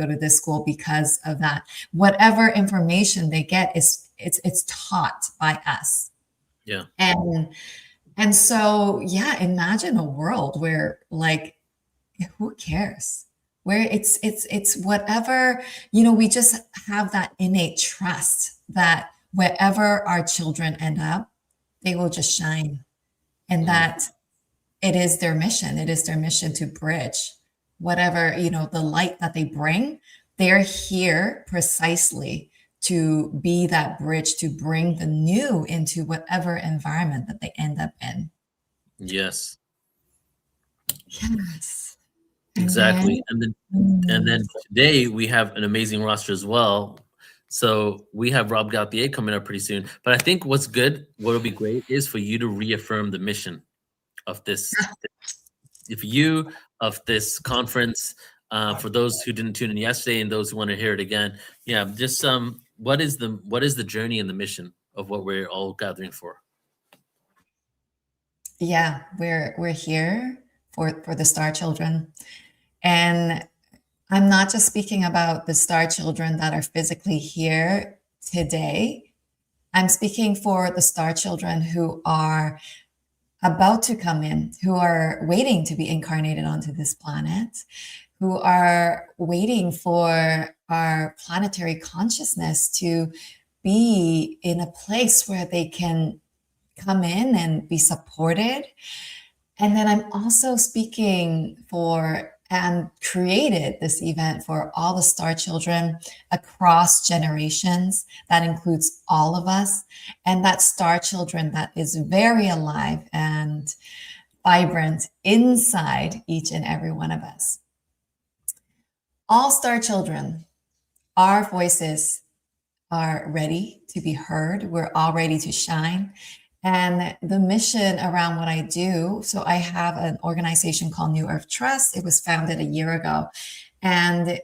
go to this school because of that. Whatever information they get it's taught by us. Yeah. And so, yeah, imagine a world where like, who cares? Where it's whatever, we just have that innate trust that wherever our children end up, they will just shine. And that it is their mission. It is their mission to bridge whatever, the light that they bring. They're here precisely to be that bridge, to bring the new into whatever environment that they end up in. Yes. Yes. Exactly. And then today we have an amazing roster as well. So we have Rob Gauthier coming up pretty soon. But I think what will be great is for you to reaffirm the mission of this conference. For those who didn't tune in yesterday and those who want to hear it again. Yeah, just what is the journey and the mission of what we're all gathering for? Yeah, we're here for the Star Children. And I'm not just speaking about the Star Children that are physically here today. I'm speaking for the Star Children who are about to come in, who are waiting to be incarnated onto this planet, who are waiting for our planetary consciousness to be in a place where they can come in and be supported. And then I'm also speaking for and created this event for all the Star Children across generations. That includes all of us. And that Star Children that is very alive and vibrant inside each and every one of us. All Star Children, our voices are ready to be heard. We're all ready to shine. And the mission around what I do, so I have an organization called New Earth Trust. It was founded a year ago. And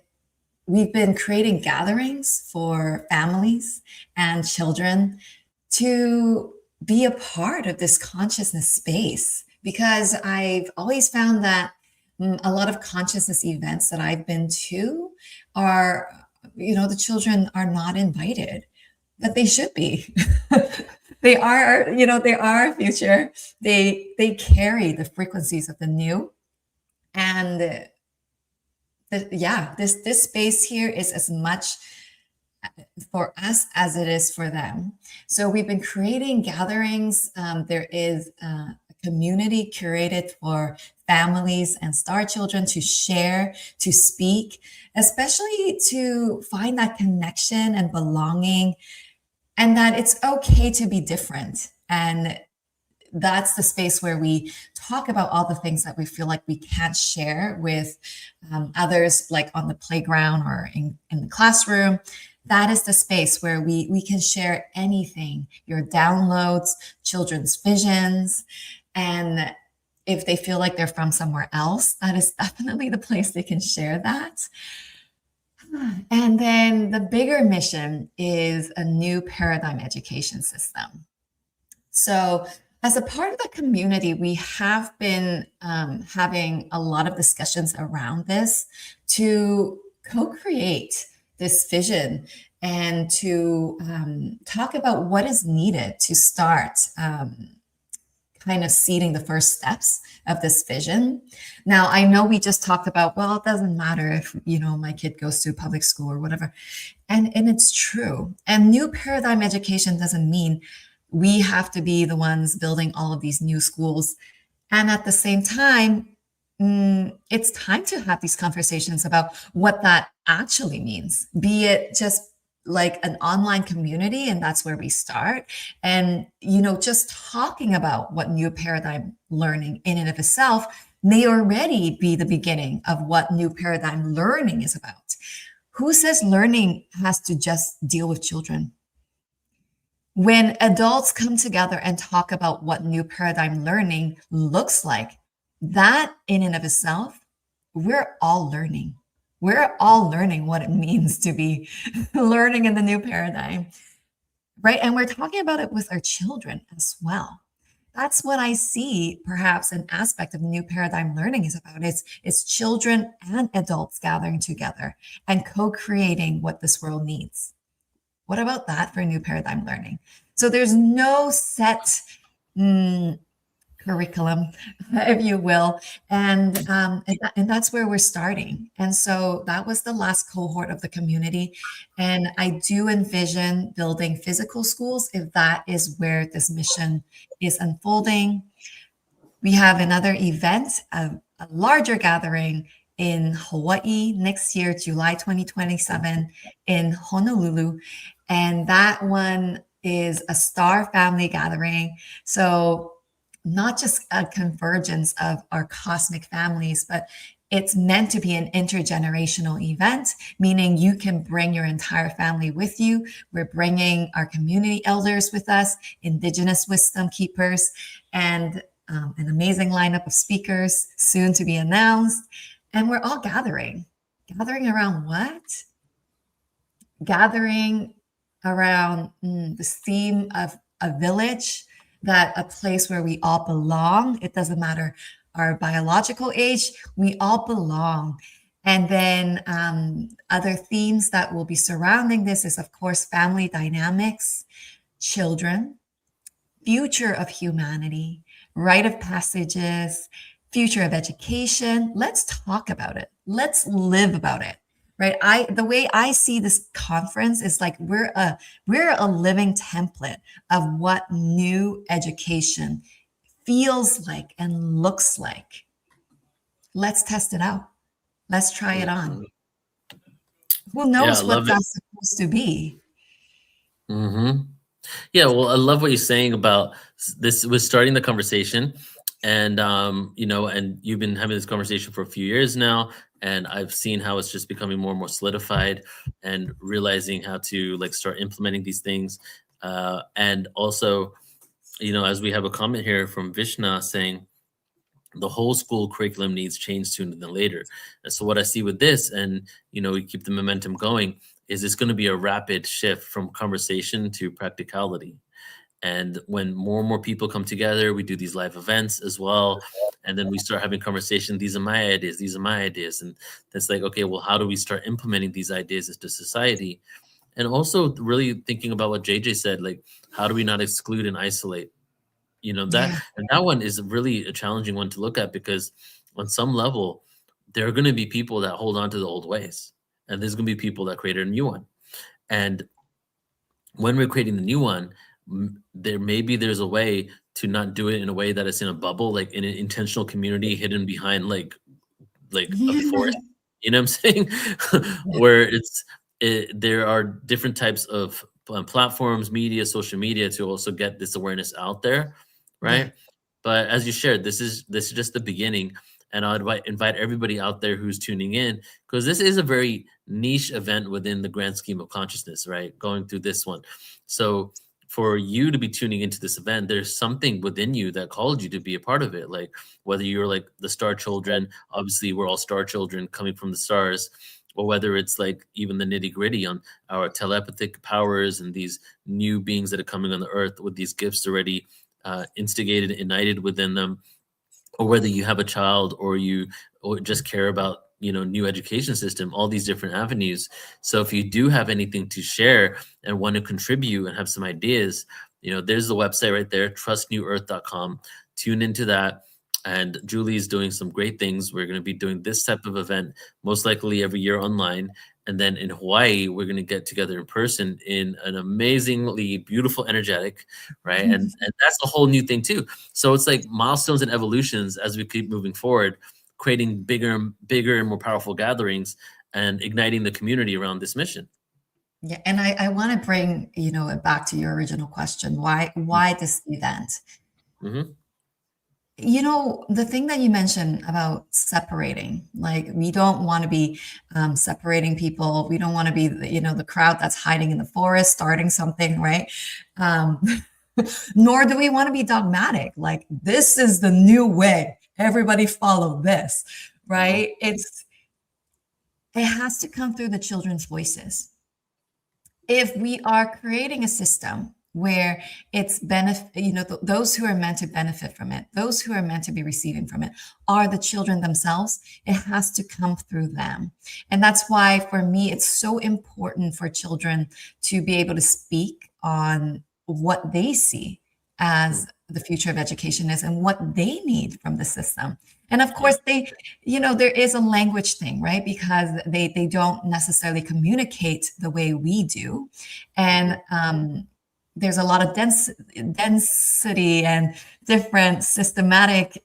we've been creating gatherings for families and children to be a part of this consciousness space. Because I've always found that a lot of consciousness events that I've been to are, the children are not invited, but they should be. They are, they are our future. They carry the frequencies of the new. And this space here is as much for us as it is for them. So we've been creating gatherings. There is a community curated for families and Star Children to share, to speak, especially to find that connection and belonging, and that it's okay to be different. And that's the space where we talk about all the things that we feel like we can't share with others, like on the playground or in the classroom. That is the space where we can share anything, your downloads, children's visions. And if they feel like they're from somewhere else, that is definitely the place they can share that. And then the bigger mission is a new paradigm education system. So as a part of the community, we have been having a lot of discussions around this to co-create this vision and to talk about what is needed to start kind of seeding the first steps of this vision. Now, I know we just talked about, well, it doesn't matter if, my kid goes to public school or whatever. And it's true. And new paradigm education doesn't mean we have to be the ones building all of these new schools. And at the same time, it's time to have these conversations about what that actually means, be it just like an online community, and that's where we start. And, just talking about what new paradigm learning in and of itself may already be the beginning of what new paradigm learning is about. Who says learning has to just deal with children? When adults come together and talk about what new paradigm learning looks like, that in and of itself, we're all learning. We're all learning what it means to be learning in the new paradigm, right? And we're talking about it with our children as well. that's what I see perhaps an aspect of new paradigm learning is about. It's children and adults gathering together and co-creating what this world needs. What about that for new paradigm learning? So there's no set curriculum, if you will, and that's where we're starting. And so that was the last cohort of the community, and I do envision building physical schools if that is where this mission is unfolding. We have another event, a larger gathering in Hawaii next year, July 2027, in Honolulu. And that one is a star family gathering. So, not just a convergence of our cosmic families, but it's meant to be an intergenerational event, meaning you can bring your entire family with you. We're bringing our community elders with us, Indigenous wisdom keepers, and an amazing lineup of speakers soon to be announced. And we're all gathering around what? Gathering around this theme of a village, that a place where we all belong. It doesn't matter our biological age, we all belong. And then other themes that will be surrounding this is, of course, family dynamics, children, future of humanity, rite of passages, future of education. Let's talk about it. Let's live about it. Right. The way I see this conference is like we're a living template of what new education feels like and looks like. Let's test it out. Let's try it on. Who knows what that's supposed to be? Yeah, well, I love what you're saying about this. Was starting the conversation, and and you've been having this conversation for a few years now, and I've seen how it's just becoming more and more solidified, and realizing how to like start implementing these things, and also, as we have a comment here from Vishna saying, the whole school curriculum needs change sooner than later. And so what I see with this, and we keep the momentum going, is it's going to be a rapid shift from conversation to practicality. And when more and more people come together, we do these live events as well. And then we start having conversation. These are my ideas. These are my ideas. And that's like, okay, well, how do we start implementing these ideas into society? And also really thinking about what JJ said, like, how do we not exclude and isolate? That one is really a challenging one to look at, because on some level, there are going to be people that hold on to the old ways, and there's going to be people that create a new one. And when we're creating the new one, there's a way to not do it in a way that it's in a bubble, like in an intentional community hidden behind like a forest. You know what I'm saying? Where there are different types of platforms, media, social media, to also get this awareness out there, right? Yeah. But as you shared, this is just the beginning, and I'd invite everybody out there who's tuning in, because this is a very niche event within the grand scheme of consciousness, right? Going through this one. So for you to be tuning into this event, there's something within you that called you to be a part of it. Like whether you're like the star children, obviously we're all star children coming from the stars, or whether it's like even the nitty gritty on our telepathic powers and these new beings that are coming on the earth with these gifts already instigated, ignited within them, or whether you have a child or just care about new education system, all these different avenues. So if you do have anything to share and want to contribute and have some ideas, there's the website right there, trustnewearth.com. Tune into that. And Julie's doing some great things. We're going to be doing this type of event most likely every year online. And then in Hawaii, we're going to get together in person in an amazingly beautiful, energetic, right? And that's a whole new thing too. So it's like milestones and evolutions as we keep moving forward, creating bigger and more powerful gatherings and igniting the community around this mission. Yeah, and I want to bring it back to your original question. Why this event? Mm-hmm. The thing that you mentioned about separating, like we don't want to be separating people. We don't want to be, the crowd that's hiding in the forest, starting something, right? Nor do we want to be dogmatic. Like this is the new way. Everybody follow this, right? It has to come through the children's voices. If we are creating a system where it's benefit, those who are meant to benefit from it, those who are meant to be receiving from it are the children themselves. It has to come through them. And that's why for me, it's so important for children to be able to speak on what they see as the future of education is and what they need from the system. And of course, they, there is a language thing, right? Because they don't necessarily communicate the way we do. And there's a lot of density and different systematic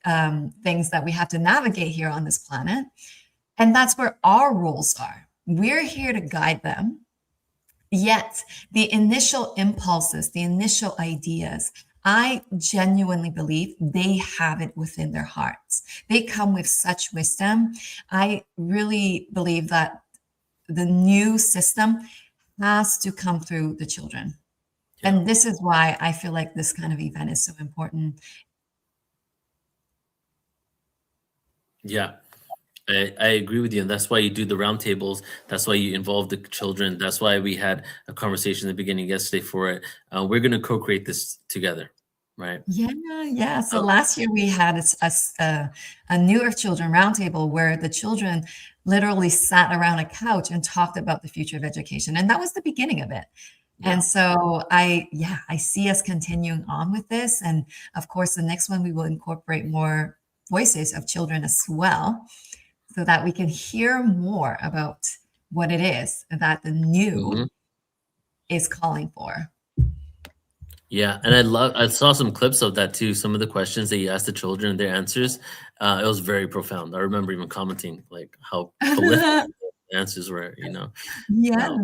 things that we have to navigate here on this planet. And that's where our roles are. We're here to guide them. Yet the initial impulses, the initial ideas, I genuinely believe they have it within their hearts. They come with such wisdom. I really believe that the new system has to come through the children. And this is why I feel like this kind of event is so important. Yeah, I agree with you. And that's why you do the roundtables. That's why you involve the children. That's why we had a conversation in the beginning yesterday for it. We're going to co-create this together, right? Yeah. So last year we had a New Earth Children roundtable where the children literally sat around a couch and talked about the future of education. And that was the beginning of it. And so I see us continuing on with this. And of course, the next one, we will incorporate more voices of children as well, so that we can hear more about what it is that the new is calling for. Yeah. And I saw some clips of that too. Some of the questions that you asked the children and their answers, it was very profound. I remember even commenting like how prolific answers were,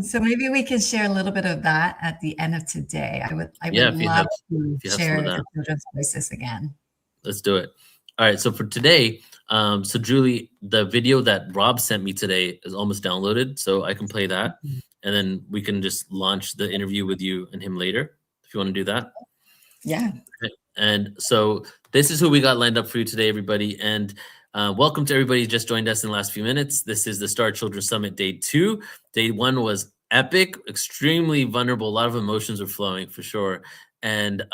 So maybe we can share a little bit of that at the end of today. I would love to share the children's voices again. Let's do it. All right, so for today, so Julie, the video that Rob sent me today is almost downloaded, so I can play that, and then we can just launch the interview with you and him later, if you want to do that. Yeah. Okay. And so this is who we got lined up for you today, everybody, and welcome to everybody who just joined us in the last few minutes. This is the Star Children Summit Day 2. Day 1 was epic, extremely vulnerable. A lot of emotions are flowing for sure. And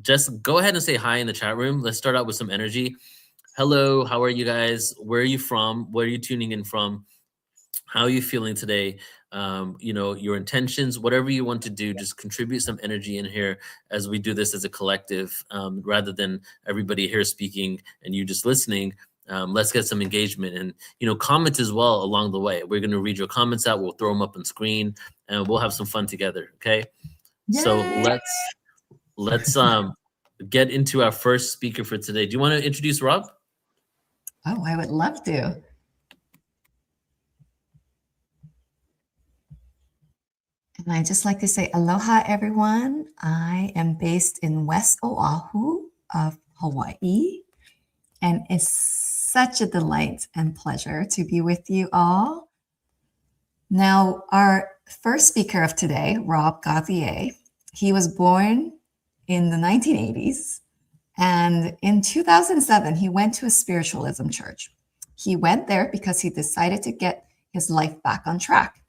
just go ahead and say hi in the chat room. Let's start out with some energy. Hello, how are you guys? Where are you from? Where are you tuning in from? How are you feeling today? Your intentions, whatever you want to do, just contribute some energy in here as we do this as a collective, rather than everybody here speaking and you just listening. Let's get some engagement and, comment as well along the way. We're going to read your comments out. We'll throw them up on screen and we'll have some fun together. Okay. Yay! So let's get into our first speaker for today. Do you want to introduce Rob? Oh, I would love to. And I just like to say aloha, everyone. I am based in West Oahu of Hawaii, and it's such a delight and pleasure to be with you all. Now, our first speaker of today, Rob Gauthier, he was born in the 1980s, and in 2007, he went to a spiritualism church. He went there because he decided to get his life back on track.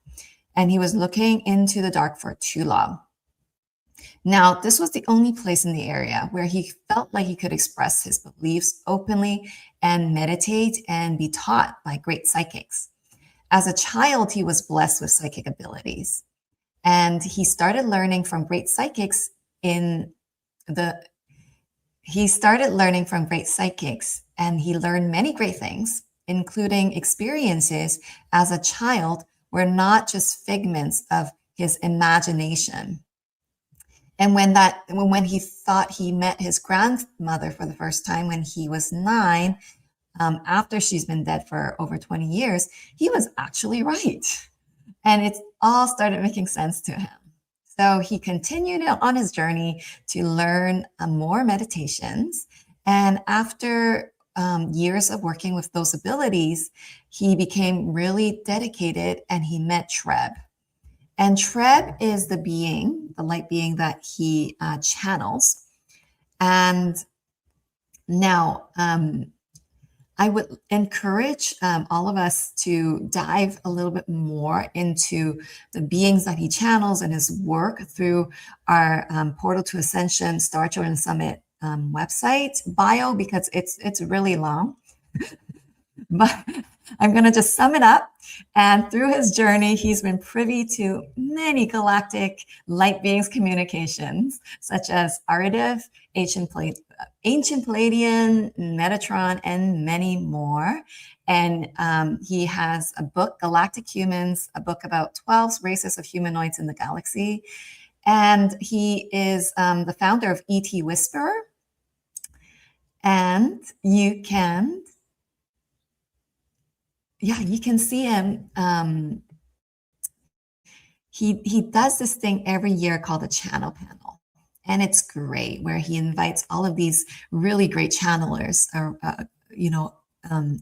And he was looking into the dark for too long. Now, this was the only place in the area where he felt like he could express his beliefs openly and meditate and be taught by great psychics. As a child, he was blessed with psychic abilities. And he started learning from great psychics and he learned many great things, including experiences as a child were not just figments of his imagination. And when he thought he met his grandmother for the first time when he was 9, after she's been dead for over 20 years, he was actually right. And it all started making sense to him. So he continued on his journey to learn more meditations. And after years of working with those abilities, he became really dedicated and he met Treb. And Treb is the light being that he channels. And now I would encourage all of us to dive a little bit more into the beings that he channels and his work through our Portal to Ascension Star Children Summit website bio, because it's really long. But I'm going to just sum it up. And through his journey, he's been privy to many galactic light beings communications, such as Aridiv, Ancient Palladian, Metatron, and many more. And he has a book, Galactic Humans, a book about 12 races of humanoids in the galaxy. And he is the founder of ET Whisperer. And you can see him. He does this thing every year called a channel panel, and it's great, where he invites all of these really great channelers,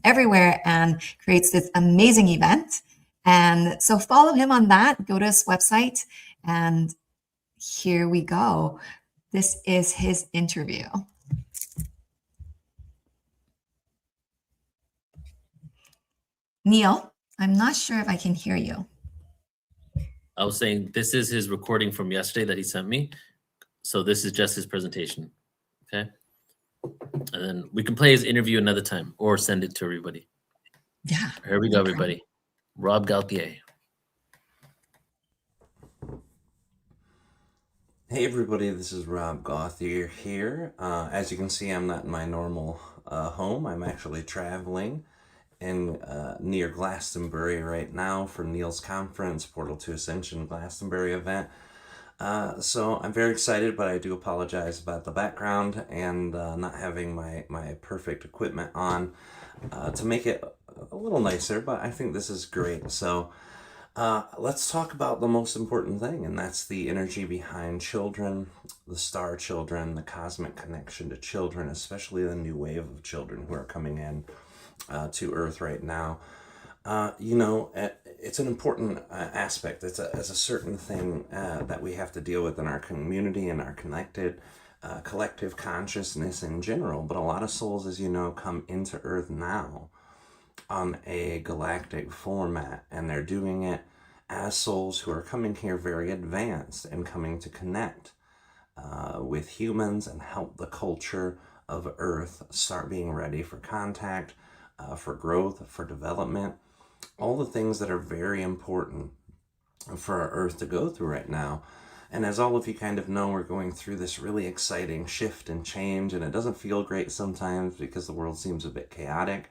everywhere, and creates this amazing event. And so follow him on that. Go to his website, and here we go. This is his interview. Neil, I'm not sure if I can hear you. I was saying this is his recording from yesterday that he sent me. So this is just his presentation. Okay. And then we can play his interview another time or send it to everybody. Yeah. Here we go, everybody. Rob Gauthier. Hey everybody, this is Rob Gauthier here. As you can see, I'm not in my normal home. I'm actually traveling in near Glastonbury right now for Neil's conference, Portal to Ascension Glastonbury event. So I'm very excited, but I do apologize about the background and not having my perfect equipment on to make it a little nicer, but I think this is great. So let's talk about the most important thing, and that's the energy behind children, the star children, the cosmic connection to children, especially the new wave of children who are coming in to Earth right now. It's an important aspect. It's a certain thing that we have to deal with in our community and our connected collective consciousness in general. But a lot of souls, as you know, come into Earth now on a galactic format, and they're doing it as souls who are coming here very advanced and coming to connect with humans and help the culture of Earth start being ready for contact, for growth, for development, all the things that are very important for our Earth to go through right now. And as all of you kind of know, we're going through this really exciting shift and change, and it doesn't feel great sometimes because the world seems a bit chaotic.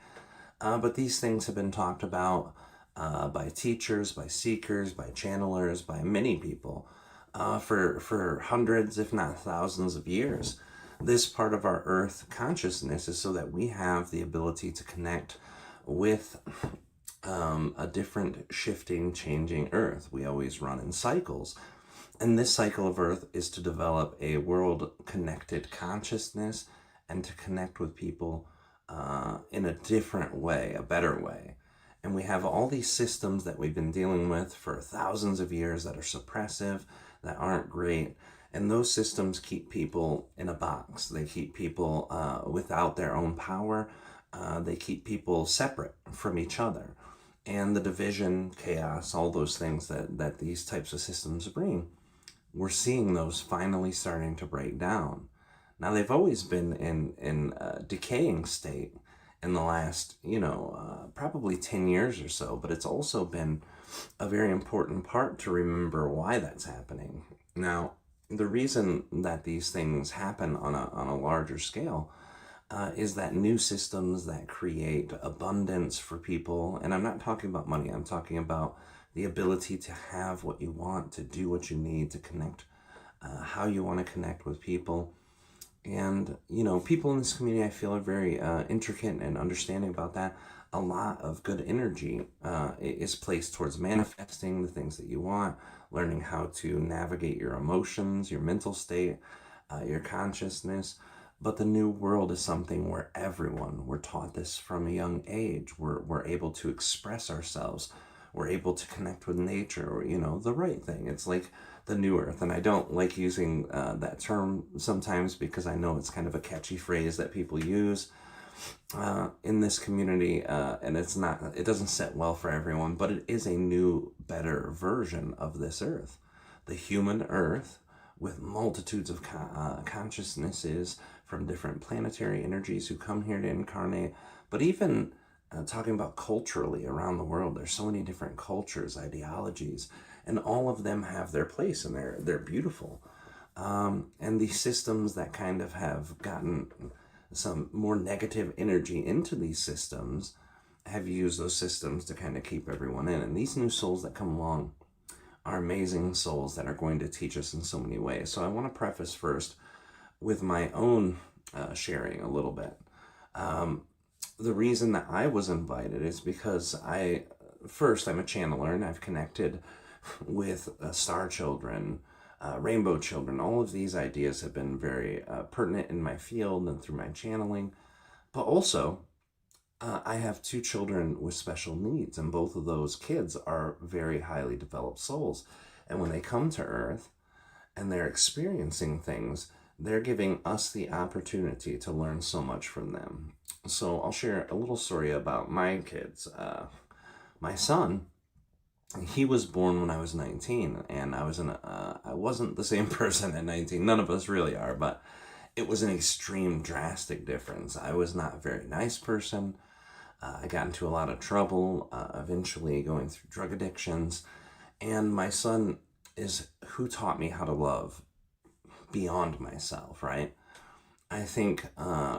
But these things have been talked about by teachers, by seekers, by channelers, by many people for hundreds, if not thousands of years. This part of our Earth consciousness is so that we have the ability to connect with a different, shifting, changing Earth. We always run in cycles. And this cycle of Earth is to develop a world-connected consciousness and to connect with people in a different way, a better way. And we have all these systems that we've been dealing with for thousands of years that are suppressive, that aren't great. And those systems keep people in a box. They keep people without their own power. They keep people separate from each other. And the division, chaos, all those things that these types of systems bring, we're seeing those finally starting to break down. Now, they've always been in a decaying state in the last, probably 10 years or so, but it's also been a very important part to remember why that's happening. Now, the reason that these things happen on a larger scale is that new systems that create abundance for people, and I'm not talking about money, I'm talking about the ability to have what you want, to do what you need, to connect how you want to connect with people. And, people in this community, I feel, are very intricate and understanding about that. A lot of good energy is placed towards manifesting the things that you want, learning how to navigate your emotions, your mental state, your consciousness. But the new world is something where we're taught this from a young age. We're able to express ourselves. We're able to connect with nature, or, the right thing. It's like the new earth. And I don't like using that term sometimes because I know it's kind of a catchy phrase that people use. in this community, and it doesn't sit well for everyone, but it is a new, better version of this earth. The human earth with multitudes of consciousnesses from different planetary energies who come here to incarnate, but even talking about culturally around the world, there's so many different cultures, ideologies, and all of them have their place, and they're beautiful. And these systems that kind of have gotten some more negative energy into these systems have used those systems to kind of keep everyone in. And these new souls that come along are amazing souls that are going to teach us in so many ways. So I want to preface first with my own sharing a little bit. The reason that I was invited is because I'm a channeler, and I've connected with star children, rainbow children. All of these ideas have been very pertinent in my field and through my channeling. But also, I have 2 children with special needs, and both of those kids are very highly developed souls. And when they come to Earth and they're experiencing things, they're giving us the opportunity to learn so much from them. So I'll share a little story about my kids. My son, he was born when I was 19, and I wasn't the same person at 19. None of us really are, but it was an extreme, drastic difference. I was not a very nice person. I got into a lot of trouble, eventually going through drug addictions. And my son is who taught me how to love beyond myself, right? I think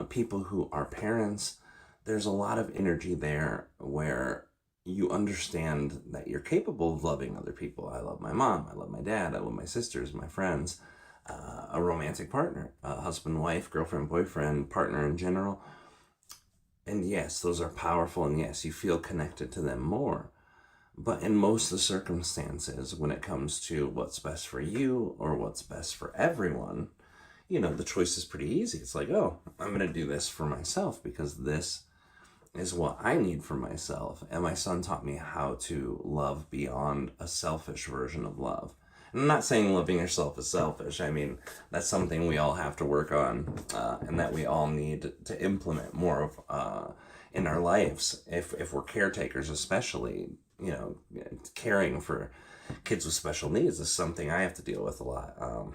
people who are parents, there's a lot of energy there where you understand that you're capable of loving other people. I love my mom, I love my dad, I love my sisters, my friends, a romantic partner, a husband, wife, girlfriend, boyfriend, partner in general. And yes, those are powerful, and yes, you feel connected to them more. But in most of the circumstances, when it comes to what's best for you or what's best for everyone, the choice is pretty easy. It's like, oh, I'm going to do this for myself because this is what I need for myself. And my son taught me how to love beyond a selfish version of love. And I'm not saying loving yourself is selfish. I mean, that's something we all have to work on, and that we all need to implement more of in our lives. If we're caretakers, especially, caring for kids with special needs is something I have to deal with a lot.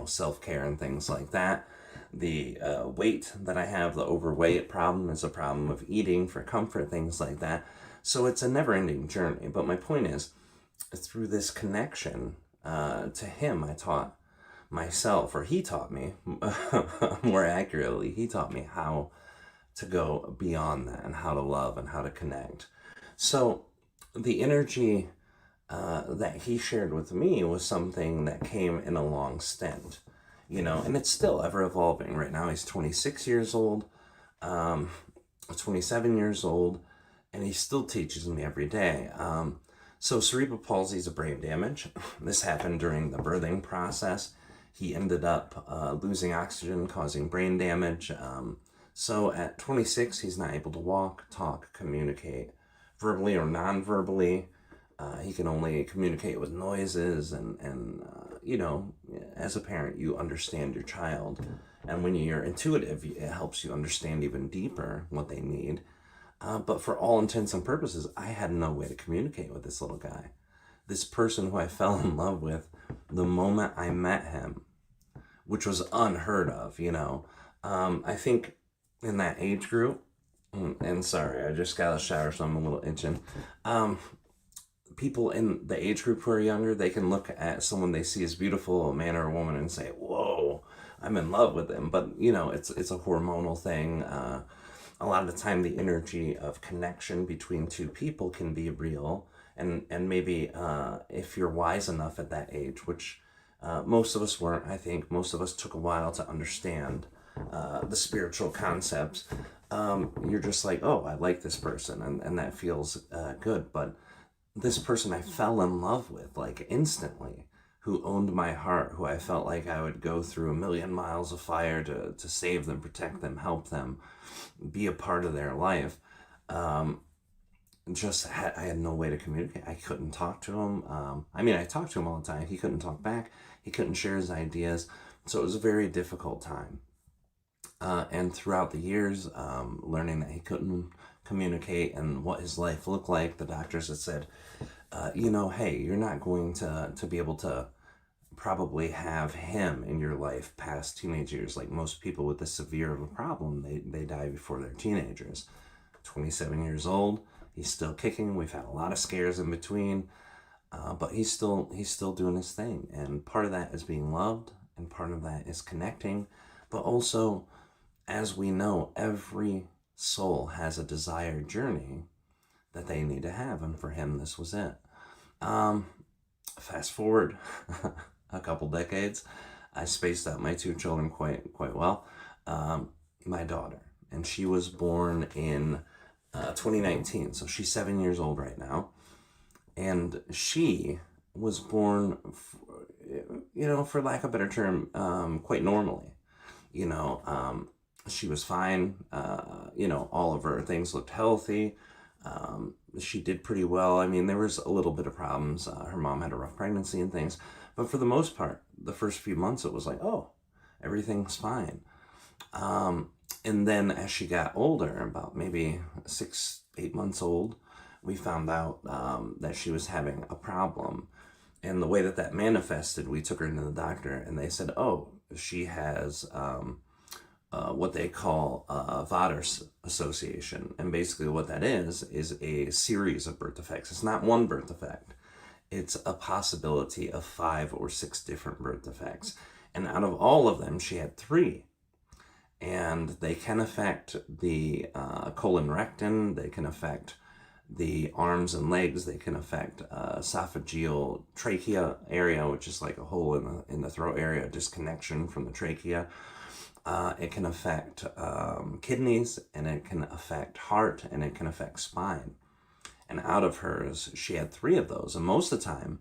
Self-care and things like that. The weight that I have, the overweight problem, is a problem of eating for comfort, things like that. So it's a never-ending journey. But my point is, through this connection to him, I taught myself, or he taught me, more accurately, he taught me how to go beyond that and how to love and how to connect. So the energy that he shared with me was something that came in a long stint, and it's still ever evolving. Right now he's 26 years old, 27 years old, and he still teaches me every day. So cerebral palsy is a brain damage. This happened during the birthing process. He ended up losing oxygen, causing brain damage. So at 26, he's not able to walk, talk, communicate verbally or non-verbally. He can only communicate with noises, and as a parent, you understand your child. And when you're intuitive, it helps you understand even deeper what they need. But for all intents and purposes, I had no way to communicate with this little guy. This person who I fell in love with the moment I met him, which was unheard of, I think in that age group, and sorry, I just got a shower, so I'm a little itching. People in the age group who are younger, they can look at someone they see as beautiful, a man or a woman, and say, whoa, I'm in love with them. But, it's a hormonal thing. A lot of the time, the energy of connection between two people can be real. And maybe if you're wise enough at that age, which most of us weren't, I think most of us took a while to understand the spiritual concepts. You're just like, oh, I like this person, and that feels good. But this person I fell in love with, like, instantly, who owned my heart, who I felt like I would go through a million miles of fire to save them, protect them, help them, be a part of their life. I had no way to communicate. I couldn't talk to him. I talked to him all the time. He couldn't talk back. He couldn't share his ideas. So it was a very difficult time. And throughout the years, learning that he couldn't communicate and what his life looked like, the doctors had said, hey, you're not going to be able to probably have him in your life past teenage years. Like most people with this severe of a problem, they die before they're teenagers. 27 years old, he's still kicking. We've had a lot of scares in between, but he's still doing his thing. And part of that is being loved, and part of that is connecting. But also, as we know, every soul has a desired journey that they need to have, and for him, this was it. Fast forward a couple decades, I spaced out my two children quite well. My daughter, and she was born in 2019, so she's 7 years old right now, and she was born, for lack of a better term, quite normally. She was fine. All of her things looked healthy. She did pretty well. I mean, there was a little bit of problems. Her mom had a rough pregnancy and things, but for the most part, the first few months, it was like, oh, everything's fine. And then as she got older, about maybe 6-8 months old, we found out that she was having a problem. And the way that manifested, we took her into the doctor, and they said, oh, she has what they call Vater association. And basically what that is a series of birth defects. It's not one birth defect. It's a possibility of 5 or 6 different birth defects. And out of all of them, she had 3. And they can affect the colon rectum, they can affect the arms and legs, they can affect esophageal trachea area, which is like a hole in the throat area, disconnection from the trachea. It can affect kidneys, and it can affect heart, and it can affect spine. And out of hers, she had 3 of those. And most of the time,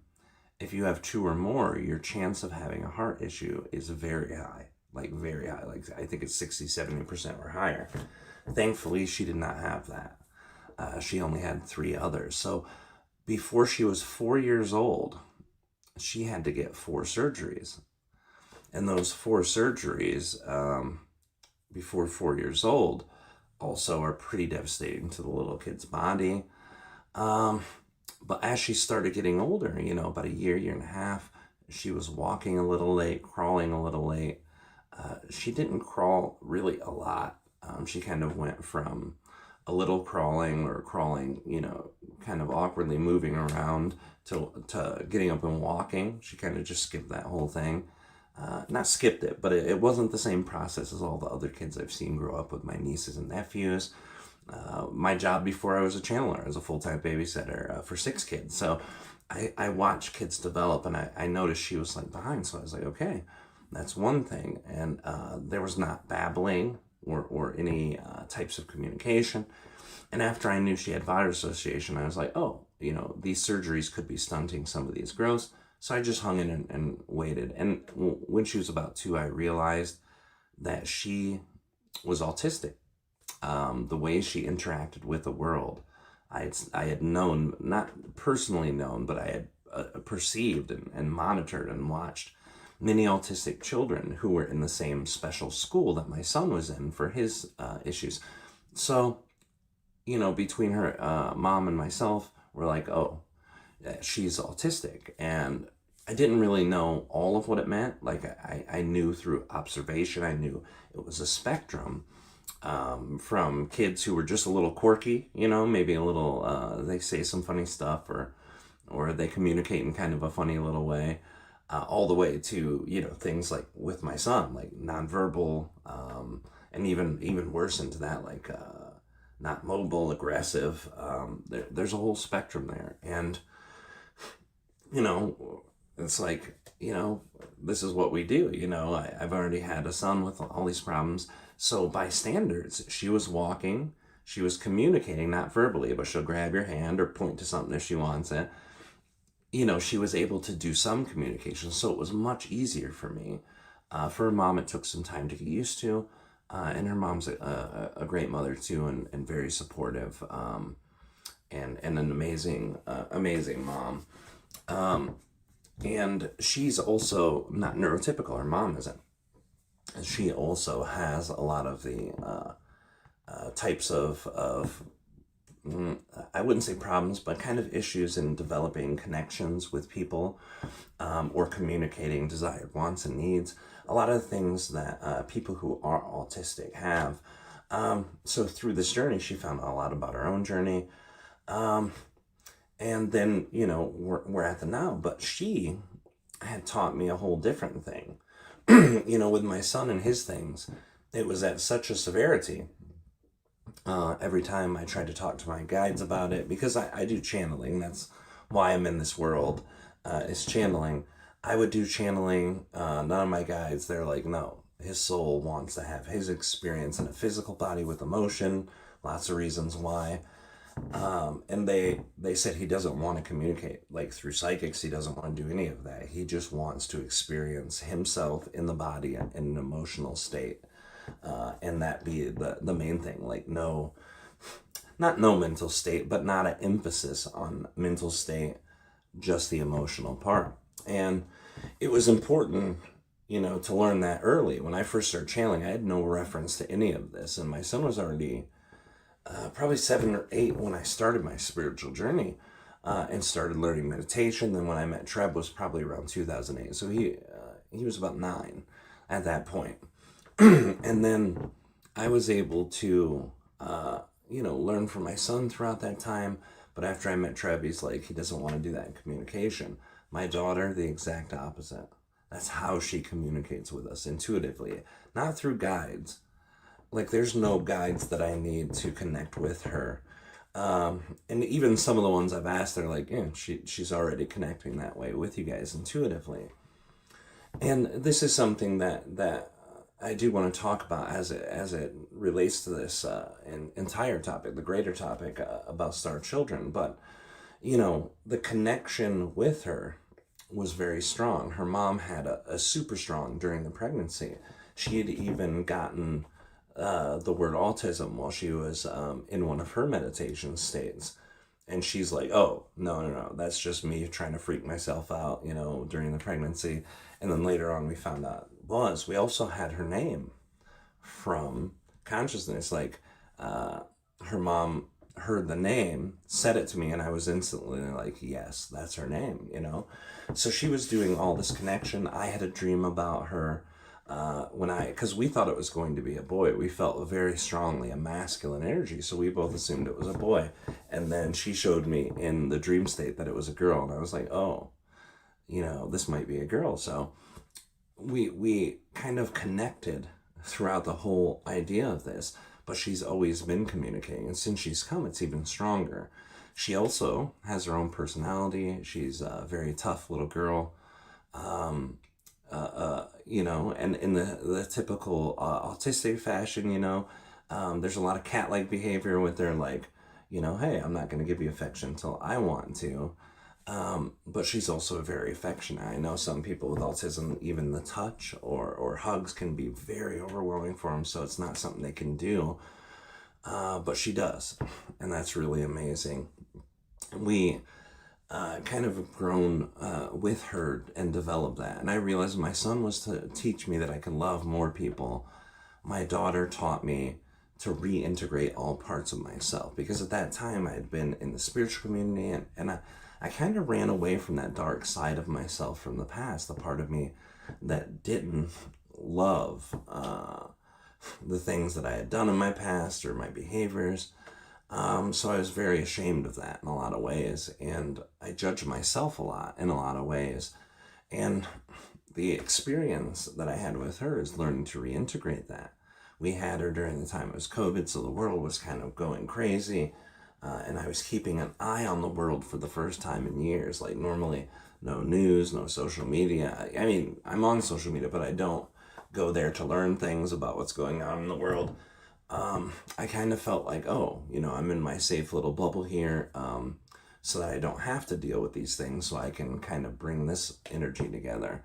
if you have 2 or more, your chance of having a heart issue is very high. Like very high. Like I think it's 60-70% or higher. Thankfully, she did not have that. She only had 3 others. So before she was 4 years old, she had to get 4 surgeries. And those 4 surgeries before 4 years old also are pretty devastating to the little kid's body. But as she started getting older, about a year and a half, she was walking a little late, crawling a little late. She didn't crawl really a lot. She kind of went from a little crawling or crawling, kind of awkwardly moving around to getting up and walking. She kind of just skipped that whole thing. Not skipped it, but it wasn't the same process as all the other kids I've seen grow up with my nieces and nephews. My job before I was a channeler, as a full-time babysitter for 6 kids. So I watched kids develop, and I noticed she was like behind. So I was like, okay, that's one thing. And there was not babbling or any types of communication. And after I knew she had Vater association, I was like, oh, these surgeries could be stunting some of these growths. So I just hung in and waited. And when she was about 2, I realized that she was autistic. The way she interacted with the world, I had known, not personally known, but I had perceived and monitored and watched many autistic children who were in the same special school that my son was in for his issues. So, between her mom and myself, we're like, oh, she's autistic. And I didn't really know all of what it meant. Like I knew through observation, I knew it was a spectrum. From kids who were just a little quirky, maybe a little, they say some funny stuff or they communicate in kind of a funny little way, all the way to, things like with my son, like nonverbal, and even worse into that, like, not mobile, aggressive. There's a whole spectrum there. And, it's like, this is what we do. I've already had a son with all these problems. So by standards, she was walking, she was communicating, not verbally, but she'll grab your hand or point to something if she wants it. She was able to do some communication. So it was much easier for me. For her mom, it took some time to get used to. And her mom's a great mother too, and very supportive, and an amazing mom. And she's also not neurotypical. Her mom isn't. she also has a lot of the types of I wouldn't say problems, but kind of issues in developing connections with people, or communicating desired wants and needs. A lot of things that people who are autistic have. So through this journey, she found out a lot about her own journey. Um, and then, we're at the now, but she had taught me a whole different thing. With my son and his things, it was at such a severity. Every time I tried to talk to my guides about it, because I do channeling, that's why I'm in this world, is channeling. I would do channeling. None of my guides, they're like, no, his soul wants to have his experience in a physical body with emotion, lots of reasons why. And they said he doesn't want to communicate like through psychics. He doesn't want to do any of that. He just wants to experience himself in the body in an emotional state, and that be the main thing. Like not no mental state, but not an emphasis on mental state, just the emotional part. And it was important, to learn that early. When I first started channeling, I had no reference to any of this, and my son was already probably 7 or 8 when I started my spiritual journey, and started learning meditation. Then when I met Treb was probably around 2008. So he was about 9 at that point. And then I was able to, learn from my son throughout that time. But after I met Treb, he's like, he doesn't want to do that in communication. My daughter, the exact opposite. That's how she communicates with us, intuitively, not through guides. Like, there's no guides that I need to connect with her. And even some of the ones I've asked, they're like, yeah, she's already connecting that way with you guys intuitively. And this is something that I do want to talk about as it relates to this entire topic, the greater topic about star children. But, the connection with her was very strong. Her mom had a super strong during the pregnancy. She had even gotten the word autism while she was in one of her meditation states. And she's like, oh, no, that's just me trying to freak myself out, during the pregnancy. And then later on we found out we also had her name from consciousness. Like, her mom heard the name, said it to me, and I was instantly like, yes, that's her name, So she was doing all this connection. I had a dream about her. Because we thought it was going to be a boy. We felt very strongly a masculine energy, so we both assumed it was a boy. And then she showed me in the dream state that it was a girl, and I was like, oh, this might be a girl. So we kind of connected throughout the whole idea of this, but she's always been communicating, and since she's come, it's even stronger. She also has her own personality. She's a very tough little girl. And in the typical autistic fashion, there's a lot of cat-like behavior with their like, hey, I'm not going to give you affection until I want to. But she's also very affectionate. I know some people with autism, even the touch or hugs can be very overwhelming for them, so it's not something they can do. But she does, and that's really amazing. We kind of grown with her and developed that. And I realized my son was to teach me that I can love more people. My daughter taught me to reintegrate all parts of myself, because at that time I had been in the spiritual community, and I kind of ran away from that dark side of myself from the past, the part of me that didn't love the things that I had done in my past or my behaviors. So I was very ashamed of that in a lot of ways, and I judged myself a lot in a lot of ways. And the experience that I had with her is learning to reintegrate that. We had her during the time it was COVID, so the world was kind of going crazy, and I was keeping an eye on the world for the first time in years. Like, normally, no news, no social media. I mean, I'm on social media, but I don't go there to learn things about what's going on in the world. I kind of felt like, I'm in my safe little bubble here, so that I don't have to deal with these things, so I can kind of bring this energy together.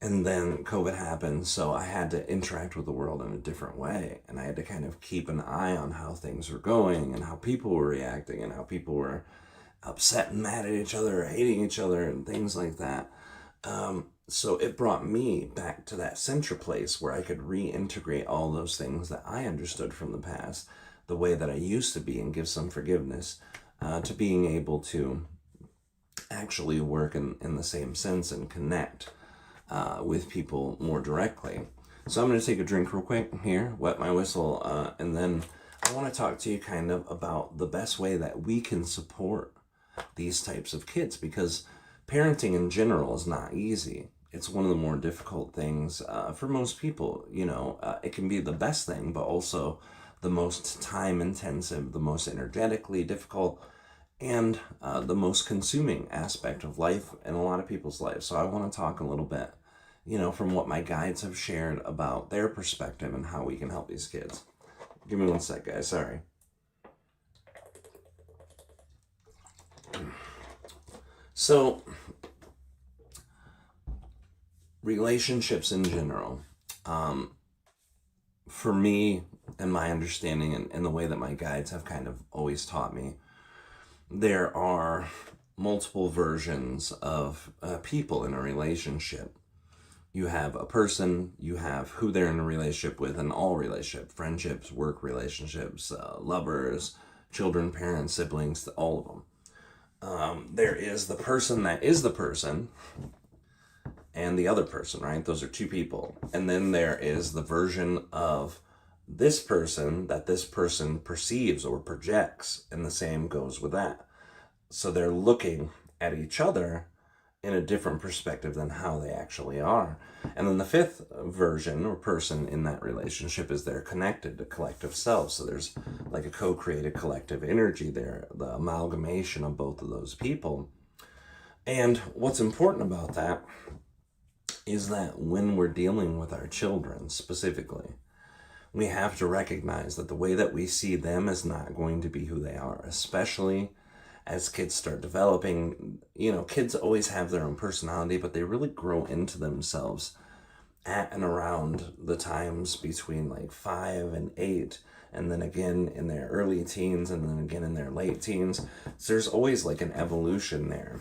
And then COVID happened, so I had to interact with the world in a different way, and I had to kind of keep an eye on how things were going and how people were reacting and how people were upset and mad at each other or hating each other and things like that. So it brought me back to that center place where I could reintegrate all those things that I understood from the past, the way that I used to be, and give some forgiveness, to being able to actually work in the same sense and connect with people more directly. So I'm going to take a drink real quick here, wet my whistle, and then I want to talk to you kind of about the best way that we can support these types of kids, because parenting in general is not easy. It's one of the more difficult things for most people. It can be the best thing, but also the most time intensive, the most energetically difficult, and the most consuming aspect of life in a lot of people's lives. So I want to talk a little bit, from what my guides have shared about their perspective and how we can help these kids. Give me one sec, guys. Sorry. So, relationships in general, for me and my understanding and the way that my guides have kind of always taught me, there are multiple versions of people in a relationship. You have a person, you have who they're in a relationship with, and all relationships, friendships, work relationships, lovers, children, parents, siblings, all of them. There is the person that is the person, and the other person, right? Those are two people. And then there is the version of this person that this person perceives or projects, and the same goes with that. So they're looking at each other in a different perspective than how they actually are. And then the fifth version or person in that relationship is they're connected to collective self. So there's like a co-created collective energy there, the amalgamation of both of those people. And what's important about that is that when we're dealing with our children specifically, we have to recognize that the way that we see them is not going to be who they are, especially as kids start developing. Kids always have their own personality, but they really grow into themselves at and around the times between like 5 and 8, and then again in their early teens, and then again in their late teens. So there's always like an evolution there.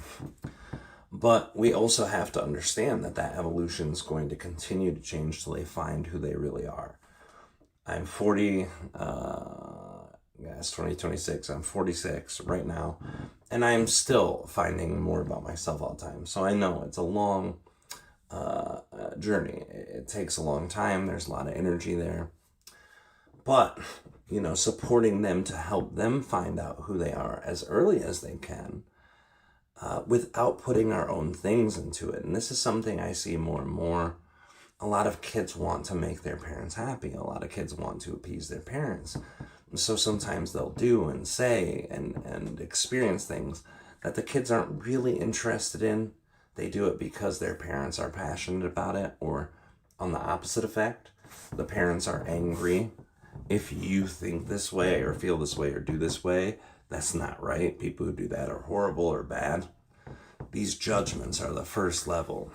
But we also have to understand that that evolution is going to continue to change till they find who they really are. I'm 40, it's 2026, I'm 46 right now, and I'm still finding more about myself all the time. So I know it's a long journey. It takes a long time. There's a lot of energy there. But, supporting them to help them find out who they are as early as they can, without putting our own things into it. And this is something I see more and more. A lot of kids want to make their parents happy. A lot of kids want to appease their parents. So sometimes they'll do and say and experience things that the kids aren't really interested in. They do it because their parents are passionate about it, or on the opposite effect, the parents are angry. If you think this way or feel this way or do this way, that's not right. People who do that are horrible or bad. These judgments are the first level.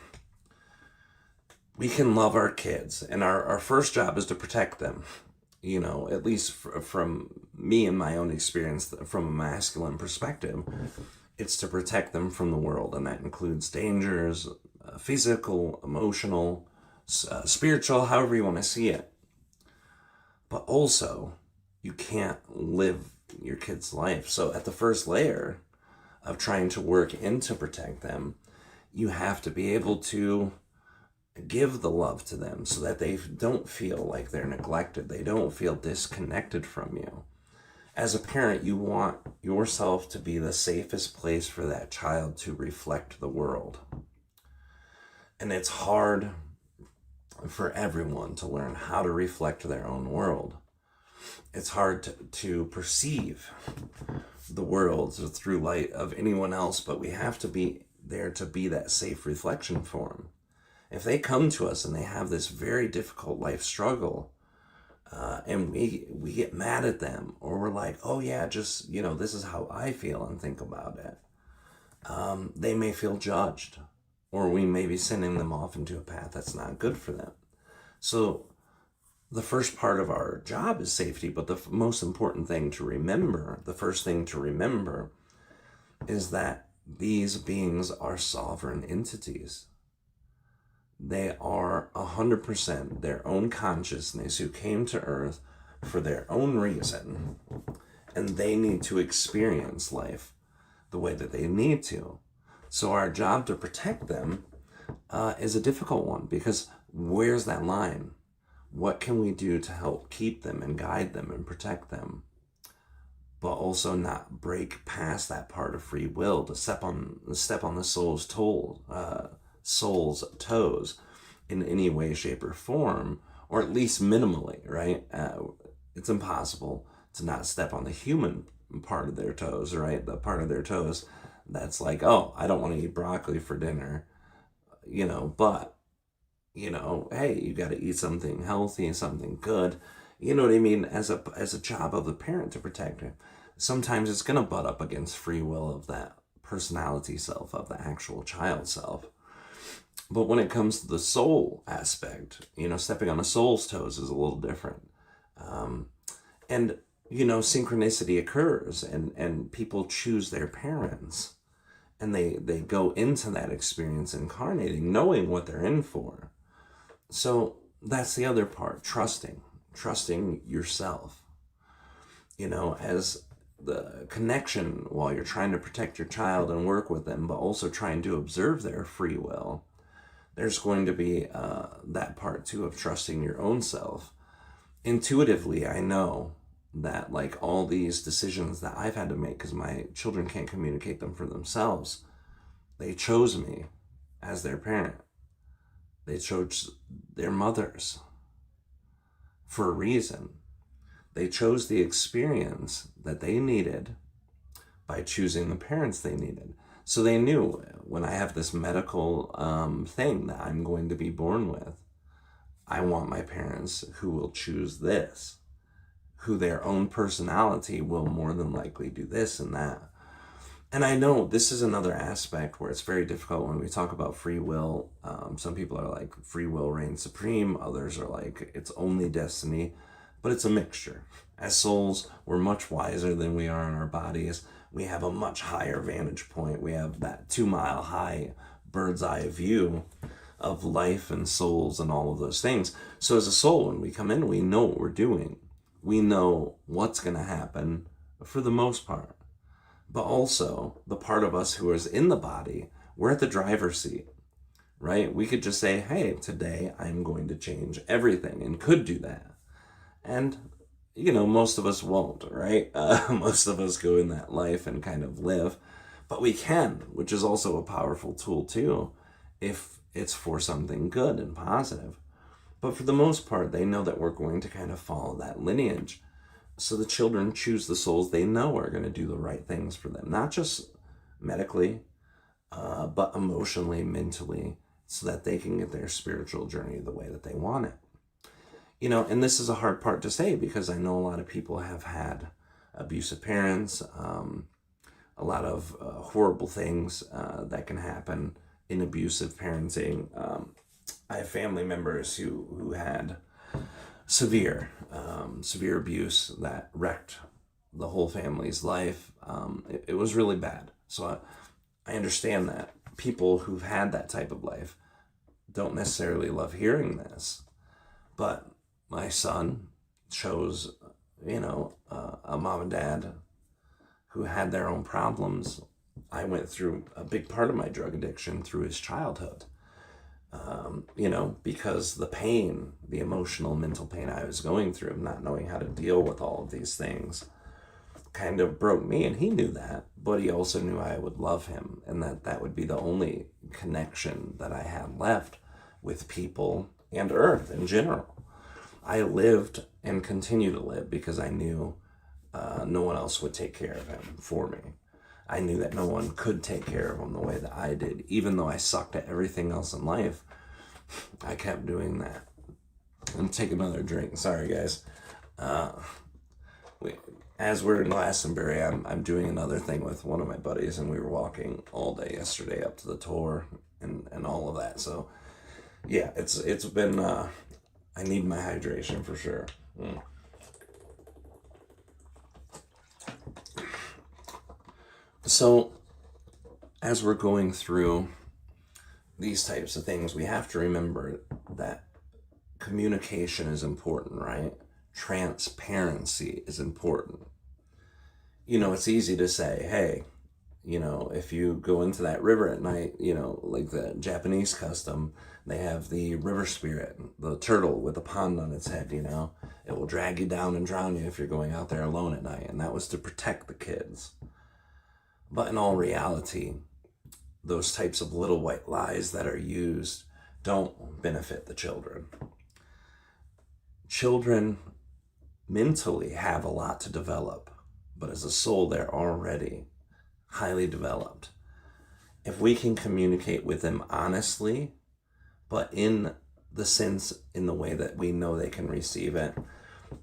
We can love our kids, and our first job is to protect them. At least from me and my own experience, from a masculine perspective, it's to protect them from the world, and that includes dangers, physical, emotional, spiritual, however you want to see it. But also, you can't live your kid's life. So at the first layer of trying to work in to protect them, you have to be able to give the love to them so that they don't feel like they're neglected. They don't feel disconnected from you. As a parent, you want yourself to be the safest place for that child to reflect the world. And it's hard for everyone to learn how to reflect their own world. It's hard to perceive the world through light of anyone else, but we have to be there to be that safe reflection for them. If they come to us and they have this very difficult life struggle, and we get mad at them, or we're like, oh yeah, just, this is how I feel and think about it, they may feel judged, or we may be sending them off into a path that's not good for them. So the first part of our job is safety, but the most important thing to remember, the first thing to remember, is that these beings are sovereign entities. They are 100% their own consciousness who came to earth for their own reason, and they need to experience life the way that they need to. So our job to protect them is a difficult one, because where's that line? What can we do to help keep them and guide them and protect them, but also not break past that part of free will, to step on the soul's toes in any way, shape, or form, or at least minimally, right? It's impossible to not step on the human part of their toes, right? The part of their toes that's like, oh, I don't want to eat broccoli for dinner, but, hey, you got to eat something healthy and something good. You know what I mean? As a job of the parent to protect him. Sometimes it's going to butt up against free will of that personality self, of the actual child self. But when it comes to the soul aspect, stepping on a soul's toes is a little different. And, synchronicity occurs, and people choose their parents, and they go into that experience incarnating, knowing what they're in for. So that's the other part, trusting yourself, as the connection while you're trying to protect your child and work with them, but also trying to observe their free will. There's going to be that part too of trusting your own self. Intuitively, I know that, like, all these decisions that I've had to make, because my children can't communicate them for themselves, they chose me as their parent. They chose their mothers for a reason. They chose the experience that they needed by choosing the parents they needed. So they knew, when I have this medical thing that I'm going to be born with, I want my parents who will choose this, who their own personality will more than likely do this and that. And I know this is another aspect where it's very difficult when we talk about free will. Some people are like, free will reigns supreme. Others are like, it's only destiny. But it's a mixture. As souls, we're much wiser than we are in our bodies. We have a much higher vantage point. We have that 2-mile high bird's eye view of life and souls and all of those things. So as a soul, when we come in, we know what we're doing. We know what's going to happen for the most part. But also, the part of us who is in the body, we're at the driver's seat, right? We could just say, hey, today I'm going to change everything, and could do that. And, most of us won't, right? Most of us go in that life and kind of live. But we can, which is also a powerful tool too, if it's for something good and positive. But for the most part, they know that we're going to kind of follow that lineage. So the children choose the souls they know are going to do the right things for them, not just medically, but emotionally, mentally, so that they can get their spiritual journey the way that they want it. And this is a hard part to say, because I know a lot of people have had abusive parents, a lot of horrible things that can happen in abusive parenting. I have family members who had severe abuse that wrecked the whole family's life. It was really bad. So I understand that people who've had that type of life don't necessarily love hearing this. But my son chose, a mom and dad who had their own problems. I went through a big part of my drug addiction through his childhood. Because the pain, the emotional, mental pain I was going through, not knowing how to deal with all of these things, kind of broke me. And he knew that, but he also knew I would love him, and that would be the only connection that I had left with people and Earth in general. I lived and continue to live because I knew no one else would take care of him for me. I knew that no one could take care of him the way that I did. Even though I sucked at everything else in life, I kept doing that. And take another drink. Sorry, guys. As we're in Glastonbury, I'm doing another thing with one of my buddies, and we were walking all day yesterday up to the tour and all of that. So, yeah, it's been... I need my hydration for sure. So, as we're going through these types of things, we have to remember that communication is important, right? Transparency is important. It's easy to say, hey, if you go into that river at night, like the Japanese custom, they have the river spirit, the turtle with a pond on its head, it will drag you down and drown you if you're going out there alone at night. And that was to protect the kids. But in all reality, those types of little white lies that are used don't benefit the children. Children mentally have a lot to develop, but as a soul, they're already highly developed. If we can communicate with them honestly, but in the way that we know they can receive it,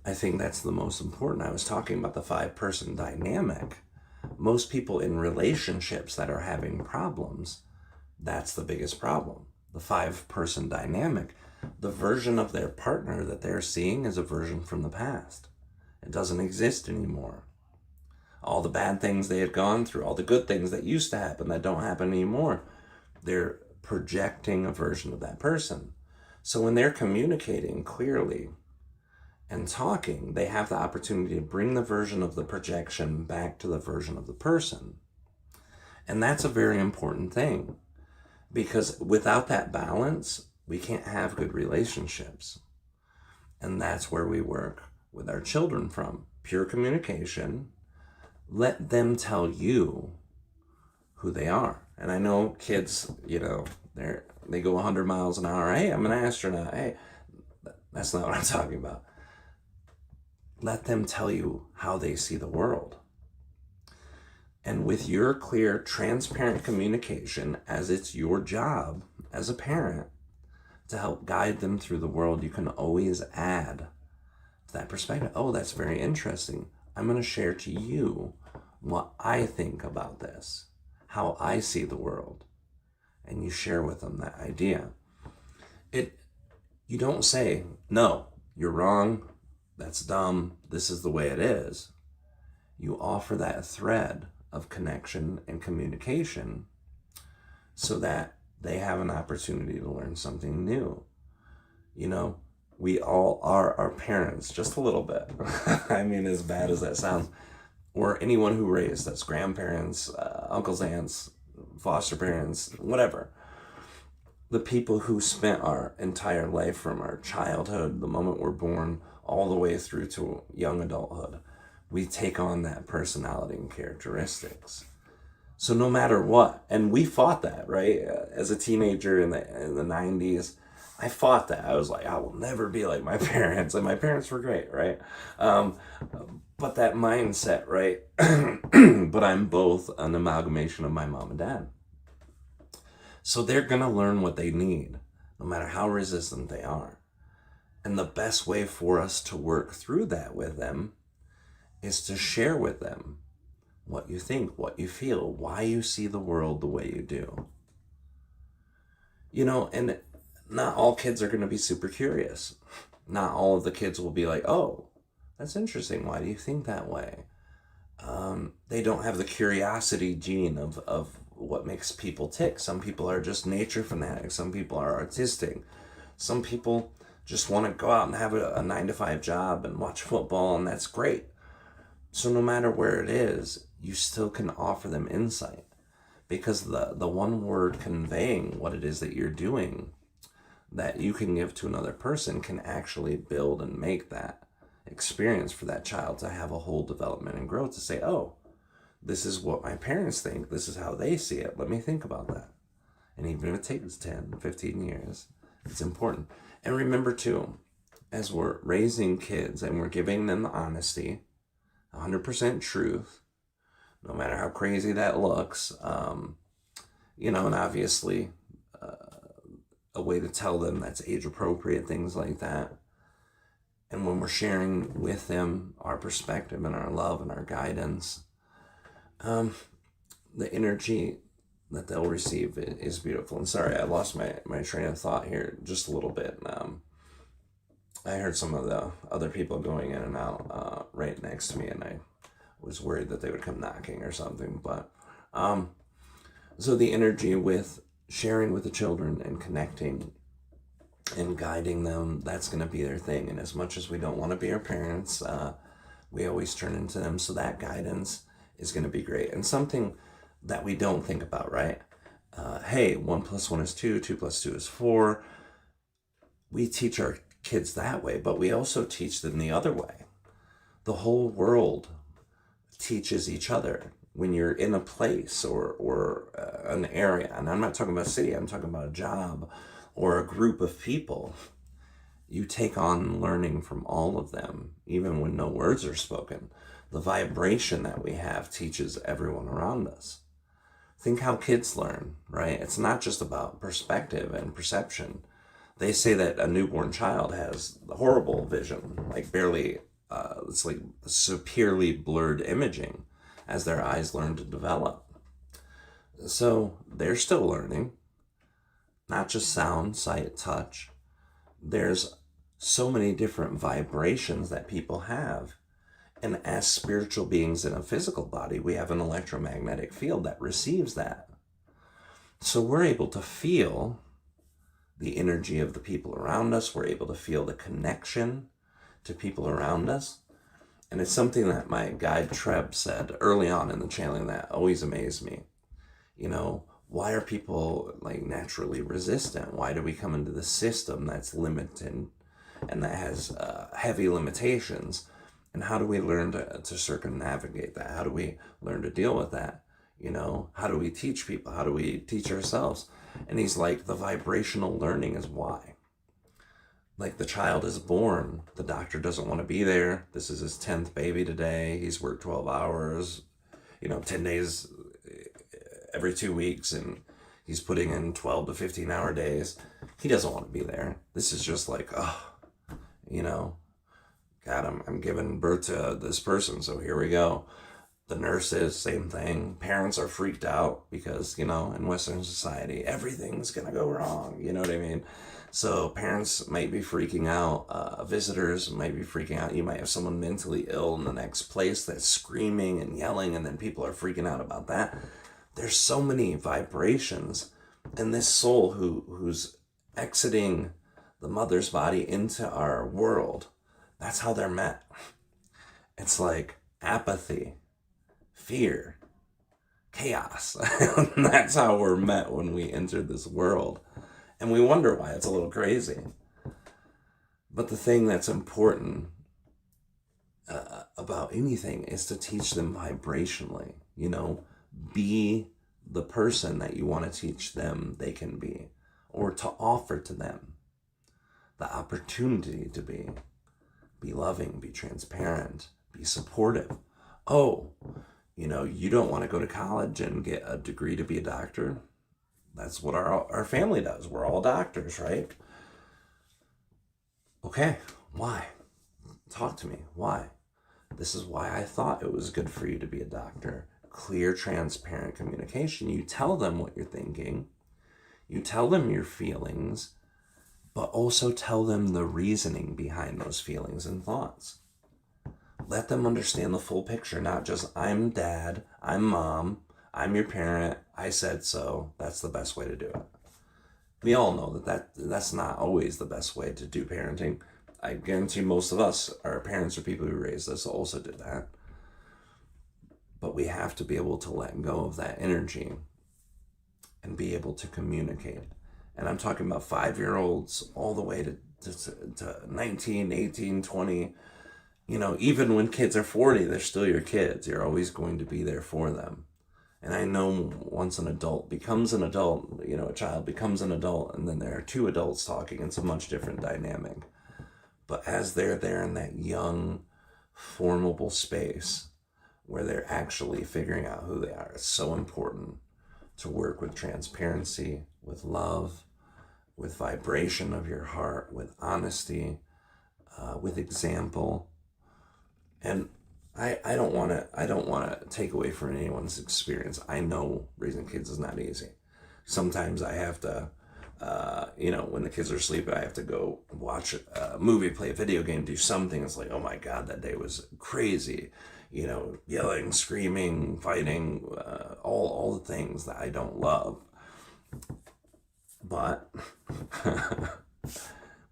I think that's the most important. I was talking about the 5-person dynamic. Most people in relationships that are having problems, that's the biggest problem. The 5-person dynamic, the version of their partner that they're seeing is a version from the past. It doesn't exist anymore. All the bad things they had gone through, all the good things that used to happen that don't happen anymore, they're projecting a version of that person. So when they're communicating clearly and talking, they have the opportunity to bring the version of the projection back to the version of the person. And that's a very important thing, because without that balance, we can't have good relationships. And that's where we work with our children from. Pure communication. Let them tell you who they are. And I know kids, they go 100 miles an hour. Hey, I'm an astronaut. Hey, that's not what I'm talking about. Let them tell you how they see the world. And with your clear, transparent communication, as it's your job as a parent to help guide them through the world, you can always add to that perspective. Oh, that's very interesting. I'm going to share to you what I think about this, how I see the world. And you share with them that idea. You don't say, no, you're wrong, that's dumb, this is the way it is. You offer that thread of connection and communication so that they have an opportunity to learn something new. We all are our parents, just a little bit. I mean, as bad as that sounds. Or anyone who raised us, grandparents, uncles, aunts, foster parents, whatever. The people who spent our entire life from our childhood, the moment we're born, all the way through to young adulthood, we take on that personality and characteristics. So no matter what, and we fought that, right? As a teenager in the 90s, I fought that. I was like, I will never be like my parents, and my parents were great, right? But that mindset, right? But I'm both an amalgamation of my mom and dad. So they're going to learn what they need, no matter how resistant they are. And the best way for us to work through that with them is to share with them what you think, what you feel, why you see the world the way you do. And not all kids are going to be super curious. Not all of the kids will be like, oh, that's interesting. Why do you think that way? They don't have the curiosity gene of what makes people tick. Some people are just nature fanatics. Some people are artistic. Some people just want to go out and have a 9-to-5 job and watch football, and that's great. So no matter where it is, you still can offer them insight, because the one word conveying what it is that you're doing that you can give to another person can actually build and make that experience for that child to have a whole development and growth, to say, oh, this is what my parents think, this is how they see it, let me think about that. And even if it takes 10, 15 years, it's important. And remember too, as we're raising kids and we're giving them the honesty, 100% truth, no matter how crazy that looks, and obviously a way to tell them that's age appropriate, things like that. And when we're sharing with them our perspective and our love and our guidance, the energy that they'll receive is beautiful. And sorry, I lost my train of thought here just a little bit. I heard some of the other people going in and out right next to me, and I was worried that they would come knocking or something. But so the energy with sharing with the children and connecting and guiding them, that's going to be their thing. And as much as we don't want to be our parents, we always turn into them. So that guidance is going to be great. And something that we don't think about, right? Hey, 1 + 1 is 2, 2 + 2 is 4. We teach our kids that way, but we also teach them the other way. The whole world teaches each other. When you're in a place or an area, and I'm not talking about a city, I'm talking about a job or a group of people, you take on learning from all of them, even when no words are spoken. The vibration that we have teaches everyone around us. Think how kids learn, right? It's not just about perspective and perception. They say that a newborn child has horrible vision, like barely, it's like severely blurred imaging as their eyes learn to develop. So they're still learning, not just sound, sight, touch. There's so many different vibrations that people have. And as spiritual beings in a physical body, we have an electromagnetic field that receives that. So we're able to feel the energy of the people around us. We're able to feel the connection to people around us. And it's something that my guide Treb said early on in the channeling that always amazed me. You know, why are people like naturally resistant? Why do we come into the system that's limited and that has heavy limitations? And how do we learn to circumnavigate that? How do we learn to deal with that? You know, how do we teach people? How do we teach ourselves? And he's like, the vibrational learning is why. Like the child is born, the doctor doesn't want to be there. This is his 10th baby today. He's worked 12 hours, 10 days every 2 weeks, and he's putting in 12 to 15 hour days. He doesn't want to be there. This is just like, God, I'm giving birth to this person, so here we go. The nurses, same thing. Parents are freaked out because, in Western society, everything's going to go wrong. You know what I mean? So parents might be freaking out. Visitors might be freaking out. You might have someone mentally ill in the next place that's screaming and yelling, and then people are freaking out about that. There's so many vibrations. And this soul who's exiting the mother's body into our world, that's how they're met. It's like apathy, fear, chaos. That's how we're met when we enter this world. And we wonder why it's a little crazy. But the thing that's important about anything is to teach them vibrationally. Be the person that you want to teach them they can be, or to offer to them the opportunity to be. Be loving, be transparent, be supportive. Oh, you don't want to go to college and get a degree to be a doctor? That's what our family does. We're all doctors, right? Okay, why? Talk to me. Why? This is why I thought it was good for you to be a doctor. Clear, transparent communication. You tell them what you're thinking. You tell them your feelings, but also tell them the reasoning behind those feelings and thoughts. Let them understand the full picture, not just I'm dad, I'm mom, I'm your parent, I said so, that's the best way to do it. We all know that's not always the best way to do parenting. I guarantee most of us, our parents or people who raised us also did that. But we have to be able to let go of that energy and be able to communicate. And I'm talking about 5-year-olds all the way to 19, 18, 20. Even when kids are 40, they're still your kids. You're always going to be there for them. And I know once an adult becomes an adult, a child becomes an adult, and then there are 2 adults talking, it's a much different dynamic. But as they're there in that young, formable space where they're actually figuring out who they are, it's so important to work with transparency, with love, with vibration of your heart, with honesty, with example. And I don't want to take away from anyone's experience. I know raising kids is not easy. Sometimes I have to, when the kids are sleeping, I have to go watch a movie, play a video game, do something. It's like, oh my God, that day was crazy. Yelling, screaming, fighting, all the things that I don't love. but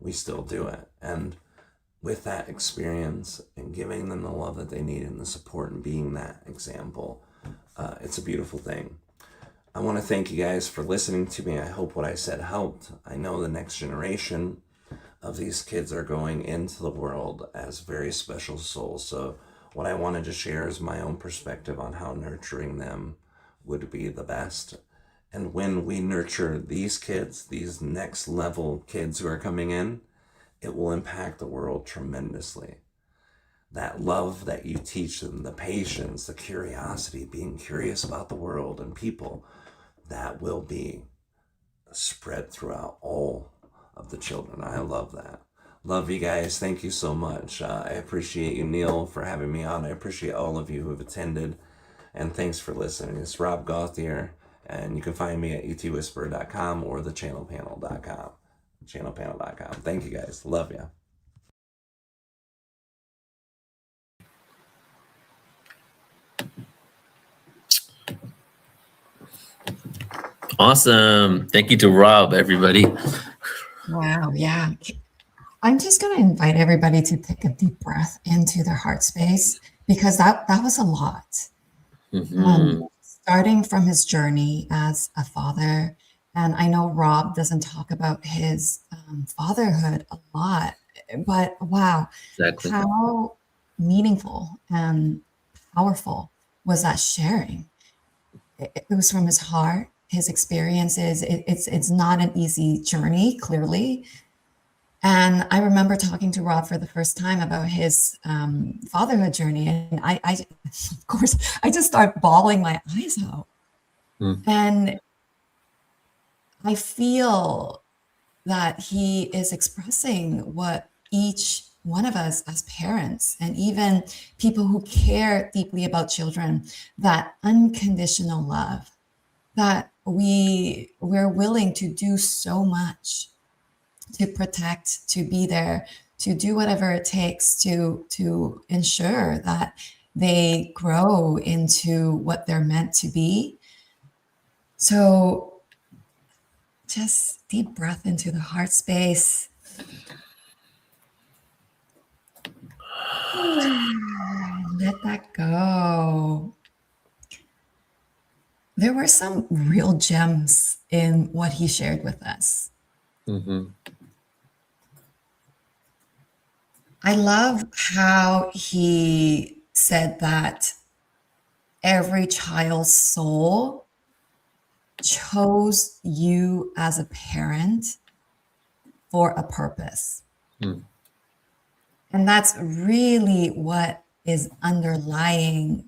we still do it. And with that experience and giving them the love that they need and the support and being that example, it's a beautiful thing. I want to thank you guys for listening to me. I hope what I said helped. I know the next generation of these kids are going into the world as very special souls. So what I wanted to share is my own perspective on how nurturing them would be the best. And when we nurture these kids, these next level kids who are coming in, it will impact the world tremendously. That love that you teach them, the patience, the curiosity, being curious about the world and people, that will be spread throughout all of the children. I love that. Love you guys. Thank you so much. I appreciate you, Neil, for having me on. I appreciate all of you who have attended. And thanks for listening. It's Rob Gauthier, and you can find me at etwhisperer.com or thechannelpanel.com. Channelpanel.com. Thank you guys. Love you. Awesome. Thank you to Rob, everybody. Wow. Yeah. I'm just going to invite everybody to take a deep breath into their heart space, because that was a lot. Starting from his journey as a father. And I know Rob doesn't talk about his fatherhood a lot, but wow, Exactly. how meaningful and powerful was that sharing? It was from his heart, his experiences. It's not an easy journey, clearly. And I remember talking to Rob for the first time about his fatherhood journey. And I of course, I just start bawling my eyes out. And I feel that he is expressing what each one of us as parents, and even people who care deeply about children, that unconditional love, that we're willing to do so much to protect, to be there, to do whatever it takes to ensure that they grow into what they're meant to be. So just deep breath into the heart space. Let that go. There were some real gems in what he shared with us. I love how he said that every child's soul chose you as a parent for a purpose. And that's really what is underlying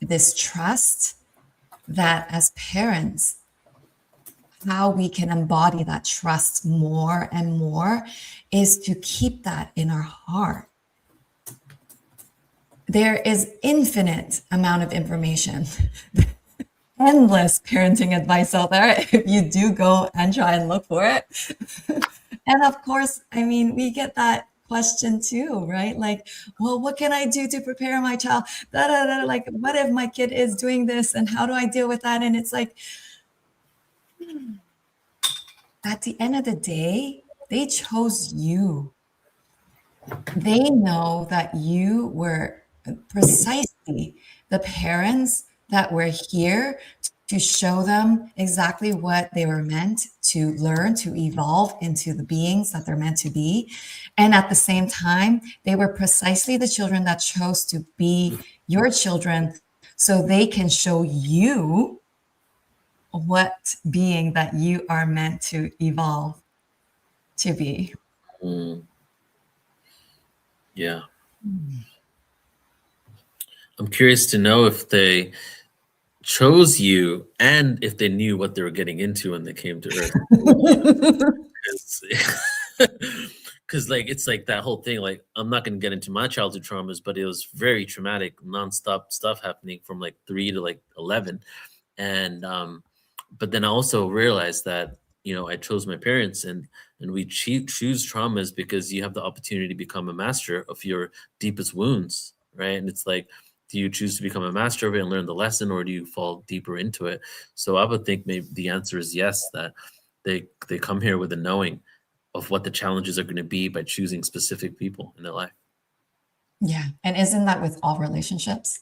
this trust, that as parents, how we can embody that trust more and more is to keep that in our heart. There is infinite amount of information, endless parenting advice out there if you do go and try and look for it. And of course, I mean, we get that question too, right? Like, well, what can I do to prepare my child? Like, what if my kid is doing this and how do I deal with that? And it's like, at the end of the day, they chose you. They know that you were precisely the parents that were here to show them exactly what they were meant to learn, to evolve into the beings that they're meant to be. And at the same time, they were precisely the children that chose to be your children so they can show you what being that you are meant to evolve to be. Yeah. I'm curious to know if they chose you and if they knew what they were getting into when they came to Earth. Because like it's like that whole thing, like I'm not going to get into my childhood traumas, but it was very traumatic, nonstop stuff happening from like 3 to like 11. And but then I also realized that, you know, I chose my parents, and we choose traumas because you have the opportunity to become a master of your deepest wounds, right? And it's like, do you choose to become a master of it and learn the lesson, or do you fall deeper into it? So I would think maybe the answer is yes, that they come here with a knowing of what the challenges are going to be by choosing specific people in their life. Yeah. And isn't that with all relationships?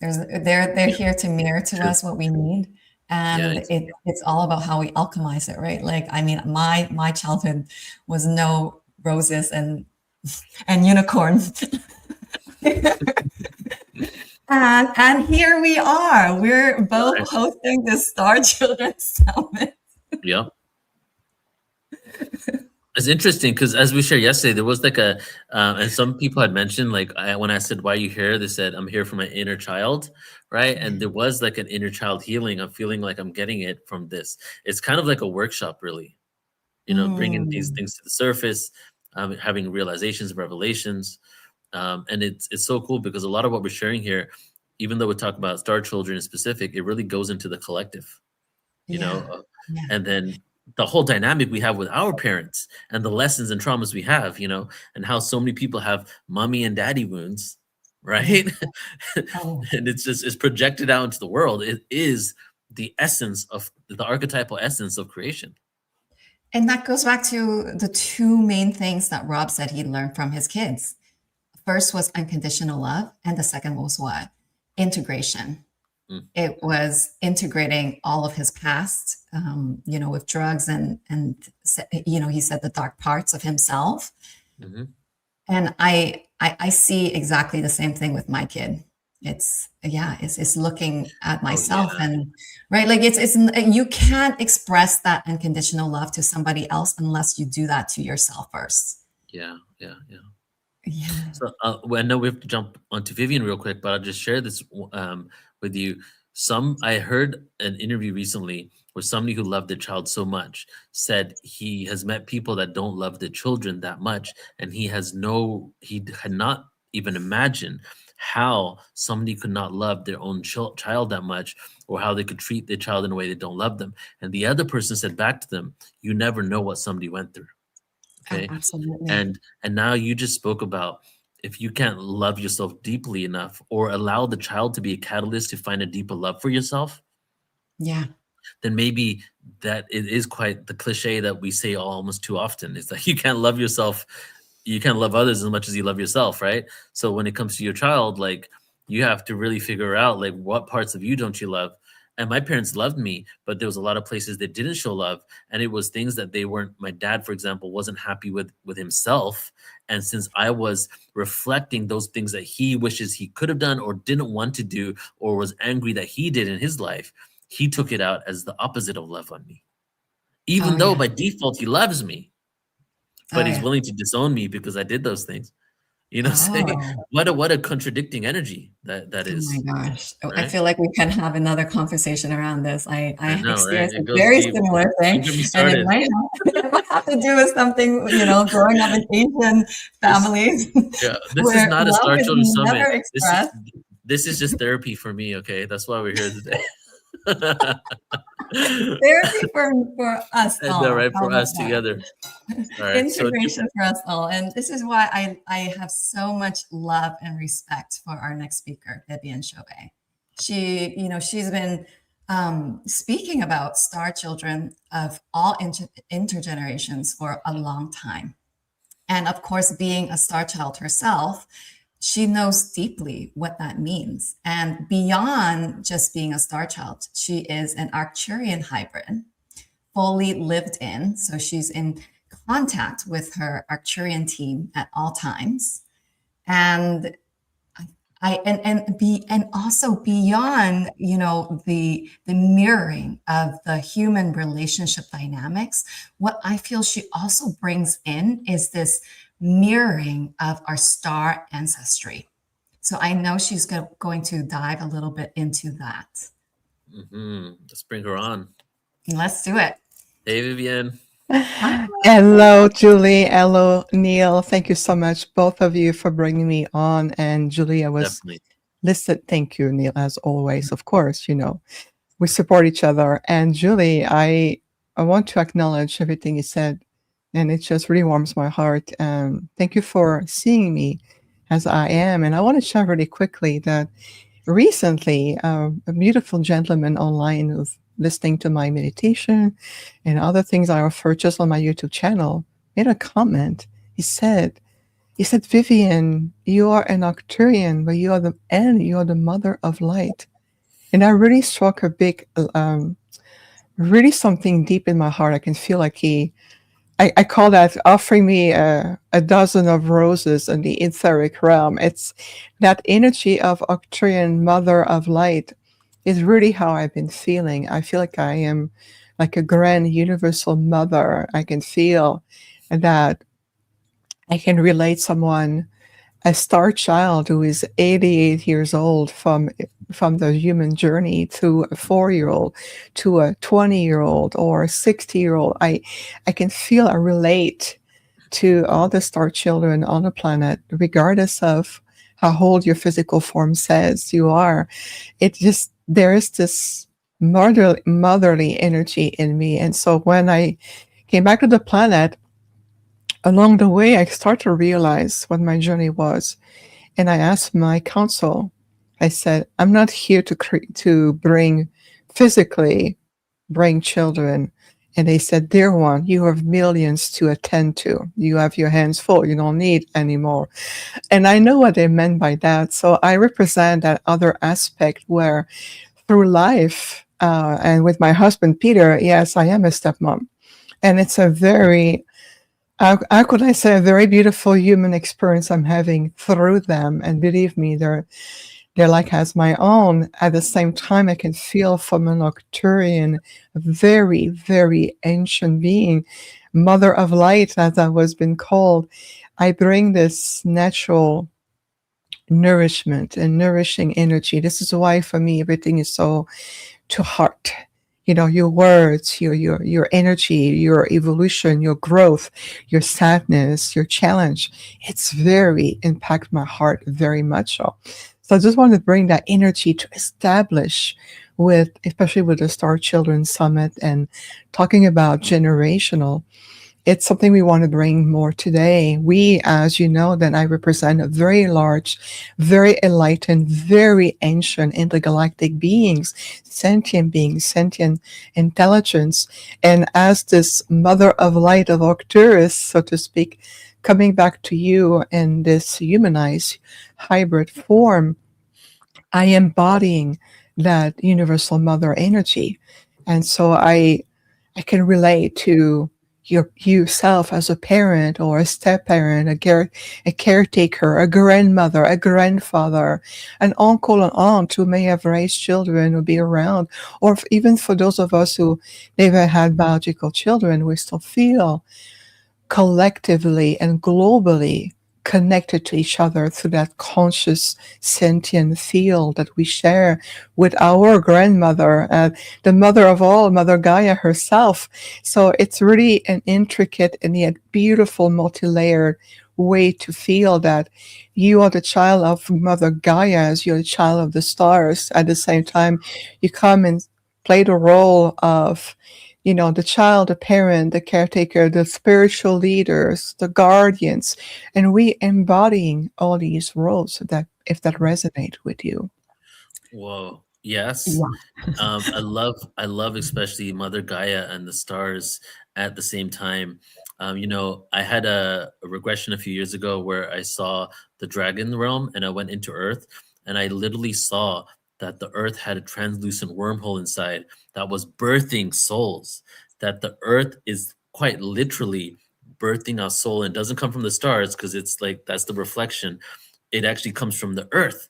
They're here to mirror to True. us what we need. Yeah, And it's all about how we alchemize it, right? Like, I mean, my childhood was no roses and unicorns. And here we are. We're both Nice. hosting the Star Children Summit. Yeah. It's interesting because as we shared yesterday, there was like a, and some people had mentioned, like, when I said, why are you here? They said, I'm here for my inner child, right? And there was like an inner child healing. I'm feeling like I'm getting it from this. It's kind of like a workshop, really, bringing these things to the surface, having realizations, revelations. And it's so cool because a lot of what we're sharing here, even though we talk about Star Children in specific, it really goes into the collective, and then the whole dynamic we have with our parents and the lessons and traumas we have, and how so many people have mommy and daddy wounds, right? And it's projected out into the world. It is the essence of the archetypal essence of creation. And that goes back to the two main things that Rob said he learned from his kids. First was unconditional love, and the second was what? Integration. It was integrating all of his past, with drugs and he said the dark parts of himself. And I see exactly the same thing with my kid. It's looking at myself and right, like it's you can't express that unconditional love to somebody else unless you do that to yourself first. Yeah. Yeah. So I know we have to jump onto Vivian real quick, but I'll just share this with you. I heard an interview recently where somebody who loved their child so much said he has met people that don't love their children that much, and he had not even imagined how somebody could not love their own child that much, or how they could treat their child in a way that don't love them. And the other person said back to them, you never know what somebody went through. Okay. Oh, absolutely. And now you just spoke about, if you can't love yourself deeply enough or allow the child to be a catalyst to find a deeper love for yourself, then maybe that it is quite the cliche that we say almost too often. It's like you can't love yourself, you can't love others as much as you love yourself, right? So when it comes to your child, like, you have to really figure out, like, what parts of you don't you love? And my parents loved me, but there was a lot of places that didn't show love. And it was things that they weren't, my dad, for example, wasn't happy with himself. And since I was reflecting those things that he wishes he could have done or didn't want to do, or was angry that he did in his life, he took it out as the opposite of love on me. Even though by default he loves me, but he's willing to disown me because I did those things. What a contradicting energy that is. Oh my gosh. Right? I feel like we can have another conversation around this. I know, experienced right? a very deep. similar thing. And it might have to do with something, growing up in Asian families. This is not a Star Children Summit. This is just therapy for me, okay? That's why we're here today. Therapy for us all. Right, for us together. All right, integration for us all. And this is why I have so much love and respect for our next speaker, Vivian Chaubet. She's been speaking about Star Children of all intergenerations for a long time. And of course, being a Star Child herself, she knows deeply what that means. And beyond just being a Star Child, she is an Arcturian hybrid, fully lived in. So she's in contact with her Arcturian team at all times. And also beyond, the mirroring of the human relationship dynamics, what I feel she also brings in is this mirroring of our star ancestry. So I know she's going to dive a little bit into that. Let's bring her on. Let's do it. Hey, Vivian. Hello, Julie. Hello, Neil. Thank you so much, both of you, for bringing me on. And Julie, I was listening. Thank you, Neil, as always. Of course, we support each other. And Julie, I want to acknowledge everything you said. And it just really warms my heart. Thank you for seeing me as I am. And I want to share really quickly that recently, a beautiful gentleman online who's listening to my meditation and other things I offer just on my YouTube channel, made a comment. He said, Vivian, you are an Arcturian, but you are the mother of light. And that really struck a big, really something deep in my heart. I can feel like I call that offering me a dozen of roses in the etheric realm. It's that energy of Arcturian mother of light is really how I've been feeling. I feel like I am like a grand universal mother. I can feel that I can relate someone, a star child who is 88 years old from the human journey to a 4-year-old to a 20-year-old or a 60-year-old. I can feel or relate to all the star children on the planet, regardless of how old your physical form says you are. There is this motherly energy in me. And so when I came back to the planet, along the way, I started to realize what my journey was. And I asked my counsel, I said, I'm not here to physically bring children. And they said, dear one, you have millions to attend to. You have your hands full. You don't need any more. And I know what they meant by that. So I represent that other aspect where through life, and with my husband, Peter, yes, I am a stepmom. And it's a very, how could I say, a very beautiful human experience I'm having through them. And believe me, they're like as my own. At the same time, I can feel from an Arcturian, very, very ancient being, mother of light, as I was been called. I bring this natural nourishment and nourishing energy. This is why for me, everything is so to heart. You know, your words, your energy, your evolution, your growth, your sadness, your challenge. It's very impact my heart very much so. So I just want to bring that energy to establish especially with the Star Children Summit and talking about generational. It's something we want to bring more today. We, as you know, that I represent a very large, very enlightened, very ancient intergalactic beings, sentient intelligence. And as this mother of light of Arcturus, so to speak, coming back to you in this humanized hybrid form, I am embodying that universal mother energy. And so I can relate to yourself as a parent or a step-parent, a caretaker, a grandmother, a grandfather, an uncle and aunt who may have raised children or be around, or even for those of us who never had biological children, we still feel collectively and globally connected to each other through that conscious sentient field that we share with our grandmother, the mother of all, Mother Gaia herself. So it's really an intricate and yet beautiful multi-layered way to feel that you are the child of Mother Gaia as you're the child of the stars. At the same time, you come and play the role of the child, the parent, the caretaker, the spiritual leaders, the guardians, and we embodying all these roles if that resonate with you. Whoa. Yes. Yeah. I love especially Mother Gaia and the stars at the same time. I had a regression a few years ago where I saw the dragon realm and I went into Earth and I literally saw that the Earth had a translucent wormhole inside that was birthing souls, that the Earth is quite literally birthing our soul, and doesn't come from the stars because it's like that's the reflection. It actually comes from the Earth,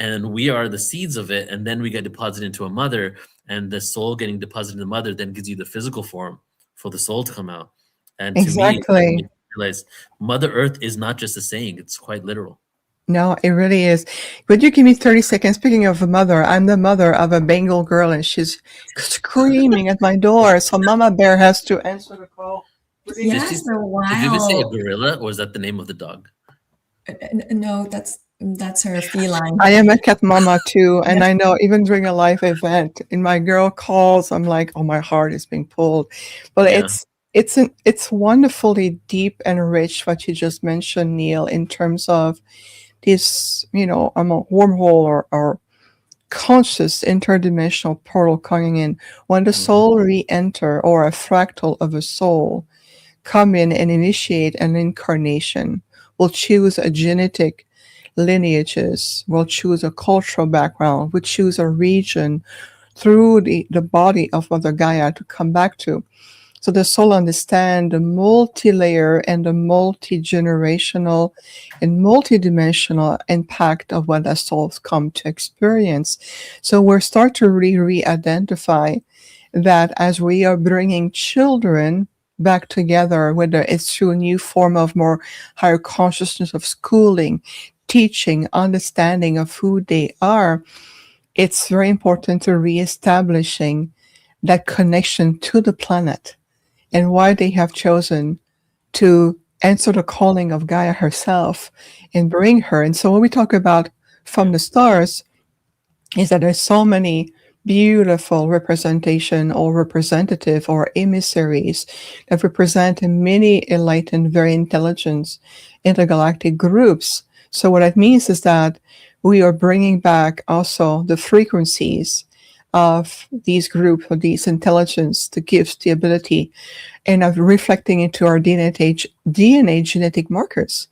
and we are the seeds of it, and then we get deposited into a mother, and the soul getting deposited in the mother then gives you the physical form for the soul to come out. And exactly. To me, I realized Mother Earth is not just a saying, it's quite literal. No, it really is. Would you give me 30 seconds? Speaking of a mother, I'm the mother of a Bengal girl and she's screaming at my door. So Mama Bear has to answer the call. Yes, a while. Did you say a gorilla or is that the name of the dog? No, that's her feline. I am a cat mama too. And I know even during a live event, in my girl calls, I'm like, oh, my heart is being pulled. But yeah. It's wonderfully deep and rich what you just mentioned, Neil, in terms of this, I'm a wormhole or conscious interdimensional portal coming in. When the soul re-enter, or a fractal of a soul come in and initiate an incarnation, will choose a genetic lineages, will choose a cultural background, will choose a region through the body of Mother Gaia to come back to. So the soul understand the multi-layer and the multi-generational and multi-dimensional impact of what the souls come to experience. So we're start to re-identify that as we are bringing children back together, whether it's through a new form of more higher consciousness of schooling, teaching, understanding of who they are, it's very important to reestablishing that connection to the planet and why they have chosen to answer the calling of Gaia herself and bring her. And so when we talk about from the stars, is that there's so many beautiful representation or representative or emissaries that represent many enlightened, very intelligent intergalactic groups. So what that means is that we are bringing back also the frequencies of these groups, of these intelligence, that gives the ability and of reflecting into our DNA genetic markers.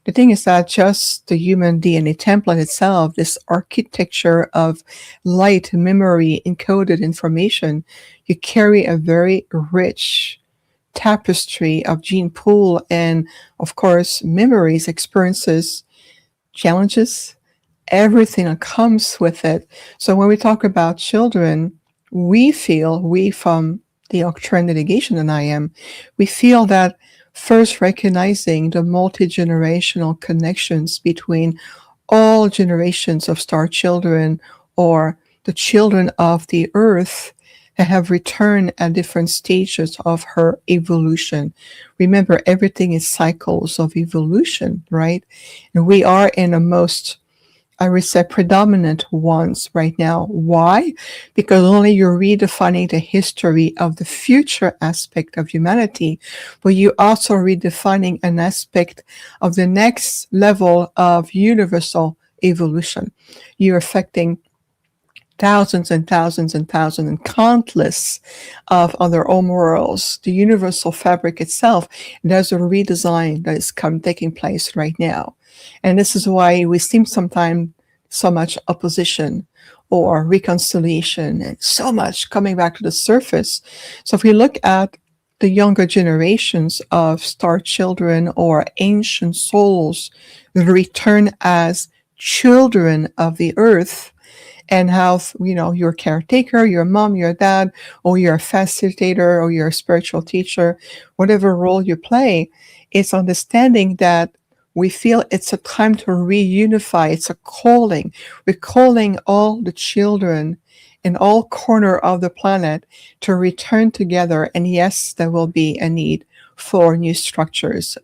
The thing is that just the human DNA template itself, this architecture of light, memory, encoded information, you carry a very rich tapestry of gene pool and, of course, memories, experiences, challenges, everything that comes with it. So when we talk about children, we from the Octran delegation and I am, we feel that first recognizing the multi-generational connections between all generations of star children or the children of the earth that have returned at different stages of her evolution. Remember, everything is cycles of evolution, right? And we are in a most, I would say, predominant ones right now. Why? Because only you're redefining the history of the future aspect of humanity, but you're also redefining an aspect of the next level of universal evolution. You're affecting thousands and thousands and thousands and countless of other homeworlds. The universal fabric itself, there's a redesign that is taking place right now. And this is why we seem sometimes so much opposition or reconciliation and so much coming back to the surface. So if we look at the younger generations of star children or ancient souls that return as children of the earth, and how, you're a caretaker, your mom, your dad, or you're a facilitator, or you're a spiritual teacher, whatever role you play, it's understanding that we feel it's a time to reunify. It's a calling. We're calling all the children in all corner of the planet to return together. And yes, there will be a need for new structures.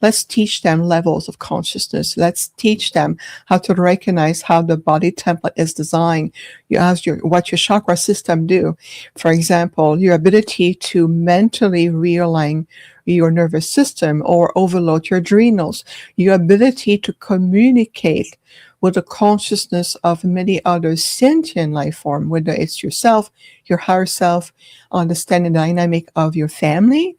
Let's teach them levels of consciousness. Let's teach them how to recognize how the body template is designed. You ask what your chakra system do. For example, your ability to mentally realign your nervous system or overload your adrenals, your ability to communicate with the consciousness of many other sentient life form, whether it's yourself, your higher self, understanding the dynamic of your family,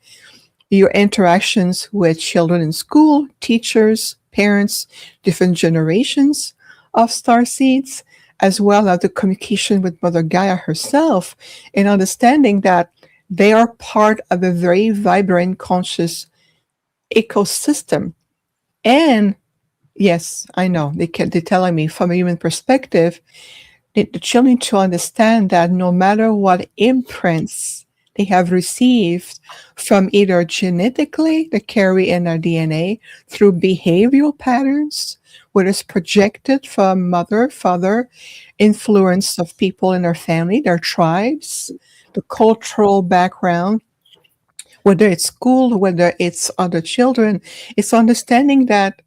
your interactions with children in school, teachers, parents, different generations of starseeds, as well as the communication with Mother Gaia herself, and understanding that they are part of a very vibrant, conscious ecosystem. And yes, I know, they're telling me from a human perspective, the children to understand that no matter what imprints they have received from either genetically, they carry in their DNA, through behavioral patterns, whether it's projected from mother, father, influence of people in their family, their tribes, the cultural background, whether it's school, whether it's other children, it's understanding that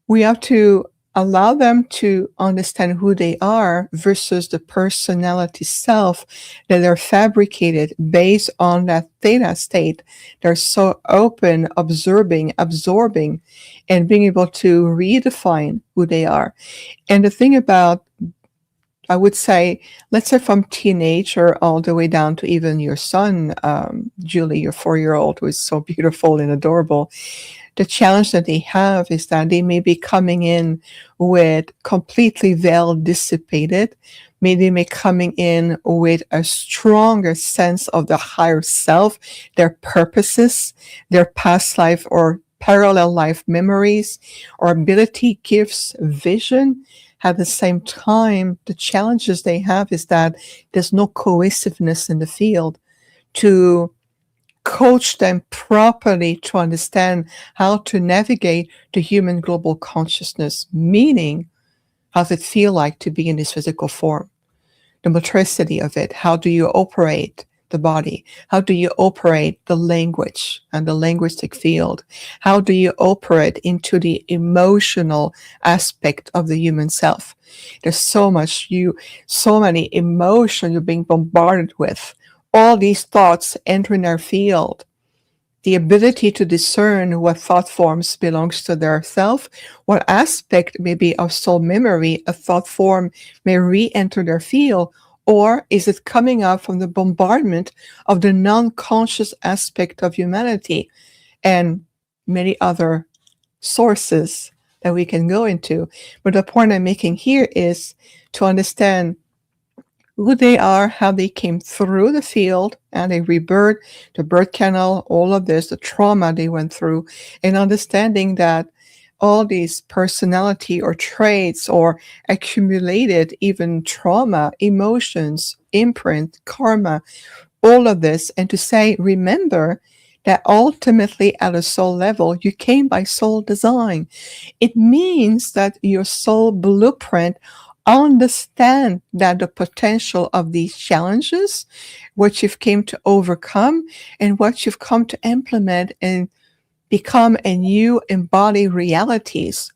we have to allow them to understand who they are versus the personality self that are fabricated based on that theta state. They're so open, absorbing, and being able to redefine who they are. And the thing about I would say, let's say from teenager all the way down to even your son, Julie, your 4-year-old, who is so beautiful and adorable. The challenge that they have is that they may be coming in with completely veil dissipated. Maybe they may coming in with a stronger sense of the higher self, their purposes, their past life or parallel life memories, or ability, gifts, vision. At the same time, the challenges they have is that there's no cohesiveness in the field to coach them properly to understand how to navigate the human global consciousness, meaning how does it feel like to be in this physical form, the motricity of it. How do you operate the body? How do you operate the language and the linguistic field? How do you operate into the emotional aspect of the human self? There's so many emotions you're being bombarded with. All these thoughts entering our field. The ability to discern what thought forms belongs to their self, what aspect maybe of soul memory a thought form may re-enter their field, or is it coming up from the bombardment of the non-conscious aspect of humanity, and many other sources that we can go into. But the point I'm making here is to understand who they are, how they came through the field and a rebirth, the birth canal, all of this, the trauma they went through, and understanding that all these personality or traits or accumulated even trauma, emotions, imprint, karma, all of this, and to say, remember that ultimately at a soul level, you came by soul design. It means that your soul blueprint understand that the potential of these challenges, what you've came to overcome and what you've come to implement and become a new embodied realities.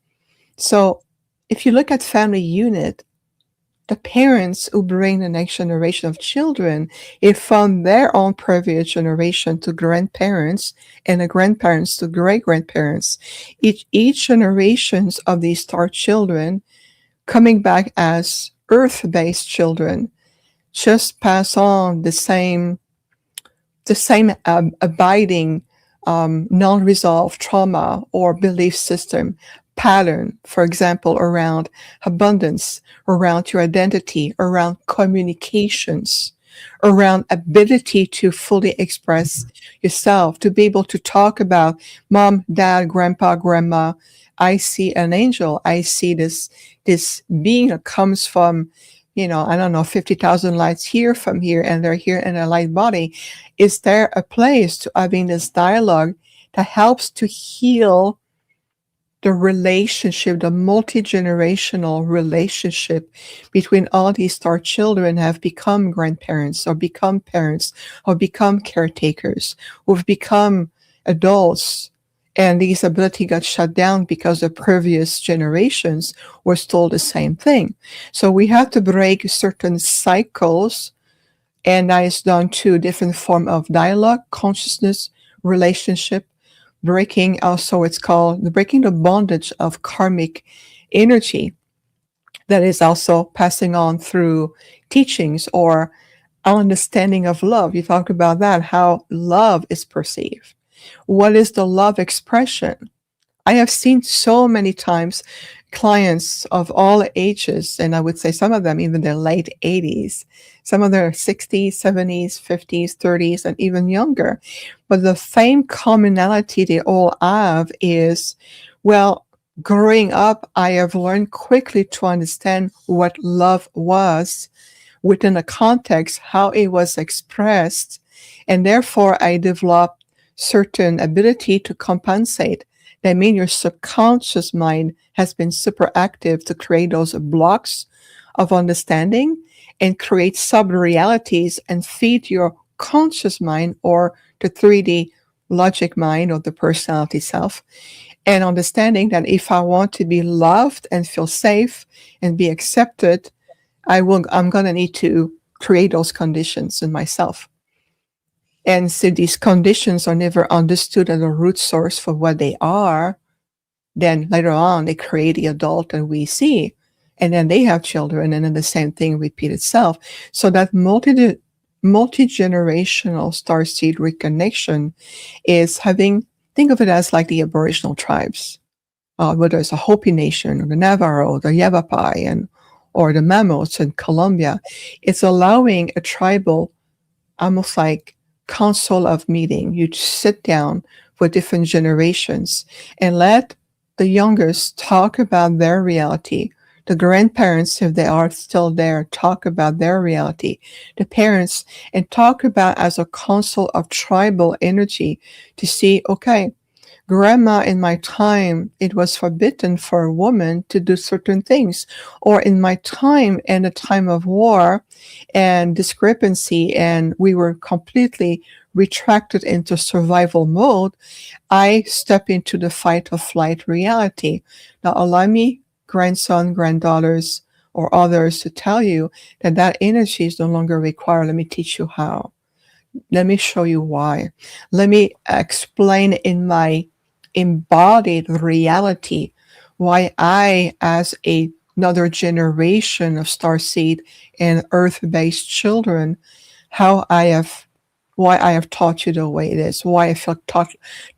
So if you look at family unit, the parents who bring the next generation of children, if from their own previous generation to grandparents and the grandparents to great-grandparents, each generations of these star children coming back as earth-based children just pass on the same abiding non-resolved trauma or belief system pattern, for example, around abundance, around your identity, around communications, around ability to fully express yourself, to be able to talk about mom, dad, grandpa, grandma. I see an angel. I see this being that comes from, I don't know, 50,000 lights here from here, and they're here in a light body. Is there a place to having this dialogue that helps to heal the relationship, the multi-generational relationship between all these star children have become grandparents or become parents or become caretakers, who've become adults, and these ability got shut down because the previous generations were told the same thing. So we have to break certain cycles, and that is done to different form of dialogue, consciousness, relationship, breaking also it's called breaking the bondage of karmic energy that is also passing on through teachings or understanding of love. You talk about that, how love is perceived. What is the love expression? I have seen so many times clients of all ages, and I would say some of them even their late 80s, some of their 60s, 70s, 50s, 30s, and even younger. But the same commonality they all have is, well, growing up, I have learned quickly to understand what love was within a context, how it was expressed, and therefore I developed certain ability to compensate. That means your subconscious mind has been super active to create those blocks of understanding and create sub-realities and feed your conscious mind or the 3D logic mind or the personality self. And understanding that if I want to be loved and feel safe and be accepted, I'm going to need to create those conditions in myself. And so these conditions are never understood at a root source for what they are. Then later on, they create the adult that we see. and then they have children, and then the same thing repeat itself. So that multi-generational starseed reconnection is having, think of it as like the Aboriginal tribes, whether it's a Hopi Nation or the Navajo, the Yavapai, or the Mammoths in Colombia. It's allowing a tribal, almost like council of meeting. You sit down with different generations and let the youngest talk about their reality. The grandparents, if they are still there, talk about their reality. The parents, and talk about as a council of tribal energy to see, okay, grandma, in my time, it was forbidden for a woman to do certain things. Or in my time, in a time of war and discrepancy, and we were completely retracted into survival mode, I step into the fight or flight reality. Now, allow me, grandson, granddaughters, or others, to tell you that that energy is no longer required. Let me teach you how. Let me show you why. Let me explain in my embodied reality why I, as another generation of starseed and earth-based children, why I have taught you the way it is, why I feel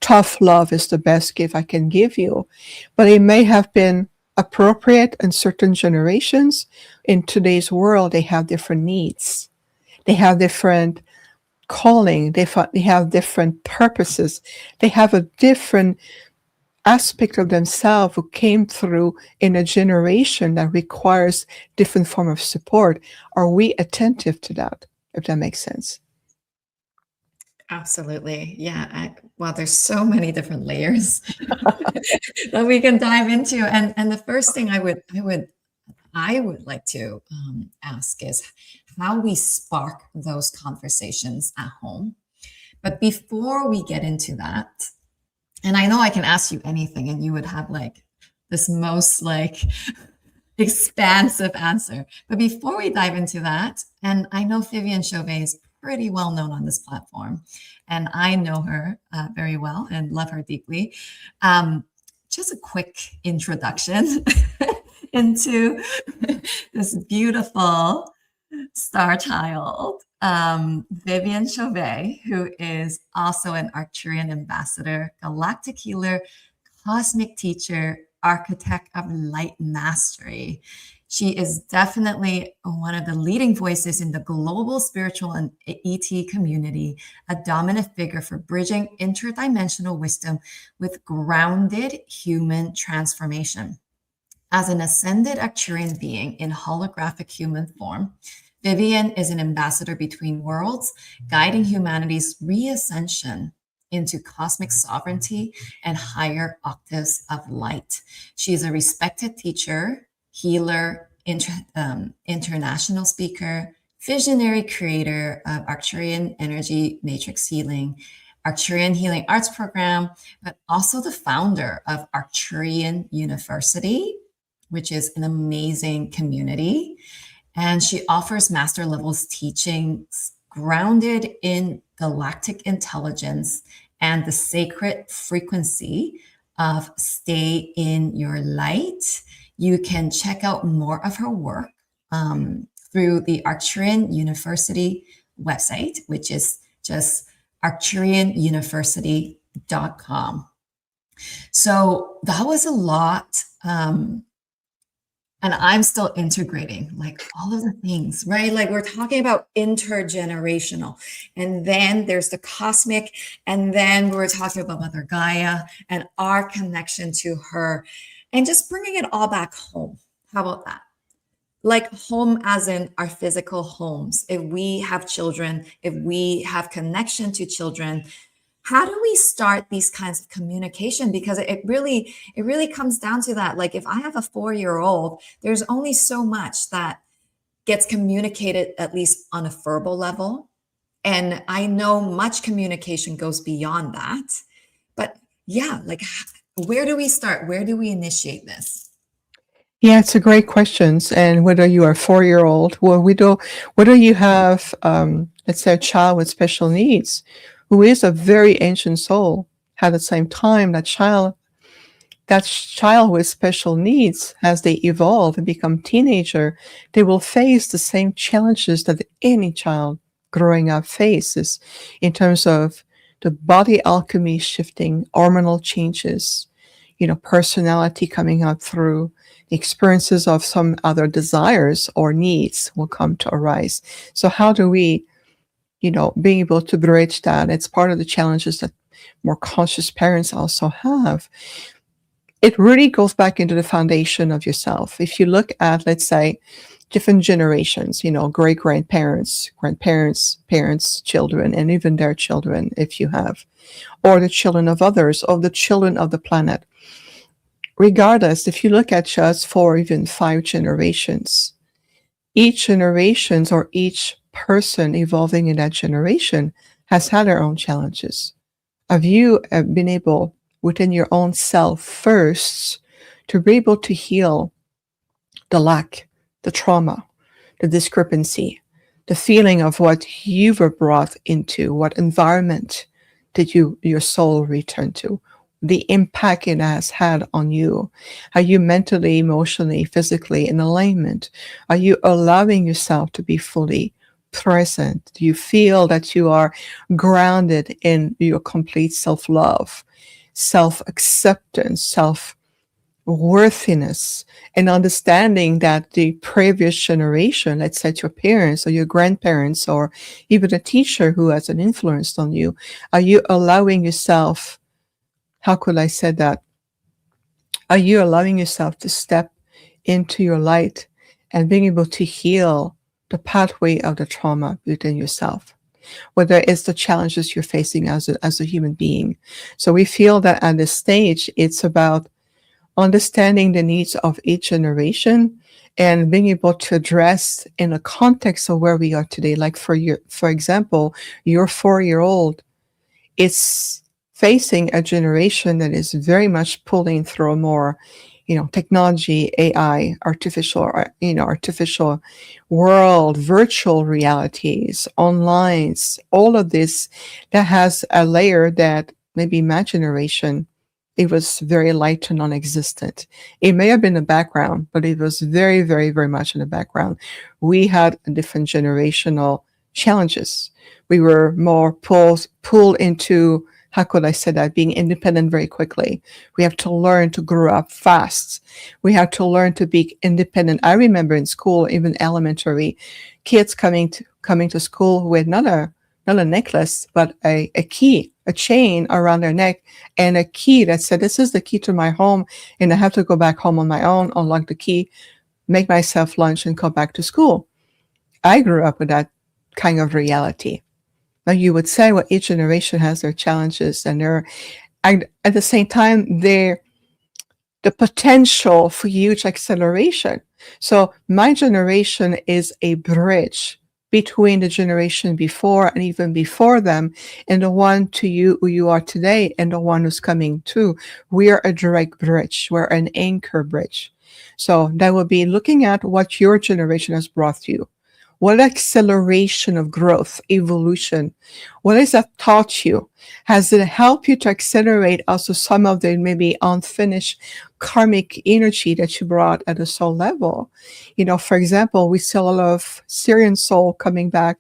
tough love is the best gift I can give you. But it may have been appropriate in certain generations. In today's world, they have different needs. They have different calling. They have different purposes. They have a different aspect of themselves who came through in a generation that requires different form of support. Are we attentive to that, if that makes sense? Absolutely. Yeah. Well, there's so many different layers that we can dive into. And the first thing I would like to ask is how we spark those conversations at home. But before we get into that, and I know I can ask you anything and you would have like this most like expansive answer. But before we dive into that, and I know Vivienne Chauvet is pretty well known on this platform, and I know her very well and love her deeply. Just a quick introduction into this beautiful star child, Vivienne Chauvet, who is also an Arcturian ambassador, galactic healer, cosmic teacher, architect of light mastery. She is definitely one of the leading voices in the global spiritual and ET community, a dominant figure for bridging interdimensional wisdom with grounded human transformation. As an ascended Arcturian being in holographic human form, Vivienne is an ambassador between worlds, guiding humanity's reascension into cosmic sovereignty and higher octaves of light. She is a respected teacher, healer, international speaker, visionary creator of Arcturian energy matrix healing, Arcturian healing arts program, but also the founder of Arcturian University, which is an amazing community. And she offers master levels teachings grounded in galactic intelligence and the sacred frequency of stay in your light. You can check out more of her work through the Arcturian University website, which is just arcturianuniversity.com. So that was a lot. And I'm still integrating like all of the things, right? Like we're talking about intergenerational, and then there's the cosmic, and then we're talking about Mother Gaia and our connection to her, and just bringing it all back home. How about that? Like home as in our physical homes. If we have children, if we have connection to children, how do we start these kinds of communication? Because it really comes down to that. Like if I have a 4-year-old, there's only so much that gets communicated, at least on a verbal level. And I know much communication goes beyond that. But yeah, like where do we start? Where do we initiate this? Yeah, it's a great question. And whether you are a 4-year-old, whether you have, let's say, a child with special needs, who is a very ancient soul, at the same time, that child that child with special needs, as they evolve and become teenager, they will face the same challenges that any child growing up faces in terms of the body alchemy shifting, hormonal changes, personality coming out through the experiences of some other desires or needs will come to arise. So how do we, being able to bridge that? It's part of the challenges that more conscious parents also have. It really goes back into the foundation of yourself. If you look at, let's say, different generations, great-grandparents, grandparents, parents, children, and even their children, if you have, or the children of others, or the children of the planet. Regardless, if you look at just 4 or even 5 generations, each generations or each person evolving in that generation has had their own challenges. Have you been able, within your own self first, to be able to heal the lack, the trauma, the discrepancy, the feeling of what you were brought into, what environment did your soul return to, the impact it has had on you? Are you mentally, emotionally, physically in alignment? Are you allowing yourself to be fully present? Do you feel that you are grounded in your complete self-love, self-acceptance, self-worthiness, and understanding that the previous generation, let's say your parents or your grandparents or even a teacher who has an influence on you, are you allowing yourself, how could I say that? Are you allowing yourself to step into your light and being able to heal the pathway of the trauma within yourself, whether it's the challenges you're facing as a human being? So we feel that at this stage, it's about understanding the needs of each generation and being able to address in the context of where we are today. Like for example, your 4-year-old is facing a generation that is very much pulling through more, technology, AI, artificial world, virtual realities, online, all of this that has a layer that maybe my generation, it was very light to non-existent. It may have been the background, but it was very, very, very much in the background. We had different generational challenges. We were more pulled into, how could I say that, being independent very quickly. We have to learn to grow up fast. We have to learn to be independent. I remember in school, even elementary, kids coming to school with not a necklace, but a key, a chain around their neck, and a key that said, this is the key to my home, and I have to go back home on my own, unlock the key, make myself lunch, and go back to school. I grew up with that kind of reality. Now you would say, well, each generation has their challenges, and at the same time, the potential for huge acceleration. So my generation is a bridge between the generation before and even before them, and the one to you who you are today and the one who's coming too. We are a direct bridge. We're an anchor bridge. So that will be looking at what your generation has brought you. What acceleration of growth, evolution, what has that taught you? Has it helped you to accelerate also some of the maybe unfinished karmic energy that you brought at a soul level? For example, we see a lot of Syrian soul coming back,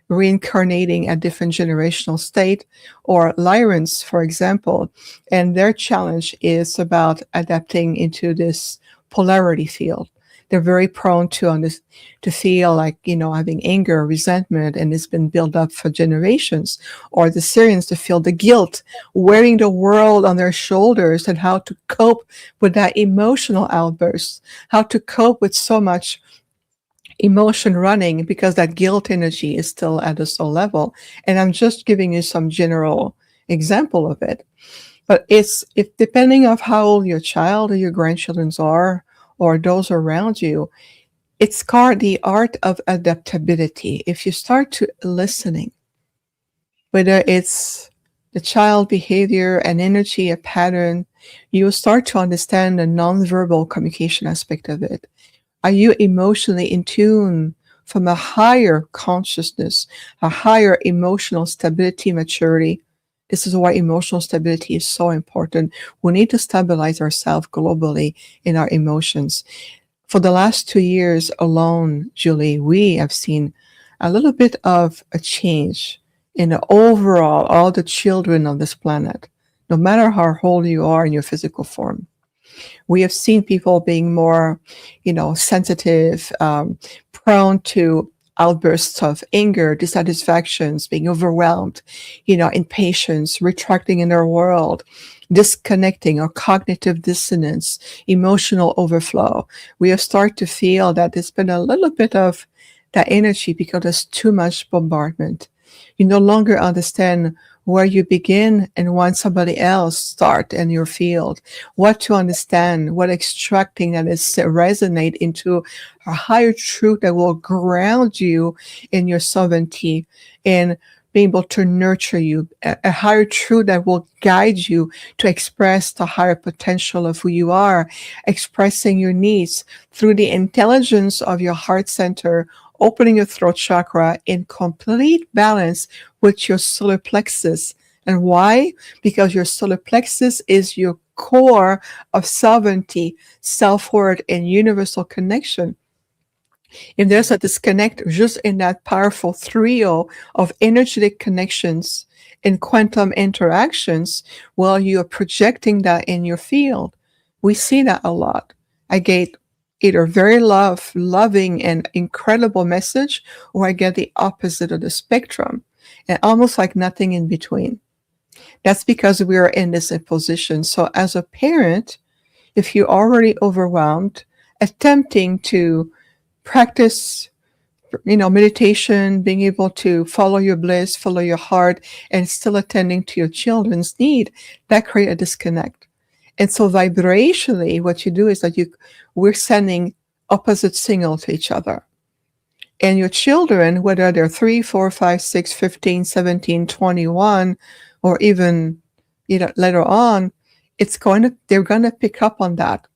reincarnating at different generational state, or Lyrans, for example, and their challenge is about adapting into this polarity field. They're very prone to feel like, having anger, resentment, and it's been built up for generations. Or the Syrians to feel the guilt, wearing the world on their shoulders, and how to cope with that emotional outburst, how to cope with so much emotion running because that guilt energy is still at the soul level. And I'm just giving you some general example of it. But if depending on how old your child or your grandchildren are, or those around you, it's called the art of adaptability. If you start to listening, whether it's the child behavior, an energy, a pattern, you start to understand the nonverbal communication aspect of it. Are you emotionally in tune from a higher consciousness, a higher emotional stability, maturity, This is why emotional stability is so important. We need to stabilize ourselves globally in our emotions. For the last 2 years alone, Julie, we have seen a little bit of a change in the overall, all the children on this planet, no matter how old you are in your physical form. We have seen people being more, sensitive, prone to outbursts of anger, dissatisfactions, being overwhelmed, impatience, retracting in their world, disconnecting or cognitive dissonance, emotional overflow. We have started to feel that there's been a little bit of that energy because there's too much bombardment. You no longer understand where you begin and when somebody else start in your field, what to understand, what extracting that is resonate into a higher truth that will ground you in your sovereignty and be able to nurture you, a higher truth that will guide you to express the higher potential of who you are, expressing your needs through the intelligence of your heart center, opening your throat chakra in complete balance with your solar plexus. And why? Because your solar plexus is your core of sovereignty, self-worth, and universal connection. If there's a disconnect just in that powerful trio of energetic connections and quantum interactions, well, you are projecting that in your field. We see that a lot. I get either very loving and incredible message, or I get the opposite of the spectrum, and almost like nothing in between. That's because we are in this position. So as a parent, if you're already overwhelmed, attempting to practice, meditation, being able to follow your bliss, follow your heart, and still attending to your children's need, that create a disconnect. And so vibrationally, what you do is that we're sending opposite signal to each other. And your children, whether they're 3, 4, 5, 6, 15, 17, 21, or even later on, they're going to pick up on that.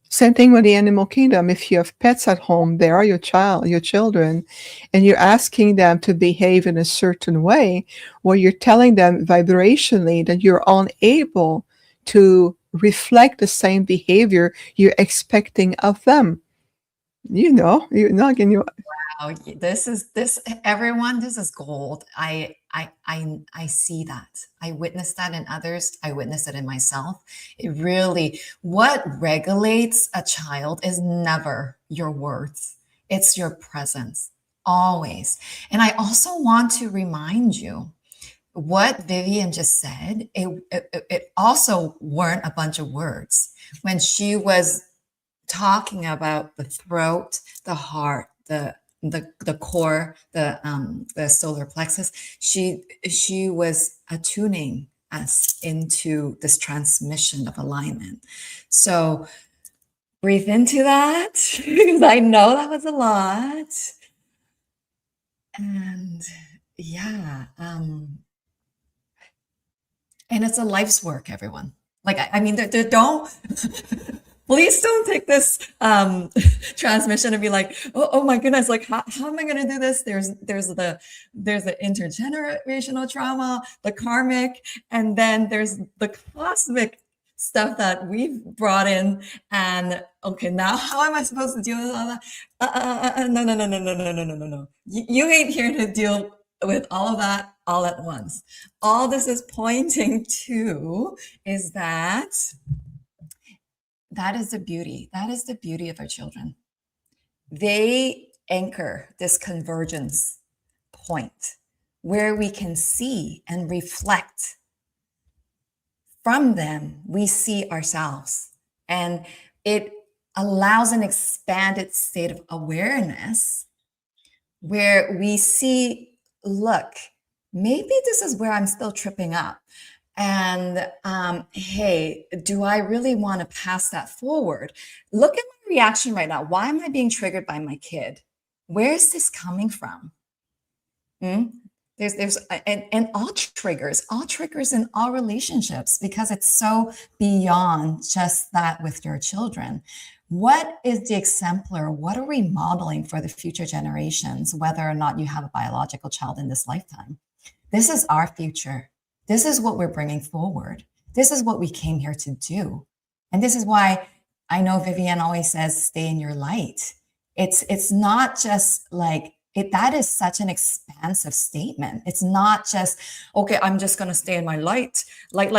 Same thing with the animal kingdom. If you have pets at home, they are your children, and you're asking them to behave in a certain way, well, you're telling them vibrationally that you're unable to reflect the same behavior you're expecting of them. Wow, everyone, this is gold. I see that. I witnessed that in others. I witnessed it in myself. What regulates a child is never your words. It's your presence, always. And I also want to remind you, what Vivian just said, it also weren't a bunch of words. When she was talking about the throat, the heart, the core, the solar plexus, she was attuning us into this transmission of alignment. So breathe into that, because I know that was a lot. And yeah, and it's a life's work, everyone. Like, I mean, don't, please don't take this transmission and be like, oh my goodness, like, how am I going to do this? There's the intergenerational trauma, the karmic, and then there's the cosmic stuff that we've brought in. And okay, now how am I supposed to deal with all that? No. You ain't here to deal with all of that all at once. All this is pointing to is that is the beauty. That is the beauty of our children. They anchor this convergence point where we can see and reflect. From them, we see ourselves, and it allows an expanded state of awareness where we see, look, maybe this is where I'm still tripping up. And hey, do I really want to pass that forward? Look at my reaction right now. Why am I being triggered by my kid? Where is this coming from? There's all triggers in all relationships, because it's so beyond just that with your children. What is the exemplar? What are we modeling for the future generations, whether or not you have a biological child in this lifetime? This is our future. This is what we're bringing forward. This is what we came here to do. And this is why I know Vivienne always says, stay in your light. It's not just like it, that is such an expansive statement. It's not just, okay, I'm just going to stay in my light, right?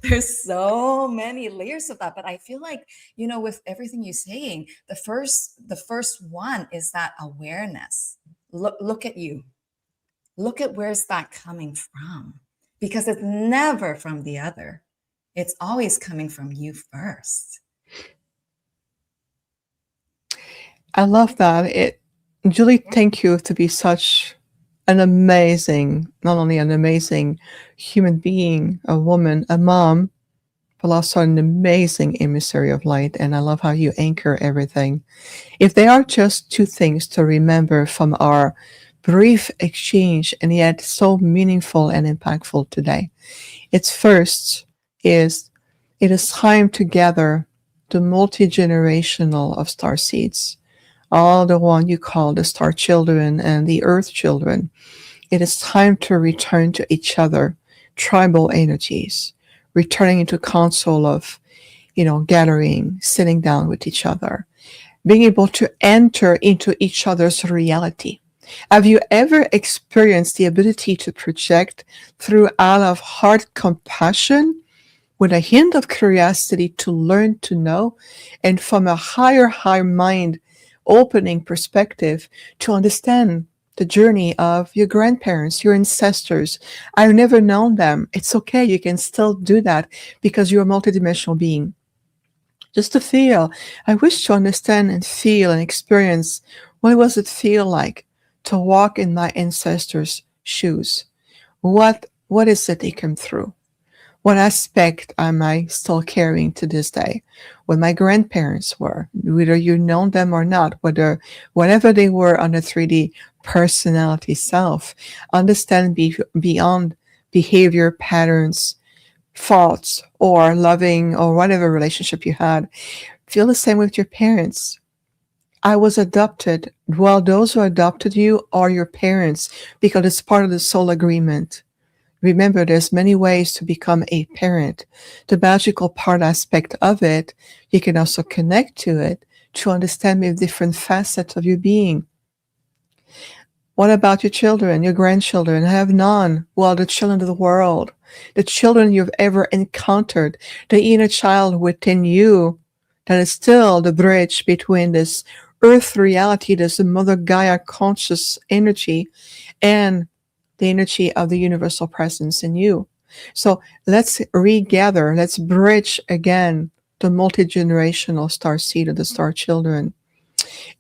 There's so many layers of that. But I feel like, you know, with everything you're saying, the first one is that awareness. Look at you. Look at where's that coming from, because it's never from the other. It's always coming from you first. I love that. Julie, thank you to be such an amazing, not only an amazing human being, a woman, a mom, but also an amazing emissary of light. And I love how you anchor everything. If there are just two things to remember from our brief exchange and yet so meaningful and impactful today, it's first is it is time to gather the multi-generational of star seeds, all the one you call the star children and the earth children. It is time to return to each other, tribal energies, returning into council of, gathering, sitting down with each other, being able to enter into each other's reality. Have you ever experienced the ability to project through out of heart compassion with a hint of curiosity to learn to know, and from a higher mind opening perspective to understand the journey of your grandparents, your ancestors? I've never known them. It's okay. You can still do that because you're a multidimensional being. Just to feel. I wish to understand and feel and experience what does it feel like to walk in my ancestors' shoes. What is it they came through? What aspect am I still carrying to this day? What my grandparents were, whether you know them or not, whatever they were on the 3D personality self, understand beyond behavior patterns, faults, or loving, or whatever relationship you had. Feel the same with your parents. I was adopted. Well, those who adopted you are your parents because it's part of the soul agreement. Remember, there's many ways to become a parent. The magical part aspect of it, you can also connect to it to understand maybe different facets of your being. What about your children, your grandchildren? I have none. Well, the children of the world, the children you've ever encountered, the inner child within you that is still the bridge between this earth reality, this Mother Gaia conscious energy, and the energy of the universal presence in you. So let's regather, let's bridge again the multi-generational star seed of the star children.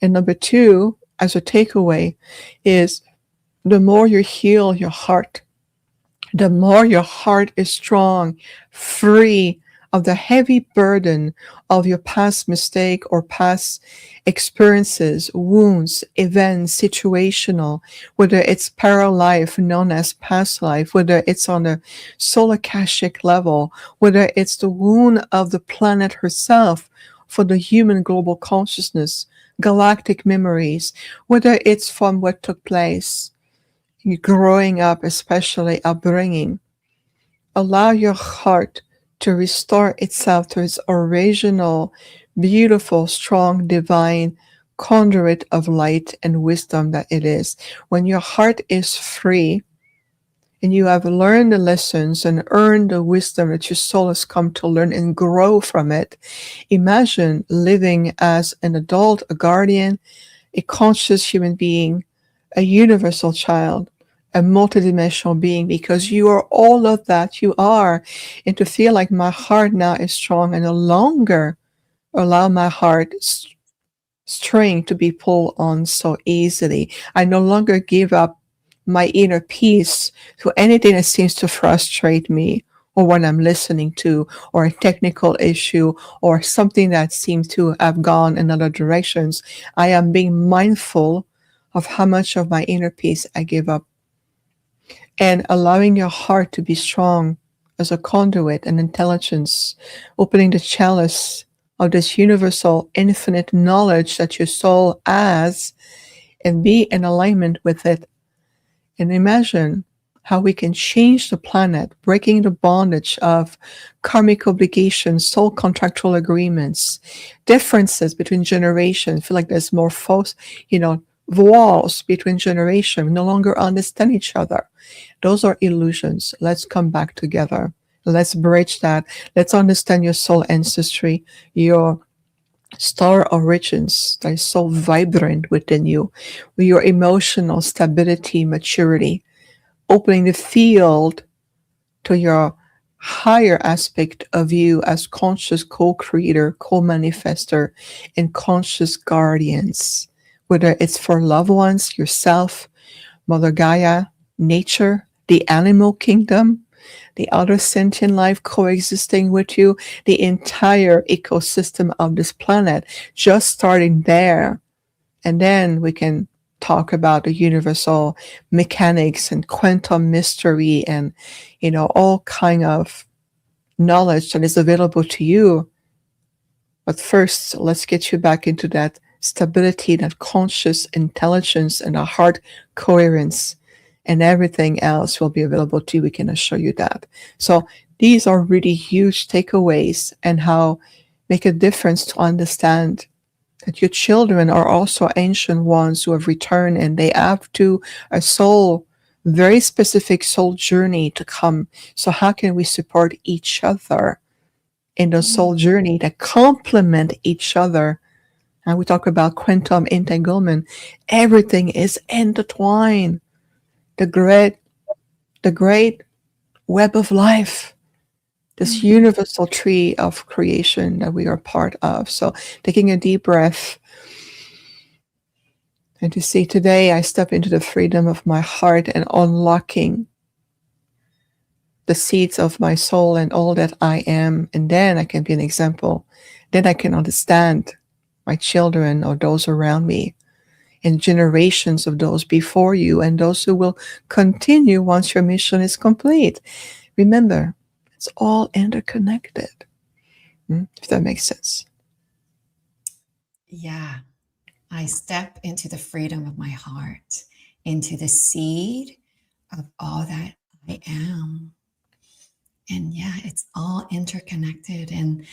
And number two, as a takeaway, is the more you heal your heart, the more your heart is strong, free of the heavy burden of your past mistake or past experiences, wounds, events, situational, whether it's parallel life known as past life, whether it's on the solar akashic level, whether it's the wound of the planet herself for the human global consciousness, galactic memories, whether it's from what took place, growing up, especially upbringing. Allow your heart to restore itself to its original, beautiful, strong, divine conduit of light and wisdom that it is. When your heart is free and you have learned the lessons and earned the wisdom that your soul has come to learn and grow from it, imagine living as an adult, a guardian, a conscious human being, a universal child, a multidimensional being, because you are all of that you are. And to feel like my heart now is strong and no longer allow my heart string to be pulled on so easily. I no longer give up my inner peace to anything that seems to frustrate me, or what I'm listening to, or a technical issue, or something that seems to have gone in other directions. I am being mindful of how much of my inner peace I give up. And allowing your heart to be strong as a conduit and intelligence, opening the chalice of this universal infinite knowledge that your soul has, and be in alignment with it. and imagine how we can change the planet, breaking the bondage of karmic obligations, soul contractual agreements, differences between generations. Feel like there's more walls between generations. We no longer understand each other. Those are illusions. Let's come back together. Let's bridge that. Let's understand your soul ancestry, your star origins that is so vibrant within you, with your emotional stability, maturity, opening the field to your higher aspect of you as conscious co-creator, co-manifester, and conscious guardians, whether it's for loved ones, yourself, Mother Gaia, nature, the animal kingdom, the other sentient life coexisting with you, the entire ecosystem of this planet, just starting there. And then we can talk about the universal mechanics and quantum mystery and, all kind of knowledge that is available to you. But first, let's get you back into that stability, that conscious intelligence, and a heart coherence. And everything else will be available to you. We can assure you that. So these are really huge takeaways, and how make a difference to understand that your children are also ancient ones who have returned, and they have a soul, very specific soul journey to come. So how can we support each other in the soul journey that complement each other? And we talk about quantum entanglement. Everything is intertwined. The great web of life, this universal tree of creation that we are part of. So taking a deep breath, and to see, today I step into the freedom of my heart and unlocking the seeds of my soul and all that I am. And then I can be an example. Then I can understand my children or those around me, and generations of those before you, and those who will continue once your mission is complete. Remember, it's all interconnected. If that makes sense. Yeah. I step into the freedom of my heart, into the seed of all that I am. And yeah, it's all interconnected. And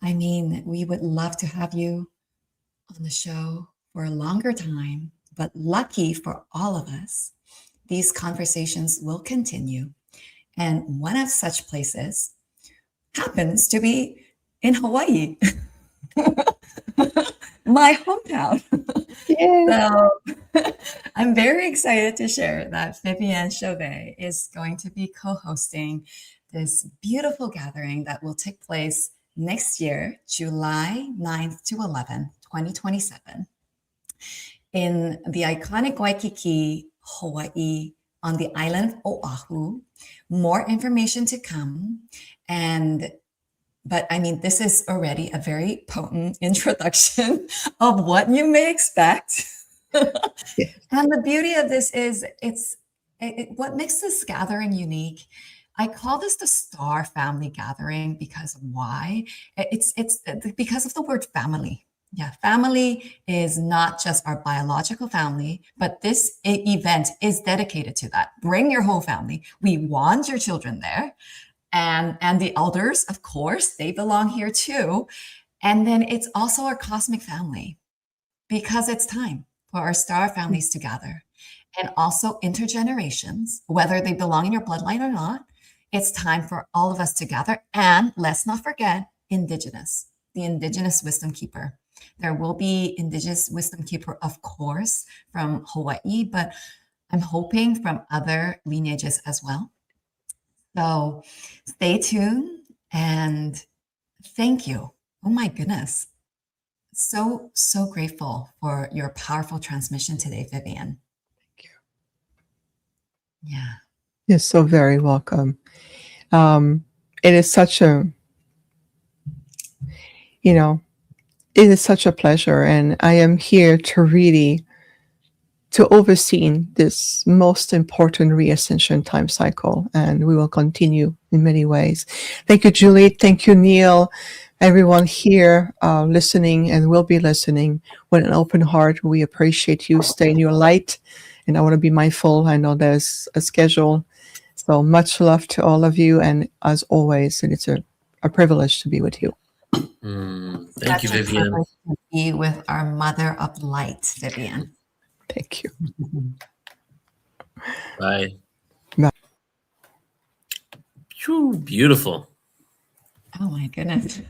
I mean, we would love to have you on the show for a longer time, but lucky for all of us, these conversations will continue. And one of such places happens to be in Hawaii, my hometown. So I'm very excited to share that Vivienne Chauvet is going to be co-hosting this beautiful gathering that will take place next year, July 9th to 11th, 2027, in the iconic Waikiki, Hawaii, on the island of Oahu. More information to come. But I mean, this is already a very potent introduction of what you may expect. And the beauty of this is what makes this gathering unique. I call this the Star Family Gathering because of why? It's because of the word family. Yeah, family is not just our biological family, but this event is dedicated to that. Bring your whole family. We want your children there. And the elders, of course, they belong here too. And then it's also our cosmic family, because it's time for our star families to gather. And also intergenerations, whether they belong in your bloodline or not, it's time for all of us to gather. And let's not forget Indigenous, the Indigenous Wisdom Keeper. There will be Indigenous Wisdom Keeper, of course, from Hawaii, but I'm hoping from other lineages as well. So stay tuned, and thank you. Oh my goodness. So grateful for your powerful transmission today, Vivienne. Thank you. Yeah. You're so very welcome. It is such a, it is such a pleasure, and I am here to really to oversee this most important reascension time cycle, and we will continue in many ways. Thank you, Julie. Thank you, Neil. Everyone here listening and will be listening with an open heart. We appreciate you. Stay in your light and I want to be mindful. I know there's a schedule. So much love to all of you. And as always, and it's a privilege to be with you. Thank you, Vivian. To be with our mother of light, Vivian. Thank you. Bye. Bye. Whew, beautiful. Oh my goodness.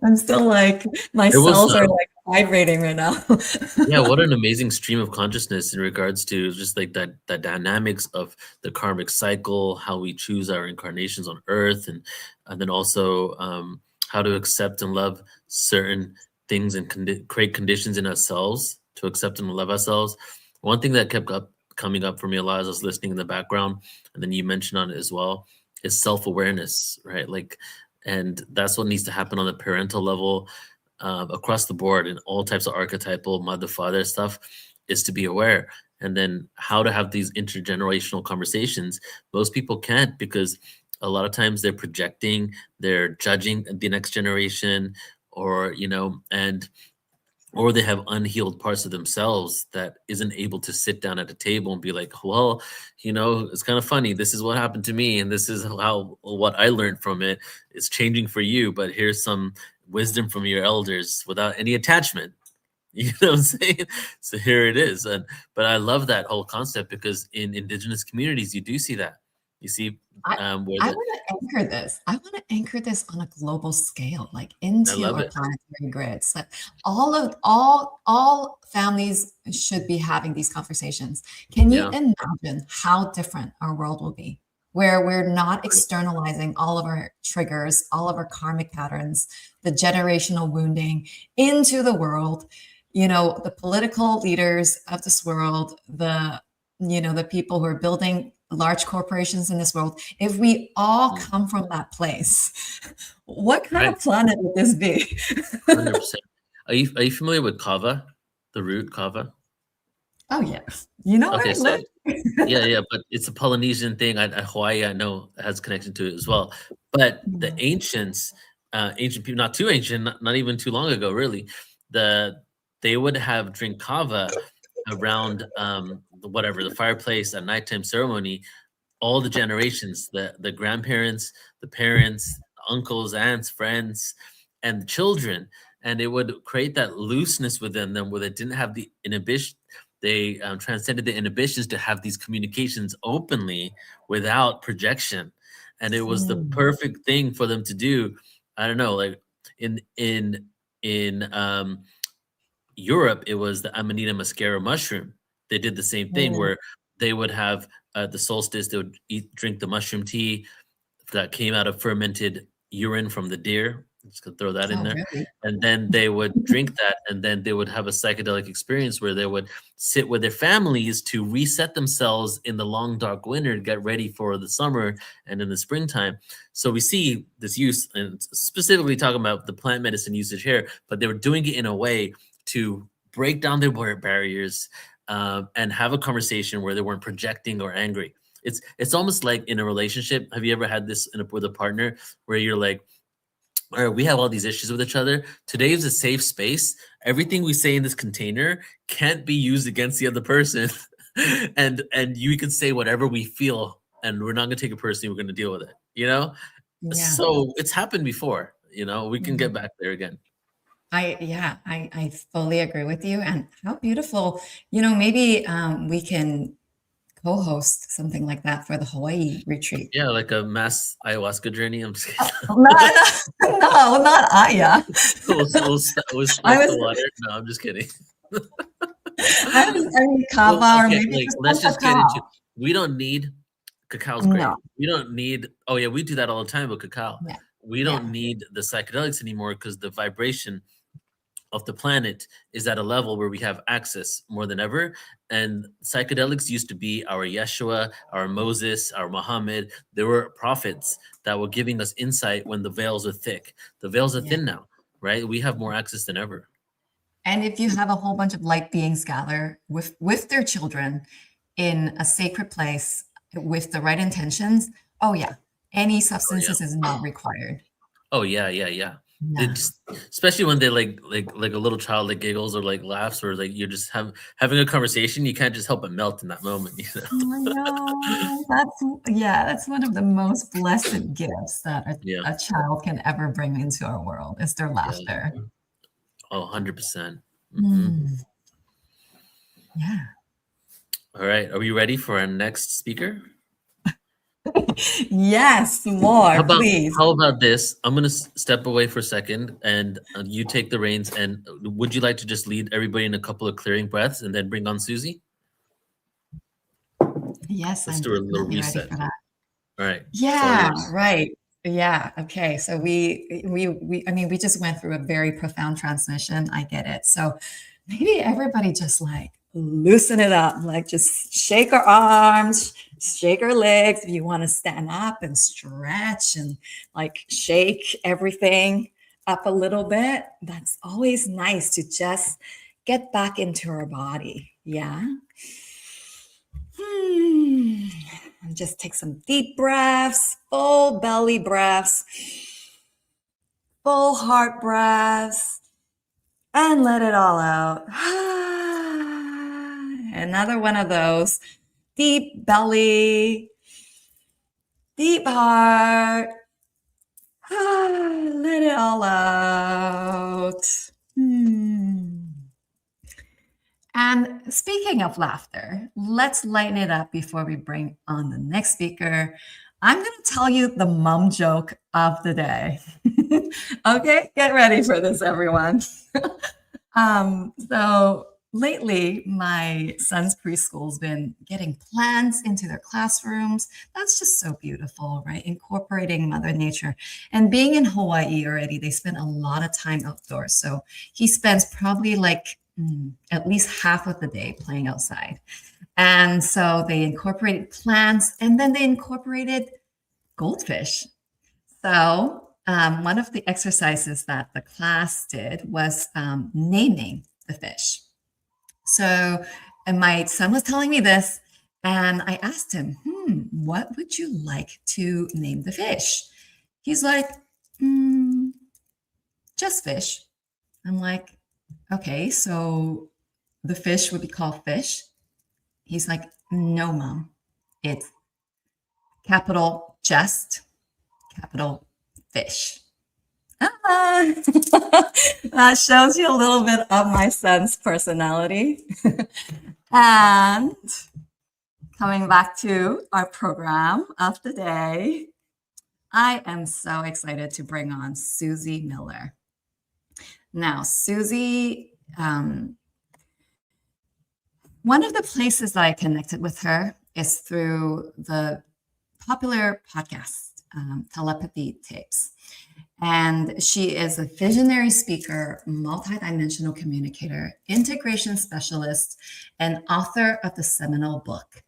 I'm still like, my cells are like vibrating right now. Yeah, what an amazing stream of consciousness in regards to just like that dynamics of the karmic cycle, how we choose our incarnations on Earth, and then also how to accept and love certain things and create conditions in ourselves to accept and love ourselves. One thing that kept coming up for me a lot as I was listening in the background, and then you mentioned on it as well, is self-awareness, right? Like, and that's what needs to happen on the parental level, across the board in all types of archetypal mother-father stuff, is to be aware. And then how to have these intergenerational conversations. Most people can't, because a lot of times they're projecting, they're judging the next generation, or, you know, or they have unhealed parts of themselves that isn't able to sit down at a table and be like, well, you know, it's kind of funny. This is what happened to me, and this is what I learned from it. It's changing for you, but here's some wisdom from your elders without any attachment. You know what I'm saying? So here it is. But I love that whole concept, because in indigenous communities, you do see that. You see, I want to anchor this. I want to anchor this on a global scale, like into our planetary grids. That all families should be having these conversations. Can you imagine how different our world will be, where we're not externalizing all of our triggers, all of our karmic patterns, the generational wounding into the world? You know, the political leaders of this world, the people who are building large corporations in this world, if we all come from that place, what kind of planet would this be? 100%. Are you familiar with kava, the root kava? Oh yeah, you know. Okay, so yeah, but it's a Polynesian thing. Hawaii, I know, has connection to it as well. But the ancients, ancient people, not too ancient, not even too long ago, really, they would have drink kava around the fireplace at nighttime ceremony. All the generations, the grandparents, the parents, uncles, aunts, friends, and the children, and it would create that looseness within them where they didn't have the inhibition. They transcended the inhibitions to have these communications openly without projection, and it was the perfect thing for them to do. I don't know, like in Europe, it was the Amanita muscaria mushroom. They did the same thing where they would have the solstice, they would drink the mushroom tea that came out of fermented urine from the deer. Just gonna throw that in there. Really? And then they would drink that, and then they would have a psychedelic experience where they would sit with their families to reset themselves in the long, dark winter to get ready for the summer and in the springtime. So we see this use, and specifically talking about the plant medicine usage here, but they were doing it in a way to break down their barriers, and have a conversation where they weren't projecting or angry. It's almost like in a relationship. Have you ever had this with a partner where you're like, all right, we have all these issues with each other. Today is a safe space. Everything we say in this container can't be used against the other person. and you can say whatever we feel, and we're not going to take it personally. We're going to deal with it, you know? Yeah. So it's happened before, you know, we can get back there again. I fully agree with you. And how beautiful, you know, maybe we can co-host something like that for the Hawaii retreat. Yeah, like a mass ayahuasca journey. I'm just kidding. No, not Aya. We'll the water. No, I'm just kidding. I mean, kava, or maybe like, let's just get into. We don't need cacao's great. No. We don't need. Oh yeah, we do that all the time with cacao. Yeah. We don't need the psychedelics anymore, because the vibration of the planet is at a level where we have access more than ever. And psychedelics used to be our Yeshua, our Moses, our Muhammad. There were prophets that were giving us insight when the veils are thick. The veils are thin now, right? We have more access than ever. And if you have a whole bunch of light beings gather with their children in a sacred place with the right intentions, oh yeah, any substances is not required. Oh yeah. They Yeah. just, especially when they like a little child like giggles or like laughs or like you're just having a conversation, you can't just help but melt in that moment, you know? I know. That's one of the most blessed gifts that Yeah, a child can ever bring into our world is their yeah. laughter. Oh, 100%. Mm, yeah. All right, are we ready for our next speaker? Yes, more, please. How about this? I'm gonna step away for a second, and you take the reins. And would you like to just lead everybody in a couple of clearing breaths, and then bring on Susie? Yes, Let's I'm do a little definitely ready reset. for that. All right, it's all Yeah, yours. right. Yeah. Okay. So I mean, we just went through a very profound transition. I get it. So maybe everybody just like loosen it up, like just shake our arms, shake our legs. If you want to stand up and stretch and like shake everything up a little bit, that's always nice to just get back into our body. Yeah. And just take some deep breaths, full belly breaths, full heart breaths, and let it all out. Another one of those. Deep belly, deep heart. Let it all out. And speaking of laughter, let's lighten it up before we bring on the next speaker. I'm going to tell you the mom joke of the day. Okay, get ready for this, everyone. So lately, my son's preschool's been getting plants into their classrooms. That's just so beautiful, right? Incorporating Mother Nature. And being in Hawaii already, they spend a lot of time outdoors. So he spends probably like at least half of the day playing outside. And so they incorporated plants and then they incorporated goldfish. So one of the exercises that the class did was naming the fish. So, and my son was telling me this, and I asked him, what would you like to name the fish? He's like, just fish. I'm like, okay, so the fish would be called fish. He's like, no, mom, it's capital just, capital fish. That shows you a little bit of my son's personality. And coming back to our program of the day, I am so excited to bring on Susie Miller. Now, Susie, one of the places that I connected with her is through the popular podcast, Telepathy Tapes. And she is a visionary speaker, multidimensional communicator, integration specialist, and author of the seminal book,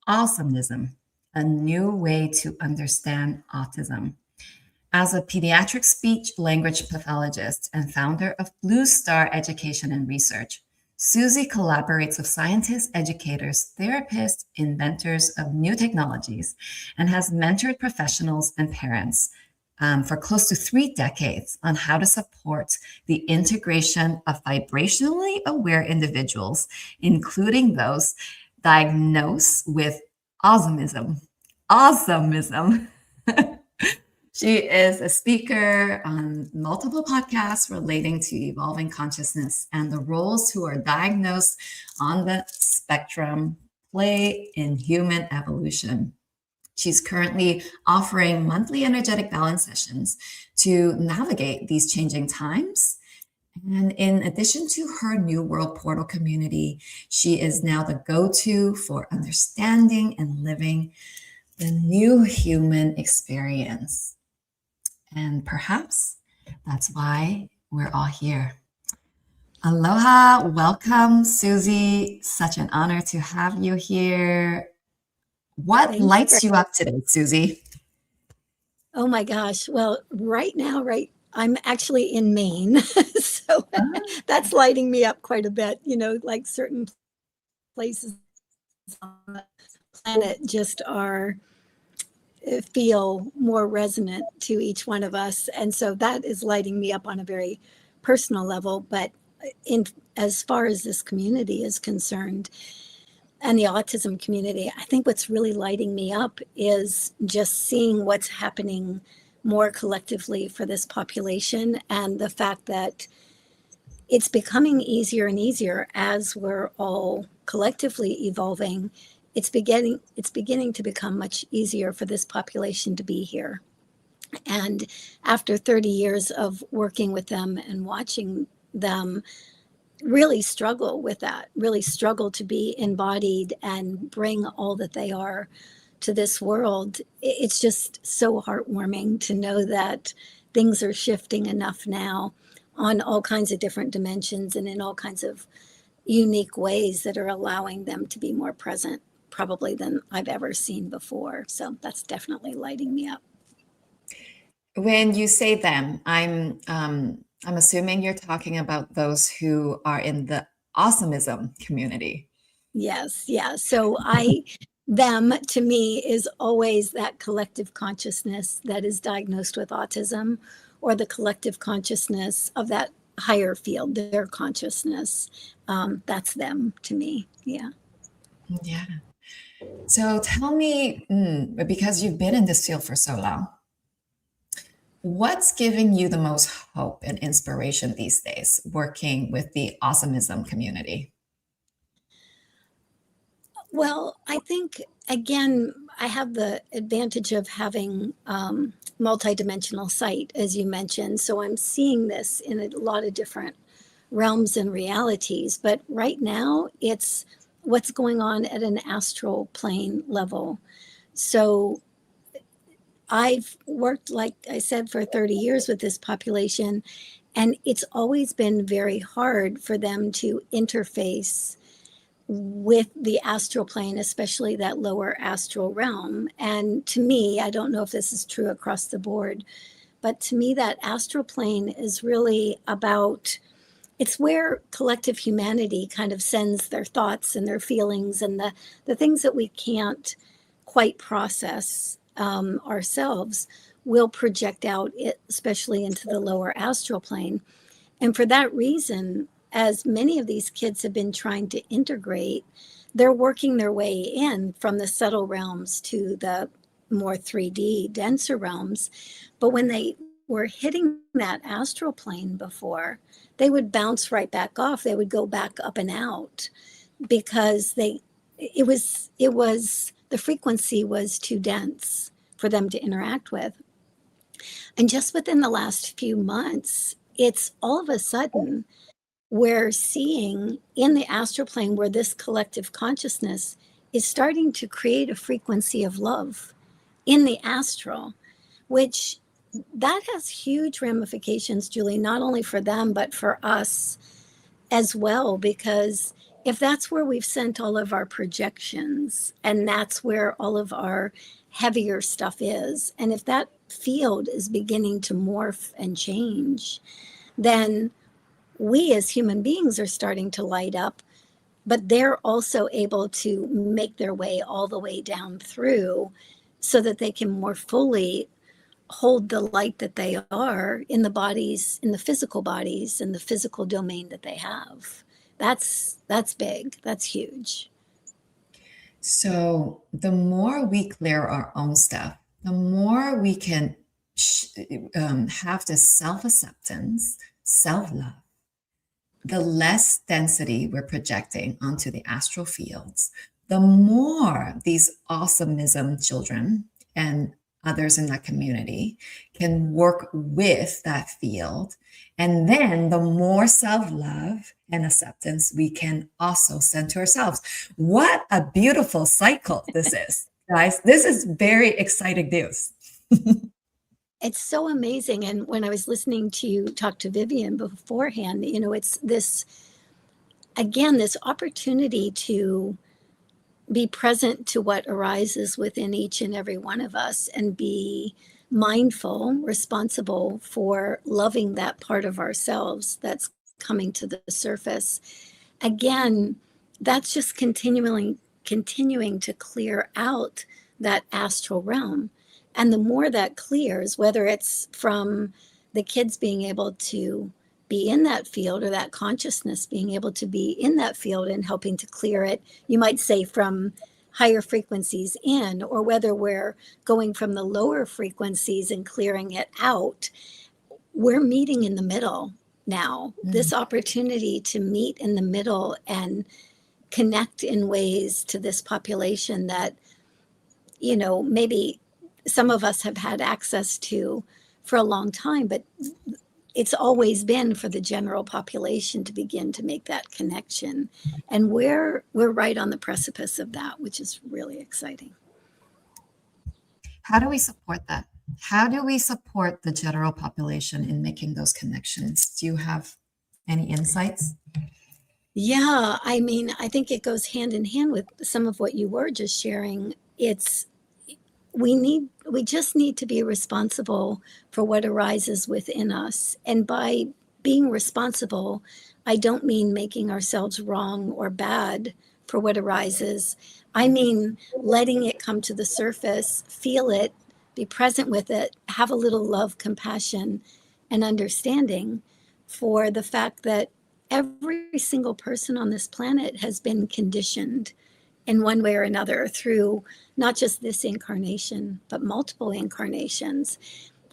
Awesomeism, A New Way to Understand Autism. As a pediatric speech language pathologist and founder of Blue Star Education and Research, Susie collaborates with scientists, educators, therapists, inventors of new technologies, and has mentored professionals and parents for close to 3 decades on how to support the integration of vibrationally aware individuals, including those diagnosed with awesomeism. Awesomeism. She is a speaker on multiple podcasts relating to evolving consciousness and the roles who are diagnosed on the spectrum play in human evolution. She's currently offering monthly energetic balance sessions to navigate these changing times. And in addition to her New World Portal community, she is now the go-to for understanding and living the new human experience. And perhaps that's why we're all here. Aloha, welcome, Susie. Such an honor to have you here. What lights you up today, Susie? Oh my gosh. Well, right now, I'm actually in Maine. So that's lighting me up quite a bit. You know, like certain places on the planet just are feel more resonant to each one of us. And so that is lighting me up on a very personal level. But as far as this community is concerned, and the autism community, I think what's really lighting me up is just seeing what's happening more collectively for this population, and the fact that it's becoming easier and easier as we're all collectively evolving. It's beginning to become much easier for this population to be here. And after 30 years of working with them and watching them really struggle with that, really struggle to be embodied and bring all that they are to this world, it's just so heartwarming to know that things are shifting enough now on all kinds of different dimensions and in all kinds of unique ways that are allowing them to be more present probably than I've ever seen before. So that's definitely lighting me up. When you say them, I'm assuming you're talking about those who are in the awesomeism community. Yes, yeah. So them to me is always that collective consciousness that is diagnosed with autism, or the collective consciousness of that higher field, their consciousness. That's them to me. Yeah. Yeah. So tell me, because you've been in this field for so long, what's giving you the most hope and inspiration these days working with the awesomeism community? Well, I think, again, I have the advantage of having multidimensional sight, as you mentioned. So I'm seeing this in a lot of different realms and realities. But right now, it's what's going on at an astral plane level. So I've worked, like I said, for 30 years with this population, and it's always been very hard for them to interface with the astral plane, especially that lower astral realm. And to me, I don't know if this is true across the board, but to me, that astral plane is really about, it's where collective humanity kind of sends their thoughts and their feelings and the things that we can't quite process ourselves will project out, especially into the lower astral plane. And for that reason, as many of these kids have been trying to integrate, they're working their way in from the subtle realms to the more 3D, denser realms. But when they were hitting that astral plane before, they would bounce right back off. They would go back up and out because the frequency was too dense for them to interact with. And just within the last few months, it's all of a sudden we're seeing in the astral plane where this collective consciousness is starting to create a frequency of love in the astral, which that has huge ramifications, Julie, not only for them, but for us as well, because if that's where we've sent all of our projections and that's where all of our heavier stuff is, and if that field is beginning to morph and change, then we as human beings are starting to light up, but they're also able to make their way all the way down through so that they can more fully hold the light that they are in the bodies, in the physical bodies, in the physical domain that they have. That's big. That's huge. So the more we clear our own stuff, the more we can have this self-acceptance, self-love, the less density we're projecting onto the astral fields, the more these awesomeism children and others in that community can work with that field. And then the more self-love and acceptance we can also send to ourselves. What a beautiful cycle this is, guys. This is very exciting news. It's so amazing. And when I was listening to you talk to Vivian beforehand, it's this, again, this opportunity to be present to what arises within each and every one of us and be mindful, responsible for loving that part of ourselves that's coming to the surface. Again, that's just continuing to clear out that astral realm. And the more that clears, whether it's from the kids being able to be in that field or that consciousness being able to be in that field and helping to clear it, you might say from higher frequencies in, or whether we're going from the lower frequencies and clearing it out, we're meeting in the middle now. This opportunity to meet in the middle and connect in ways to this population that, you know, maybe some of us have had access to for a long time, but it's always been for the general population to begin to make that connection. And we're right on the precipice of that, which is really exciting. How do we support that? How do we support the general population in making those connections? Do you have any insights? Yeah, I mean, I think it goes hand in hand with some of what you were just sharing. We just need to be responsible for what arises within us. And by being responsible, I don't mean making ourselves wrong or bad for what arises. I mean letting it come to the surface, feel it, be present with it, have a little love, compassion, and understanding for the fact that every single person on this planet has been conditioned in one way or another through not just this incarnation, but multiple incarnations.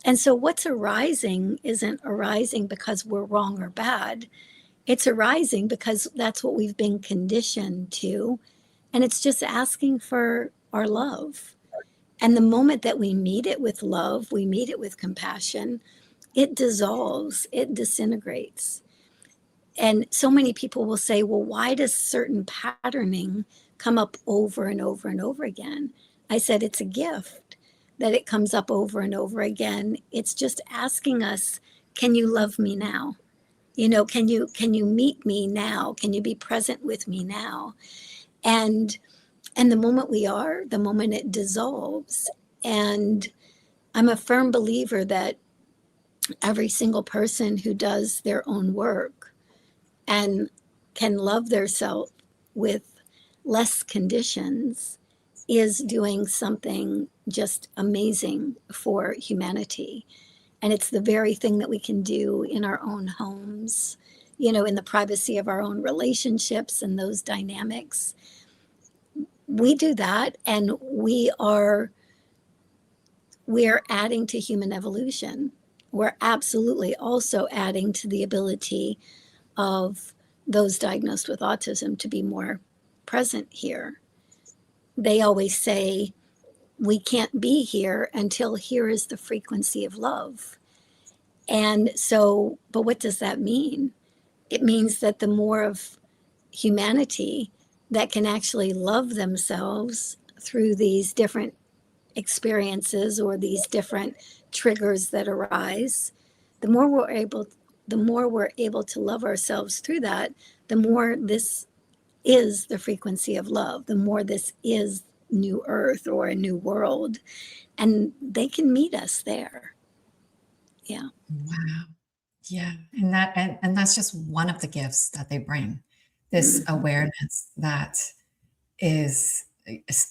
And so what's arising isn't arising because we're wrong or bad. It's arising because that's what we've been conditioned to. And it's just asking for our love. And the moment that we meet it with love, we meet it with compassion, it dissolves, it disintegrates. And so many people will say, well, why does certain patterning come up over and over and over again? I said, it's a gift that it comes up over and over again. It's just asking us, can you love me now? You know, can you meet me now? Can you be present with me now? And the moment we are, the moment it dissolves. And I'm a firm believer that every single person who does their own work and can love their self with less conditions is doing something just amazing for humanity. And it's the very thing that we can do in our own homes, you know, in the privacy of our own relationships and those dynamics. We do that, and we are adding to human evolution. We're absolutely also adding to the ability of those diagnosed with autism to be more present here. They always say, we can't be here until here is the frequency of love. And so, but what does that mean? It means that the more of humanity that can actually love themselves through these different experiences or these different triggers that arise, the more we're able to love ourselves through that, the more this is the frequency of love, the more this is new earth or a new world, and they can meet us there. Yeah. Wow. Yeah. And that's just one of the gifts that they bring, this awareness that is,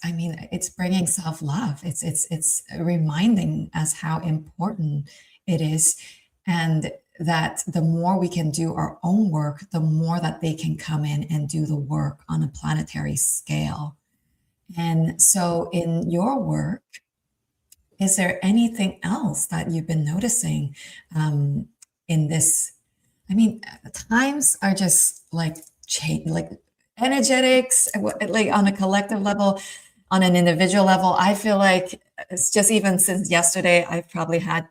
I mean, it's bringing self-love. It's reminding us how important it is. And that the more we can do our own work, the more that they can come in and do the work on a planetary scale. And so in your work, is there anything else that you've been noticing in this? I mean, times are just like energetics, like on a collective level, on an individual level. I feel like it's just even since yesterday, I've probably had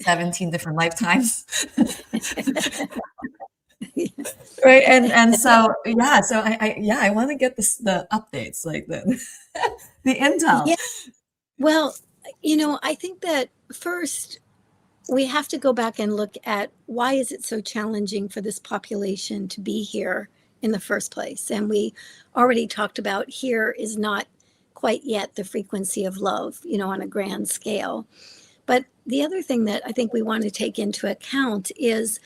17 different lifetimes. Right. And so, yeah, so I want to get the updates, like the intel. Yeah. Well, you know, I think that first we have to go back and look at why is it so challenging for this population to be here in the first place? And we already talked about here is not quite yet the frequency of love, you know, on a grand scale. But the other thing that I think we want to take into account is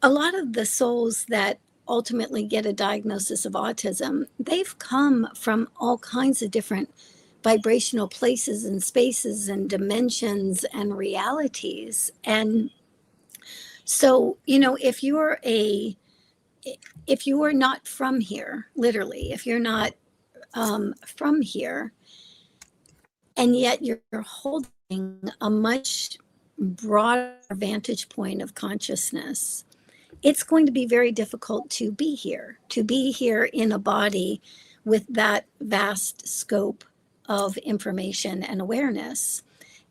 a lot of the souls that ultimately get a diagnosis of autism, they've come from all kinds of different vibrational places and spaces and dimensions and realities. And so, if you are not from here, literally, if you're not from here, and yet you're holding a much broader vantage point of consciousness, it's going to be very difficult to be here in a body with that vast scope of information and awareness.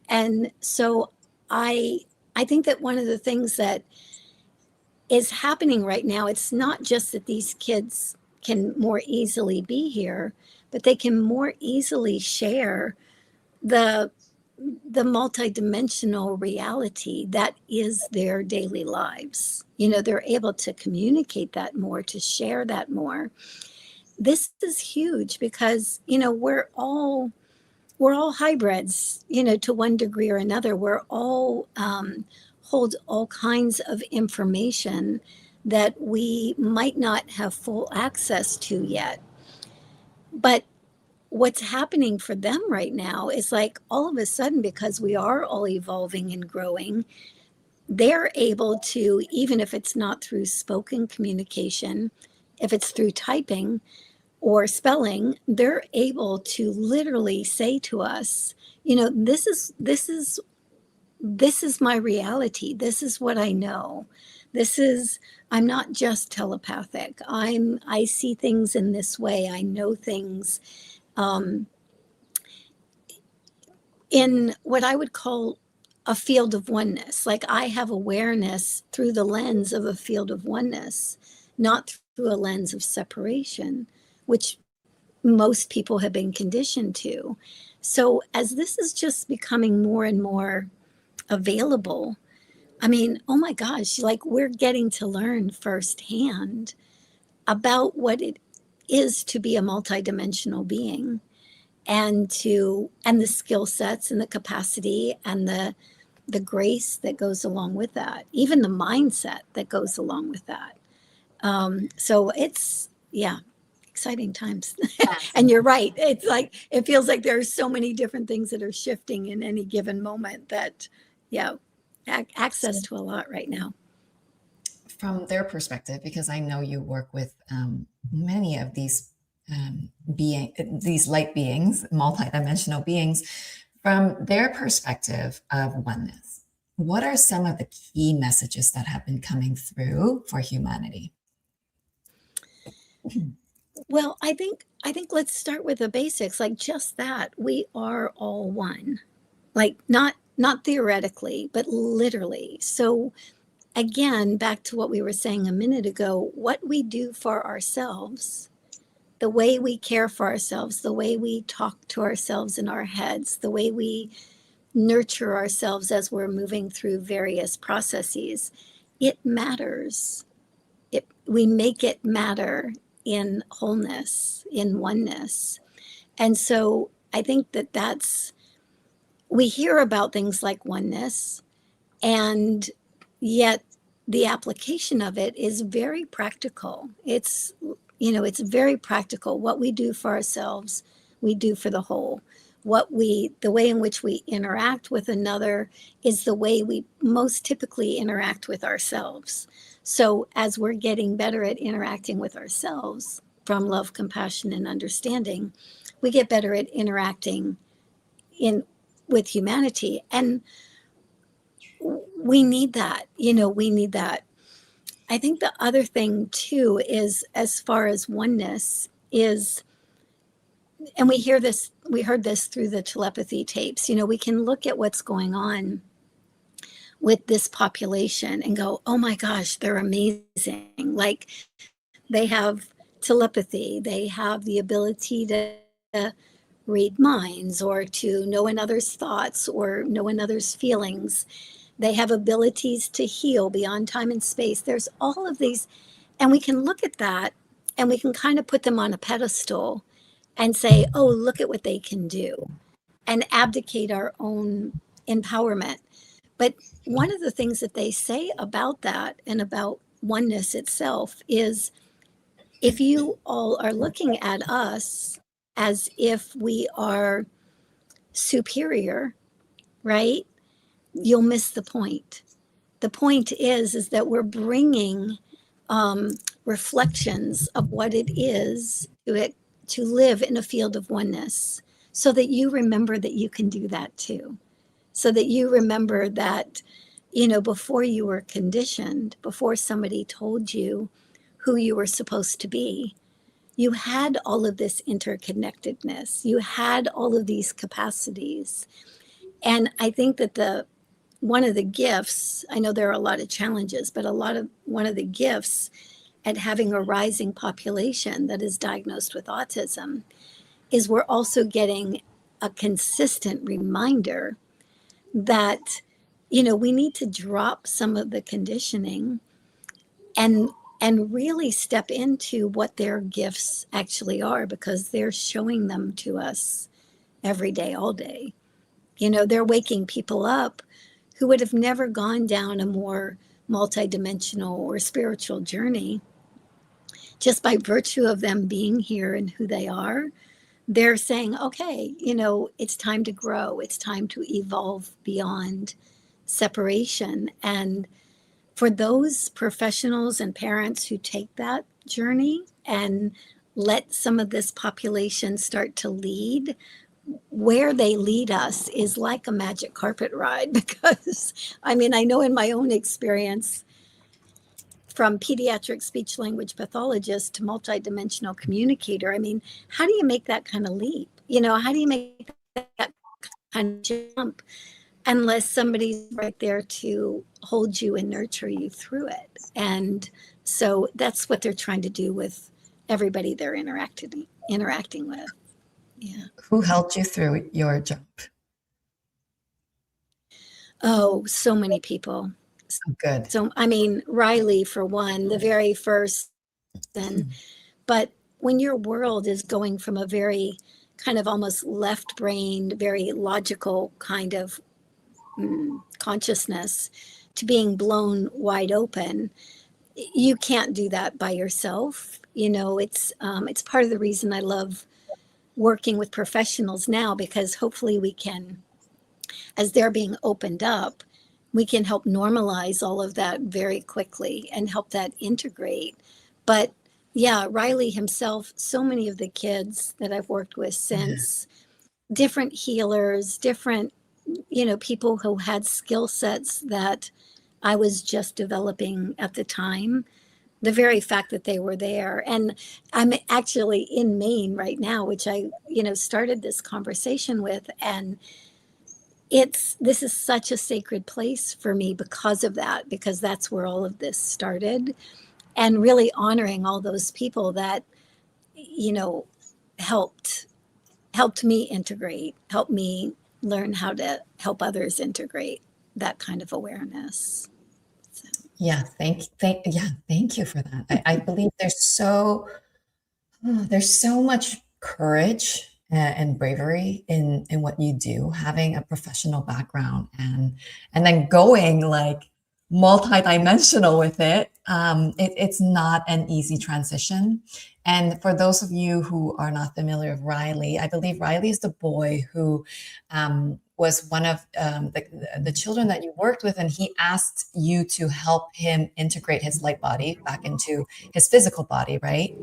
And so I think that one of the things that is happening right now, it's not just that these kids can more easily be here, but they can more easily share the multidimensional reality that is their daily lives. They're able to communicate that more, to share that more. This is huge because, we're all hybrids, to one degree or another. We're all hold all kinds of information that we might not have full access to yet. But what's happening for them right now is like all of a sudden, because we are all evolving and growing, they're able to, even if it's not through spoken communication, if it's through typing or spelling, they're able to literally say to us, this is my reality. This is what I know. I'm not just telepathic. I see things in this way. I know things in what I would call a field of oneness. Like I have awareness through the lens of a field of oneness, not through a lens of separation, which most people have been conditioned to. So as this is just becoming more and more available, I mean, oh my gosh, like we're getting to learn firsthand about what it is to be a multidimensional being, and the skill sets and the capacity and the grace that goes along with that, even the mindset that goes along with that. So it's, exciting times. And you're right. It's like, it feels like there are so many different things that are shifting in any given moment that, access to a lot right now. From their perspective, because I know you work with many of these these light beings, multidimensional beings, from their perspective of oneness, what are some of the key messages that have been coming through for humanity? Well, I think let's start with the basics, like just that we are all one, like not theoretically, but literally. So again, back to what we were saying a minute ago, what we do for ourselves, the way we care for ourselves, the way we talk to ourselves in our heads, the way we nurture ourselves as we're moving through various processes, it matters. We make it matter in wholeness, in oneness. And so I think we hear about things like oneness, and yet the application of it is very practical. It's very practical. What we do for ourselves, we do for the whole. The way in which we interact with another is the way we most typically interact with ourselves. So as we're getting better at interacting with ourselves from love, compassion, and understanding, we get better at interacting with humanity. And we need that, we need that. I think the other thing too is, as far as oneness is, and we heard this through the telepathy tapes, we can look at what's going on with this population and go, oh my gosh, they're amazing. Like they have telepathy, they have the ability to read minds or to know another's thoughts or know another's feelings. They have abilities to heal beyond time and space. There's all of these, and we can look at that and we can kind of put them on a pedestal and say, oh, look at what they can do, and abdicate our own empowerment. But one of the things that they say about that and about oneness itself is, if you all are looking at us as if we are superior, right? You'll miss the point. The point is that we're bringing reflections of what it is to live in a field of oneness, so that you remember that you can do that too. So that you remember that, before you were conditioned, before somebody told you who you were supposed to be, you had all of this interconnectedness. You had all of these capacities. And I think that one of the gifts, I know there are a lot of challenges, but one of the gifts at having a rising population that is diagnosed with autism is we're also getting a consistent reminder that, we need to drop some of the conditioning and really step into what their gifts actually are, because they're showing them to us every day, all day. They're waking people up who would have never gone down a more multidimensional or spiritual journey. Just by virtue of them being here and who they are, they're saying, okay, it's time to grow. It's time to evolve beyond separation. And for those professionals and parents who take that journey and let some of this population start to lead, where they lead us is like a magic carpet ride. Because I know in my own experience, from pediatric speech language pathologist to multidimensional communicator, how do you make that kind of leap? How do you make that kind of jump unless somebody's right there to hold you and nurture you through it? And so that's what they're trying to do with everybody they're interacting with. Yeah. Who helped you through your jump? Oh, so many people. So good. So, Riley, for one, the very first, but when your world is going from a very kind of almost left-brained, very logical kind of consciousness to being blown wide open, you can't do that by yourself. It's part of the reason I love working with professionals now, because hopefully we can, as they're being opened up, we can help normalize all of that very quickly and help that integrate. But yeah, Riley himself, so many of the kids that I've worked with since, different healers, different, people who had skill sets that I was just developing at the time. The very fact that they were there. And I'm actually in Maine right now, which I, started this conversation with. And this is such a sacred place for me because of that, because that's where all of this started. And really honoring all those people that, helped me integrate, helped me learn how to help others integrate that kind of awareness. So. Yeah, thank you for that. I believe there's so much courage and bravery in what you do, having a professional background and then going like multidimensional with it. It's not an easy transition. And for those of you who are not familiar with Riley, I believe Riley is the boy who was one of the children that you worked with, and he asked you to help him integrate his light body back into his physical body, right?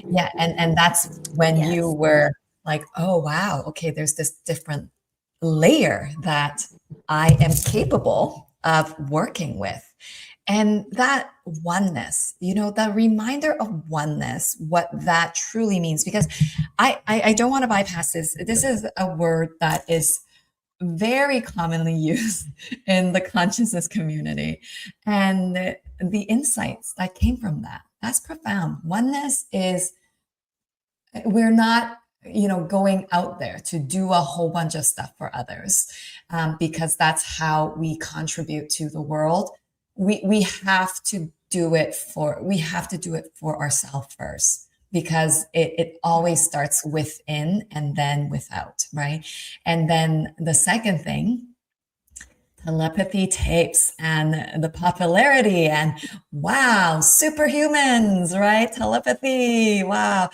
Yeah, and that's when you were like, oh wow, okay, there's this different layer that I am capable of working with. And that oneness, the reminder of oneness, what that truly means, because I don't want to bypass this. This is a word that is very commonly used in the consciousness community, and the insights that came from that's profound. Oneness is, we're not going out there to do a whole bunch of stuff for others, because that's how we contribute to the world. We have to do it for ourselves first, because it always starts within and then without, right? And then the second thing, telepathy tapes and the popularity, and wow, superhumans, right? Telepathy, wow.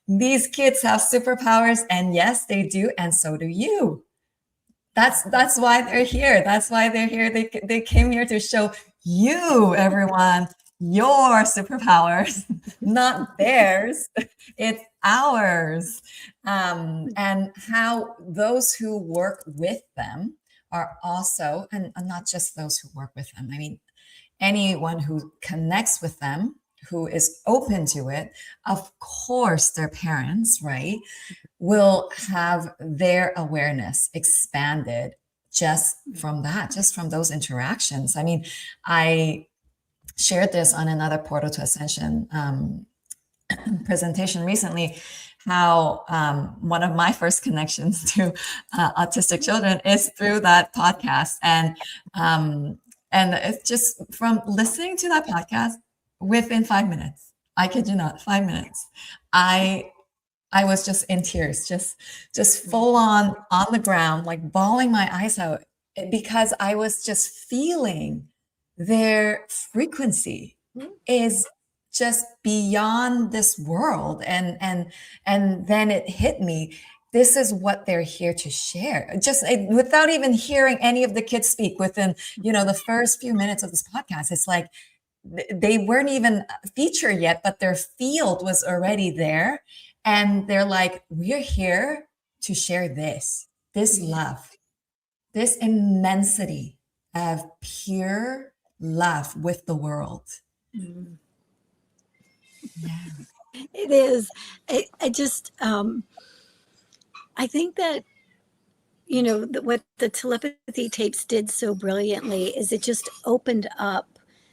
These kids have superpowers, and yes, they do, and so do you. That's why they're here. That's why they're here. They came here to show you, everyone, your superpowers, not theirs. It's ours. And how those who work with them are also, and not just those who work with them. I mean, anyone who connects with them, who is open to it, of course, their parents, right, will have their awareness expanded just from that, just from those interactions. I mean, I shared this on another Portal to Ascension presentation recently, how one of my first connections to autistic children is through that podcast. And it's just from listening to that podcast within 5 minutes, I kid you not, 5 minutes, I was just in tears, just full on the ground, like bawling my eyes out, because I was just feeling their frequency is just beyond this world. And then it hit me. This is what they're here to share. Just without even hearing any of the kids speak within, the first few minutes of this podcast, it's like they weren't even featured yet, but their field was already there. And they're like, we're here to share this love, this immensity of pure love with the world. Mm. Yeah. It is. I just, I think that, what the telepathy tapes did so brilliantly is it just opened up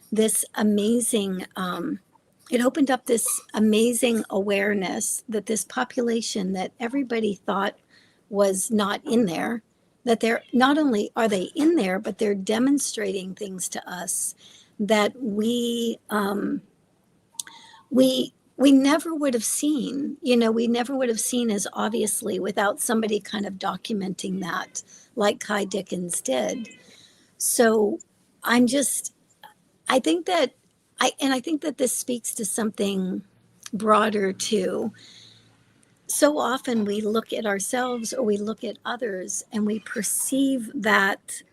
this amazing, awareness that this population that everybody thought was not in there, that they're not only are they in there, but they're demonstrating things to us that we never would have seen, we never would have seen as obviously without somebody kind of documenting that like Kai Dickens did. So I think that this speaks to something broader too. So often we look at ourselves or we look at others and we perceive that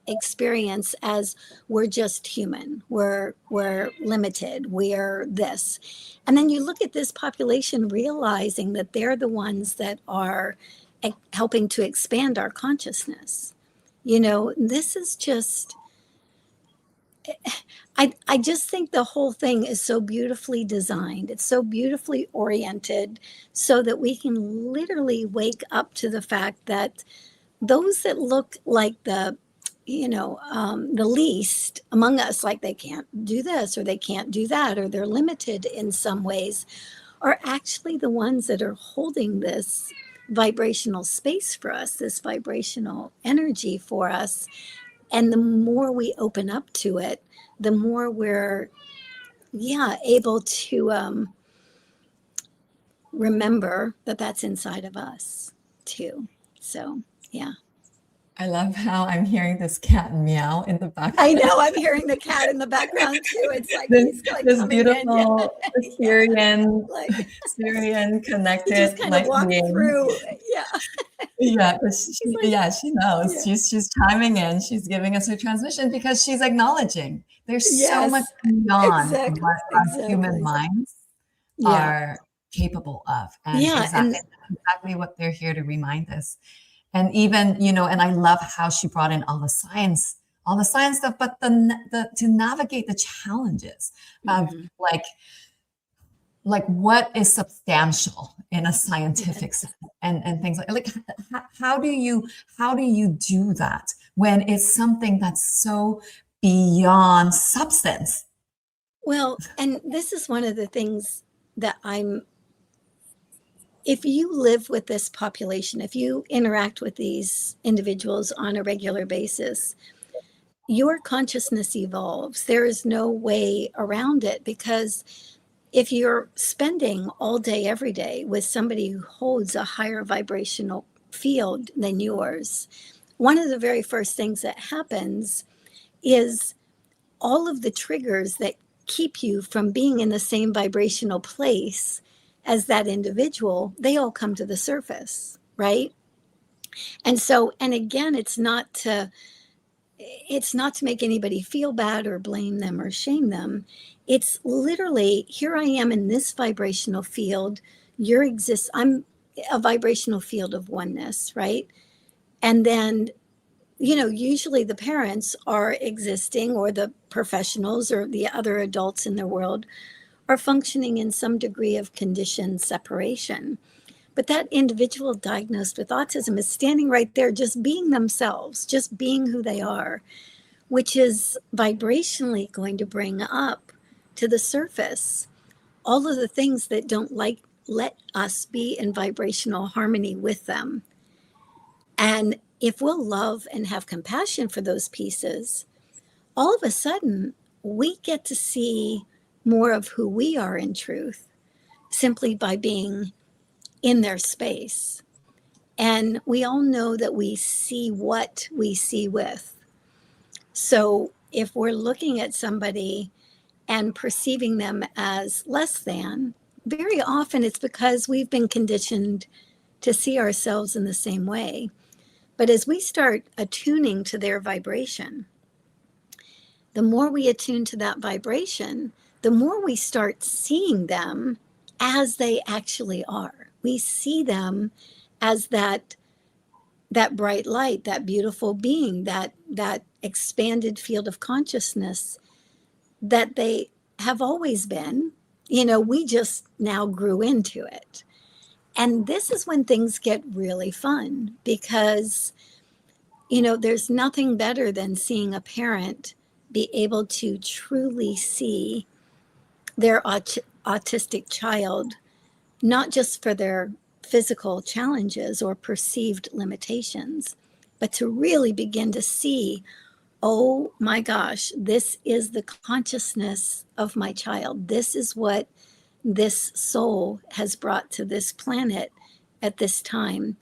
experience as we're just human, we're limited, we're this. And then you look at this population realizing that they're the ones that are helping to expand our consciousness. This is just, I just think the whole thing is so beautifully designed. It's so beautifully oriented so that we can literally wake up to the fact that those that look like the least among us, like they can't do this or they can't do that, or they're limited in some ways, are actually the ones that are holding this vibrational space for us, this vibrational energy for us. And the more we open up to it, the more we're, able to remember that that's inside of us too. So, yeah. I love how I'm hearing this cat meow in the background. I know, I'm hearing the cat in the background too. It's like he's like this coming beautiful in. Syrian, Like, Syrian connected, just kind of walk through. Yeah. Yeah, she knows. Yeah. She's chiming in. She's giving us her transmission because she's acknowledging there's so Yes, much beyond exactly, what our exactly. human minds Yeah. are capable of. And Yeah, exactly what they're here to remind us. And even, and I love how she brought in all the science stuff, but to navigate the challenges of like what is substantial in a scientific sense and things like how do you do that when it's something that's so beyond substance? Well, and this is one of the things that if you live with this population, if you interact with these individuals on a regular basis, your consciousness evolves. There is no way around it, because if you're spending all day, every day with somebody who holds a higher vibrational field than yours, one of the very first things that happens is all of the triggers that keep you from being in the same vibrational place as that individual, they all come to the surface, right? And so, and again, it's not to make anybody feel bad or blame them or shame them. It's literally, here I am in this vibrational field. I'm a vibrational field of oneness, right? And then, usually the parents are existing, or the professionals or the other adults in the world are functioning in some degree of conditioned separation. But that individual diagnosed with autism is standing right there, just being themselves, just being who they are, which is vibrationally going to bring up to the surface all of the things that don't let us be in vibrational harmony with them. And if we'll love and have compassion for those pieces, all of a sudden we get to see more of who we are in truth, simply by being in their space. And we all know that we see what we see with. So if we're looking at somebody and perceiving them as less than, very often it's because we've been conditioned to see ourselves in the same way. But as we start attuning to their vibration, the more we attune to that vibration, the more we start seeing them as they actually are. We see them as that bright light, that beautiful being, that expanded field of consciousness that they have always been. We just now grew into it. And this is when things get really fun, because, there's nothing better than seeing a parent be able to truly see their autistic child, not just for their physical challenges or perceived limitations, but to really begin to see, oh my gosh, this is the consciousness of my child. This is what this soul has brought to this planet at this time.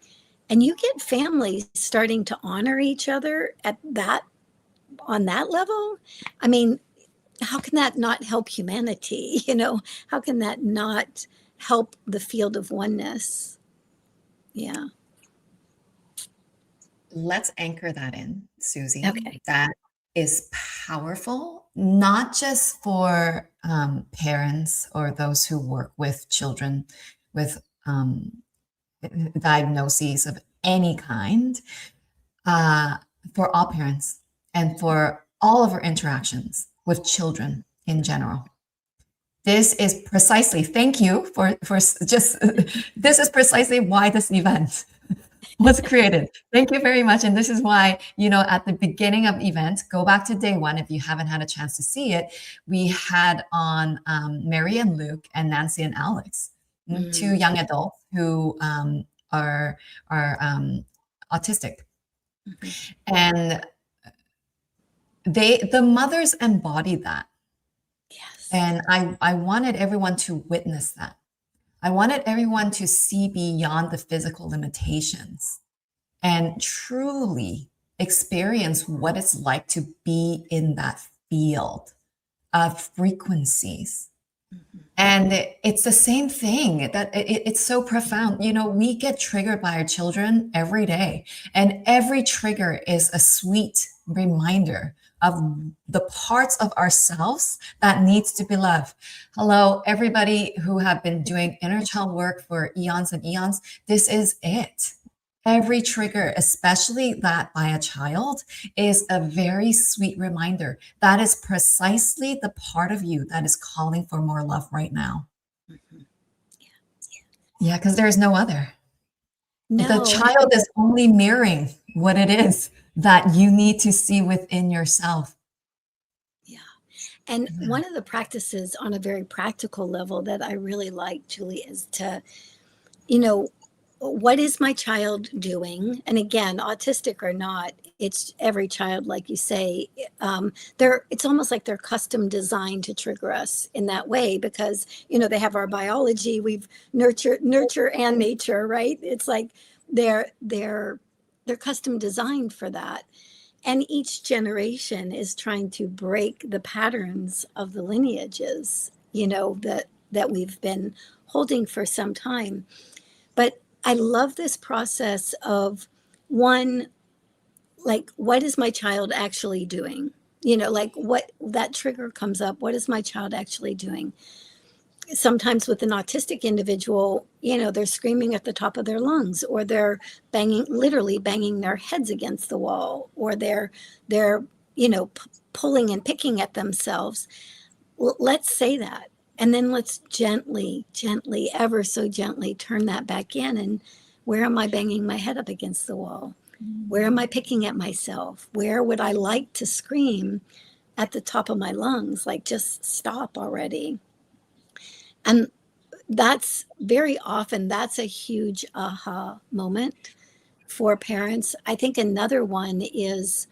And you get families starting to honor each other on that level. I mean, how can that not help humanity? How can that not help the field of oneness? Yeah. Let's anchor that in, Susie. Okay. That is powerful, not just for parents or those who work with children with diagnoses of any kind, for all parents and for all of our interactions with children in general. This is precisely, thank you for just, this is precisely why this event was created. Thank you very much. And this is why, at the beginning of the event, go back to day one if you haven't had a chance to see it. We had on Mary and Luke and Nancy and Alex, two young adults who are autistic. And the mothers embodied that. Yes. And I wanted everyone to witness that. I wanted everyone to see beyond the physical limitations and truly experience what it's like to be in that field of frequencies. And it's the same thing that it's so profound. We get triggered by our children every day, and every trigger is a sweet reminder of the parts of ourselves that needs to be loved. Hello, everybody who have been doing inner child work for eons and eons. This is it. Every trigger, especially that by a child, is a very sweet reminder. That is precisely the part of you that is calling for more love right now. Yeah, because there's no other. No. The child is only mirroring what it is that you need to see within yourself. Yeah. And one of the practices on a very practical level that I really like, Julie, is to, what is my child doing? And again, autistic or not, it's every child, like you say, it's almost like they're custom designed to trigger us in that way, because, they have our biology, we've nurture and nature, right? It's like they're custom designed for that. And each generation is trying to break the patterns of the lineages, that we've been holding for some time. But I love this process of one, like, what is my child actually doing? You know, like what that trigger comes up. What is my child actually doing? Sometimes with an autistic individual, you know, they're screaming at the top of their lungs, or they're literally banging their heads against the wall, or they're, you know, pulling and picking at themselves. Let's say that. And then let's gently, ever so gently turn that back in. And where am I banging my head up against the wall? Where am I picking at myself? Where would I like to scream at the top of my lungs? Like, just stop already. And that's very often, that's a huge aha moment for parents. I think another one is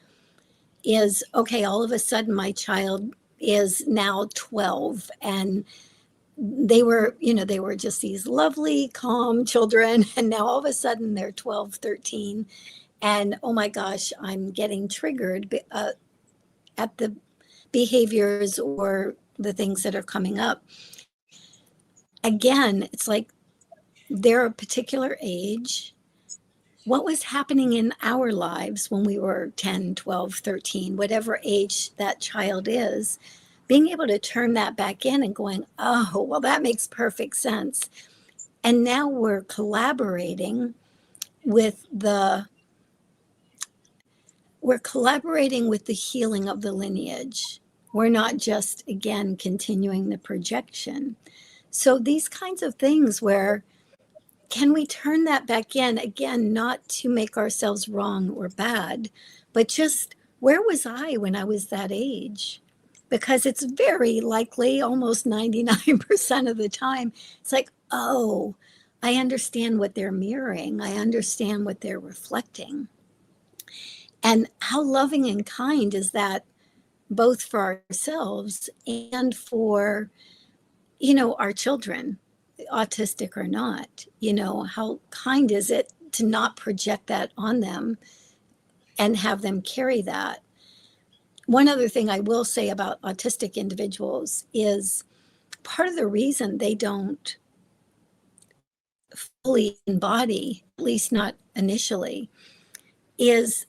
okay, all of a sudden my child is now 12, and they were, you know, they were just these lovely, calm children. And now all of a sudden they're 12, 13. And oh my gosh, I'm getting triggered at the behaviors or the things that are coming up. Again, it's like they're a particular age. What was happening in our lives when we were 10, 12, 13, whatever age that child is, being able to turn that back in and going, oh, well, that makes perfect sense. And now we're collaborating with the healing of the lineage. We're not just, again, continuing the projection. So these kinds of things where, can we turn that back in, again, not to make ourselves wrong or bad, but just, where was I when I was that age? Because it's very likely, almost 99% of the time, it's like, oh, I understand what they're mirroring. I understand what they're reflecting. And how loving and kind is that, both for ourselves and for, you know, our children, autistic or not. You know, how kind is it to not project that on them and have them carry that? One other thing I will say about autistic individuals is part of the reason they don't fully embody, at least not initially, is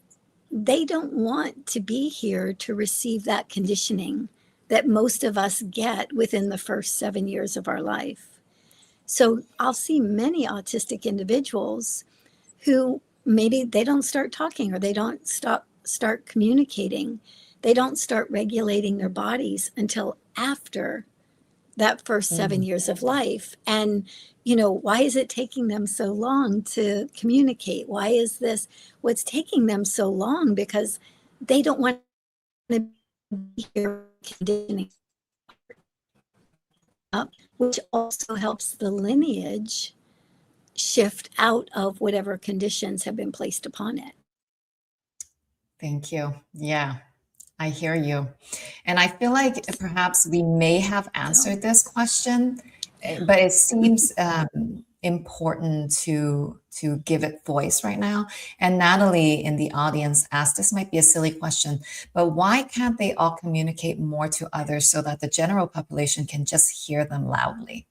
they don't want to be here to receive that conditioning that most of us get within the first 7 years of our life. So I'll see many autistic individuals who maybe they don't start talking, or they don't start communicating. They don't start regulating their bodies until after that first 7 years of life. And, you know, why is it taking them so long to communicate? Why is this what's taking them so long? Because they don't want to be here conditioning up, which also helps the lineage shift out of whatever conditions have been placed upon it. Thank you. Yeah, I hear you. And I feel like perhaps we may have answered this question, but it seems important to give it voice right now. And Natalie in the audience asked, this might be a silly question, but why can't they all communicate more to others so that the general population can just hear them loudly?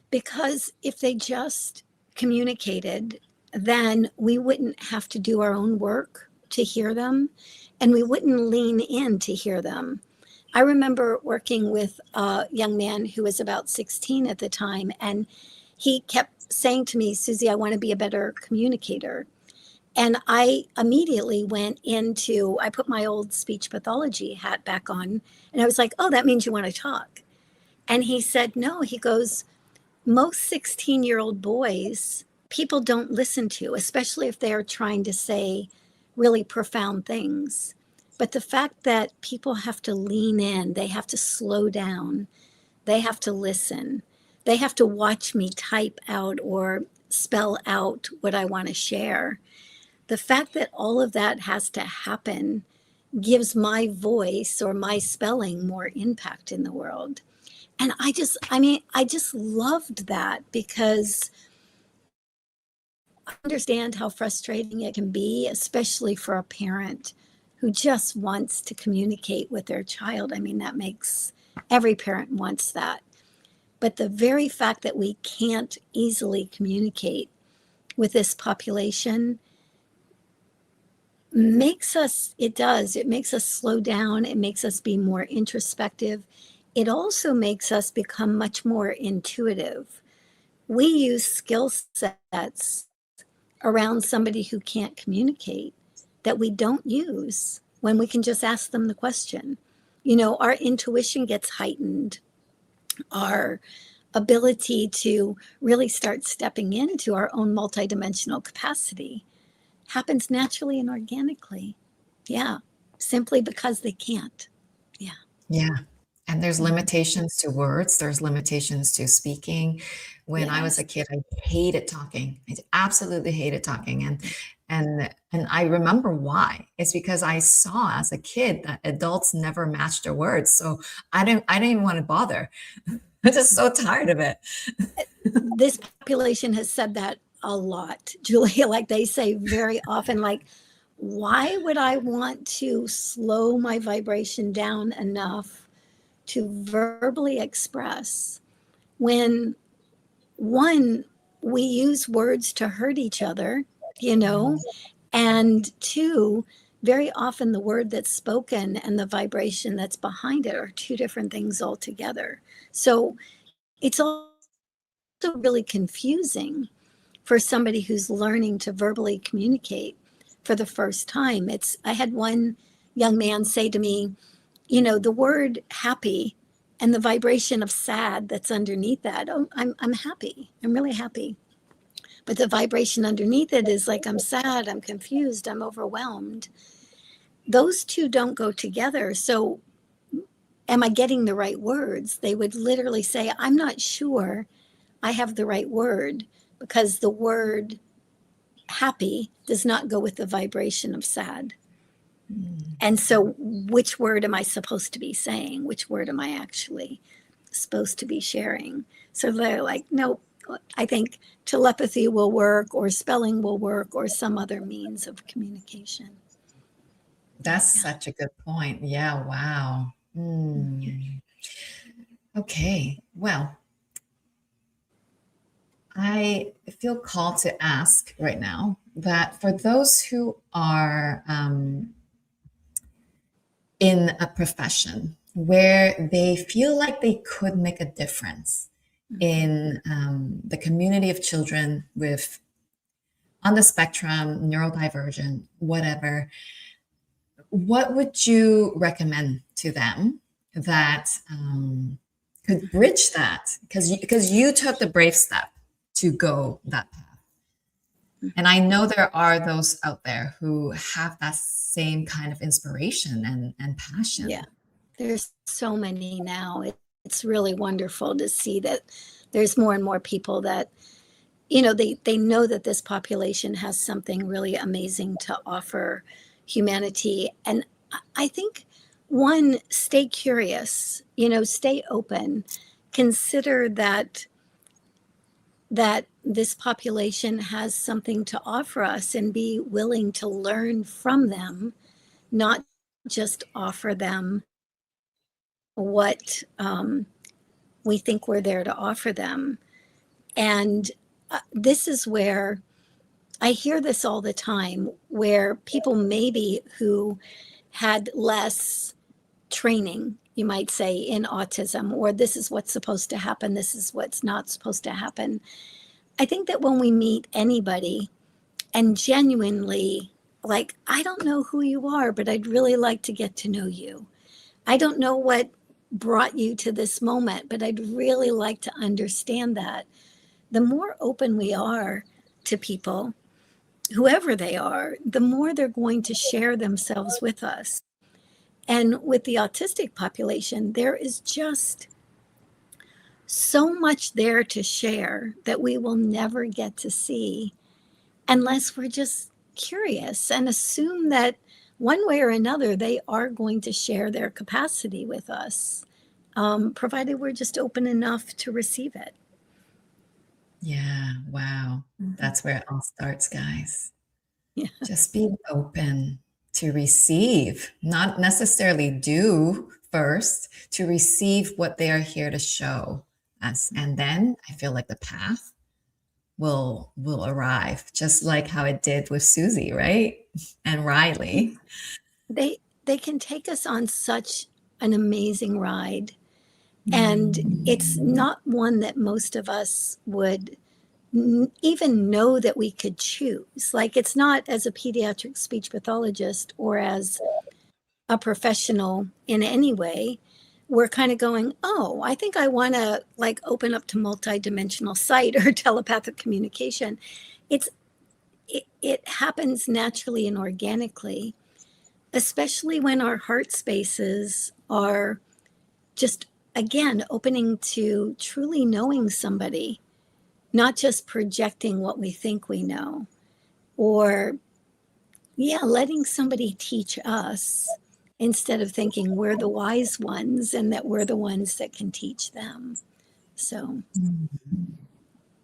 Because if they just communicated, then we wouldn't have to do our own work to hear them, and we wouldn't lean in to hear them. I remember working with a young man who was about 16 at the time, and he kept saying to me, Susie, I want to be a better communicator. And I immediately went into, I put my old speech pathology hat back on, and I was like, oh, that means you want to talk. And he said, no, he goes, most 16-year-old boys, people don't listen to, especially if they're trying to say really profound things. But the fact that people have to lean in, they have to slow down, they have to listen, they have to watch me type out or spell out what I want to share. The fact that all of that has to happen gives my voice or my spelling more impact in the world. And I just loved that, because I understand how frustrating it can be, especially for a parent who just wants to communicate with their child. I mean, that makes, every parent wants that. But the very fact that we can't easily communicate with this population makes us, it makes us slow down. It makes us be more introspective. It also makes us become much more intuitive. We use skill sets around somebody who can't communicate that we don't use when we can just ask them the question. You know, our intuition gets heightened. Our ability to really start stepping into our own multidimensional capacity happens naturally and organically. Yeah. Simply because they can't. Yeah. Yeah. And there's limitations to words. There's limitations to speaking. When I was a kid, I hated talking. I absolutely hated talking. And I remember why. It's because I saw as a kid that adults never matched their words. So I didn't even want to bother. I'm just so tired of it. This population has said that a lot, Julia. Like they say very often, like, why would I want to slow my vibration down enough to verbally express when, one, we use words to hurt each other, you know, and two, very often the word that's spoken and the vibration that's behind it are two different things altogether. So it's also really confusing for somebody who's learning to verbally communicate for the first time. I had one young man say to me, you know, the word happy and the vibration of sad that's underneath that. Oh, I'm happy. I'm really happy. But the vibration underneath it is like, I'm sad, I'm confused, I'm overwhelmed. Those two don't go together. So am I getting the right words? They would literally say, I'm not sure I have the right word, because the word happy does not go with the vibration of sad. And so which word am I supposed to be saying? Which word am I actually supposed to be sharing? So they're like, nope, I think telepathy will work, or spelling will work, or some other means of communication. That's such a good point. Yeah. Wow. Okay. Well, I feel called to ask right now that for those who are in a profession where they feel like they could make a difference in the community of children with on the spectrum, neurodivergent, whatever, what would you recommend to them that could bridge that? Because you took the brave step to go that path. And I know there are those out there who have that same kind of inspiration and passion. Yeah, there's so many now. It's really wonderful to see that there's more and more people that, you know, they know that this population has something really amazing to offer humanity. And I think, one, stay curious, you know, stay open, consider that this population has something to offer us, and be willing to learn from them, not just offer them what we think we're there to offer them. And this is where I hear this all the time, where people maybe who had less training, you might say, in autism, or this is what's supposed to happen, this is what's not supposed to happen. I think that when we meet anybody and genuinely, like, I don't know who you are, but I'd really like to get to know you. I don't know what brought you to this moment, but I'd really like to understand that. The more open we are to people, whoever they are, the more they're going to share themselves with us. And with the autistic population, there is just so much there to share that we will never get to see unless we're just curious and assume that one way or another, they are going to share their capacity with us, provided we're just open enough to receive it. Yeah. Wow. That's where it all starts, guys. Yeah. Just be open to receive, not necessarily do first, to receive what they are here to show us. And then I feel like the path will arrive, just like how it did with Susie, right? And Riley. They can take us on such an amazing ride. And it's not one that most of us would even know that we could choose. Like, it's not, as a pediatric speech pathologist or as a professional in any way, we're kind of going, oh, I think I want to like open up to multidimensional sight or telepathic communication. It happens naturally and organically, especially when our heart spaces are just, again, opening to truly knowing somebody, not just projecting what we think we know, or letting somebody teach us instead of thinking we're the wise ones and that we're the ones that can teach them. So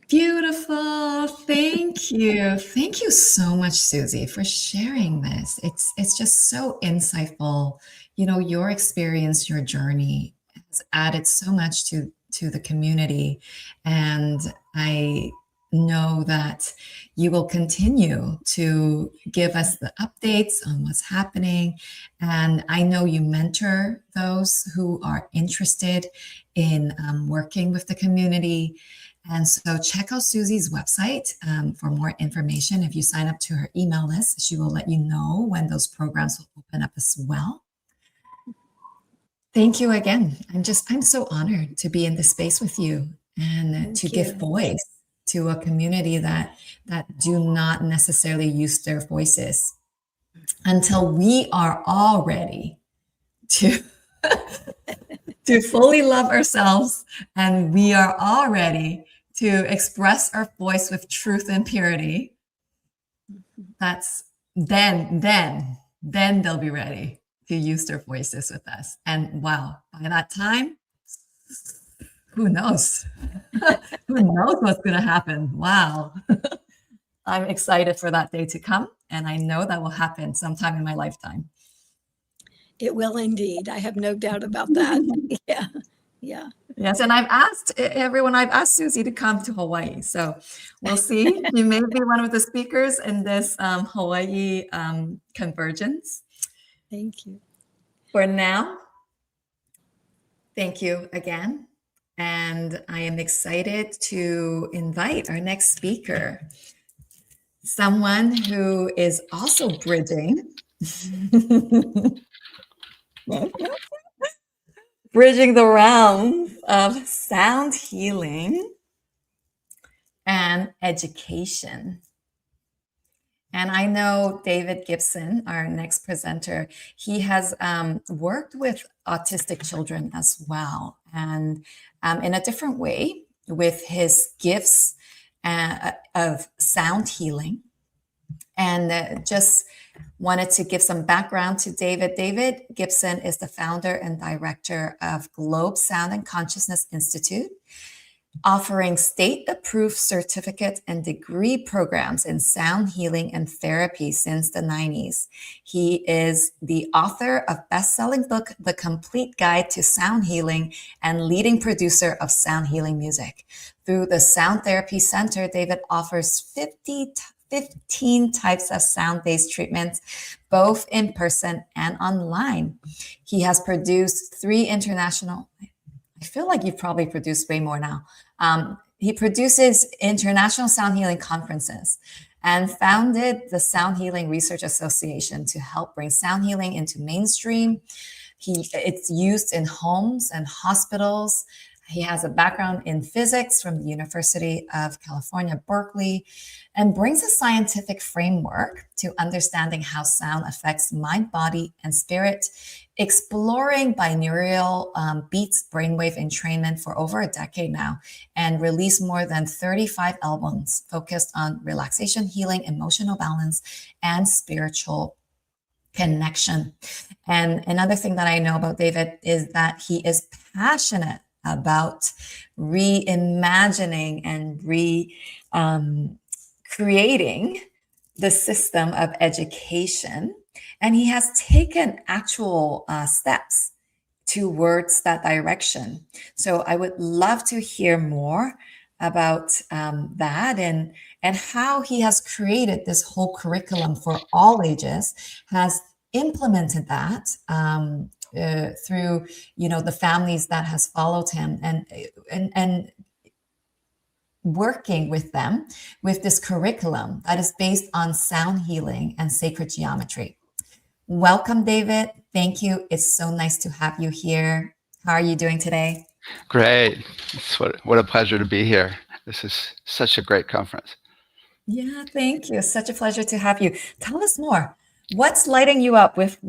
beautiful. Thank you. Thank you so much, Susie, for sharing this. It's just so insightful. You know, your experience, your journey has added so much to the community. And I know that you will continue to give us the updates on what's happening. And I know you mentor those who are interested in working with the community. And so check out Susie's website for more information. If you sign up to her email list, she will let you know when those programs will open up as well. Thank you again. I'm so honored to be in this space with you and to give voice to a community that do not necessarily use their voices until we are all ready to to fully love ourselves, and we are all ready to express our voice with truth and purity. That's then they'll be ready to use their voices with us. And wow, by that time, who knows? Who knows what's going to happen? Wow. I'm excited for that day to come. And I know that will happen sometime in my lifetime. It will indeed. I have no doubt about that. Yeah. Yes. And I've asked Susie to come to Hawaii. So we'll see. You may be one of the speakers in this Hawaii convergence. Thank you. For now, thank you again. And I am excited to invite our next speaker, someone who is also bridging the realm of sound healing and education. And I know David Gibson, our next presenter, he has worked with autistic children as well, and in a different way with his gifts of sound healing. And just wanted to give some background to David. David Gibson is the founder and director of Globe Sound and Consciousness Institute, offering state-approved certificate and degree programs in sound healing and therapy since the 90s. He is the author of best-selling book, The Complete Guide to Sound Healing, and leading producer of sound healing music. Through the Sound Therapy Center, David offers 15 types of sound-based treatments, both in person and online. He has produced 3 international, I feel like you've probably produced way more now. He produces international sound healing conferences and founded the Sound Healing Research Association to help bring sound healing into mainstream. It's used in homes and hospitals. He has a background in physics from the University of California, Berkeley, and brings a scientific framework to understanding how sound affects mind, body, and spirit, exploring binaural beats brainwave entrainment for over a decade now, and released more than 35 albums focused on relaxation, healing, emotional balance, and spiritual connection. And another thing that I know about David is that he is passionate about reimagining and creating the system of education. And he has taken actual steps towards that direction. So I would love to hear more about that and how he has created this whole curriculum for all ages, has implemented that through the families that has followed him and working with them with this curriculum that is based on sound healing and sacred geometry. Welcome, David. Thank you. It's so nice to have you here. How are you doing today? Great. It's what a pleasure to be here. This is such a great conference. Yeah, thank you. Such a pleasure to have you. Tell us more. What's lighting you up with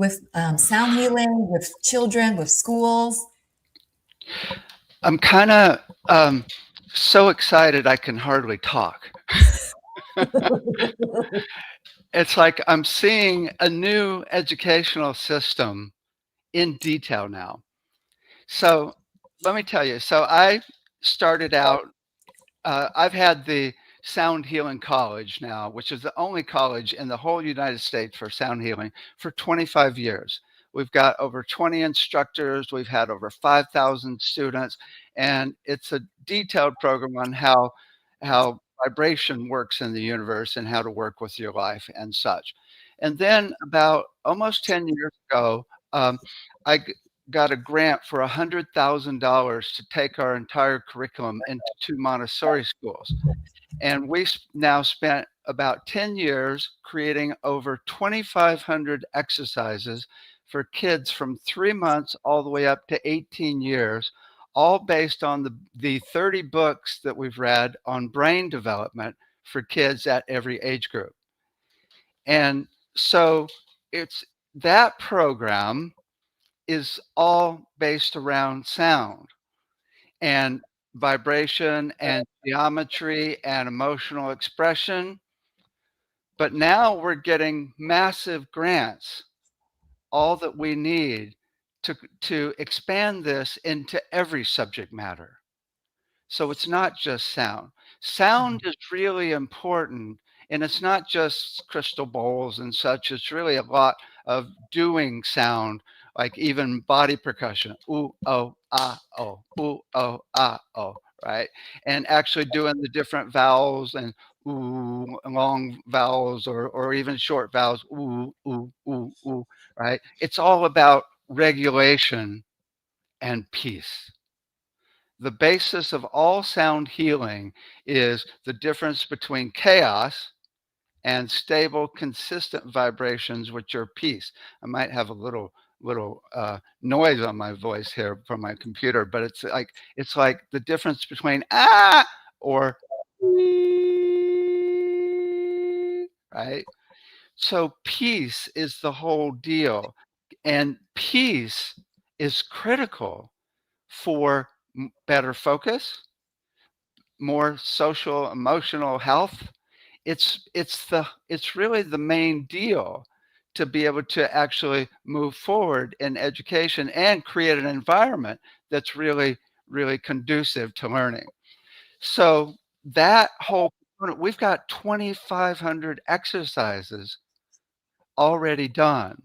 sound healing, with children, with schools? I'm kind of so excited I can hardly talk. It's like I'm seeing a new educational system in detail now. So let me tell you. So I started out, I've had the Sound Healing College now, which is the only college in the whole United States for sound healing, for 25 years. We've got over 20 instructors. We've had over 5,000 students, and it's a detailed program on how vibration works in the universe and how to work with your life and such. And then about almost 10 years ago, I got a grant for $100,000 to take our entire curriculum into 2 Montessori schools. And we now spent about 10 years creating over 2,500 exercises for kids from 3 months all the way up to 18 years, all based on the 30 books that we've read on brain development for kids at every age group. And so it's that program is all based around sound and vibration and geometry and emotional expression. But now we're getting massive grants, all that we need to expand this into every subject matter. So it's not just sound. Sound is really important, and it's not just crystal bowls and such. It's really a lot of doing sound, like even body percussion. Ooh, oh, ah, oh, ooh, oh, ah, oh, right? And actually doing the different vowels and ooh, long vowels or even short vowels. Ooh, ooh, ooh, ooh, right? It's all about regulation and peace. The basis of all sound healing is the difference between chaos and stable, consistent vibrations, which are peace. I might have a little noise on my voice here from my computer, but it's like the difference between ah or right. So peace is the whole deal, and peace is critical for better focus, more social emotional health. It's really the main deal to be able to actually move forward in education and create an environment that's really conducive to learning. So that whole component, we've got 2,500 exercises already done,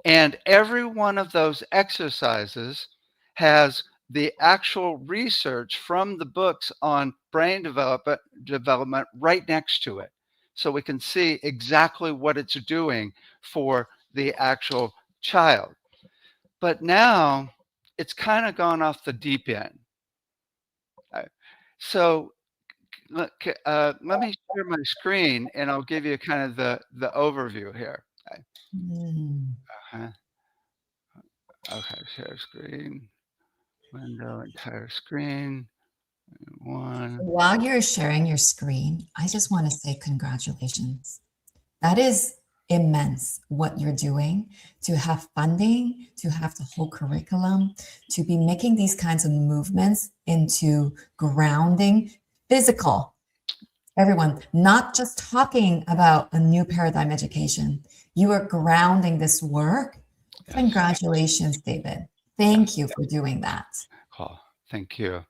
and every one of those exercises has the actual research from the books on brain development right next to it. So we can see exactly what it's doing for the actual child. But now it's kind of gone off the deep end. So let me share my screen and I'll give you kind of the overview here. Okay, share screen. Window, entire screen. One. While you're sharing your screen, I just want to say congratulations. That is immense what you're doing, to have funding, to have the whole curriculum, to be making these kinds of movements into grounding, physical. Everyone, not just talking about a new paradigm education. You are grounding this work. Yes. Congratulations, David. Thank you for doing that. Oh, thank you.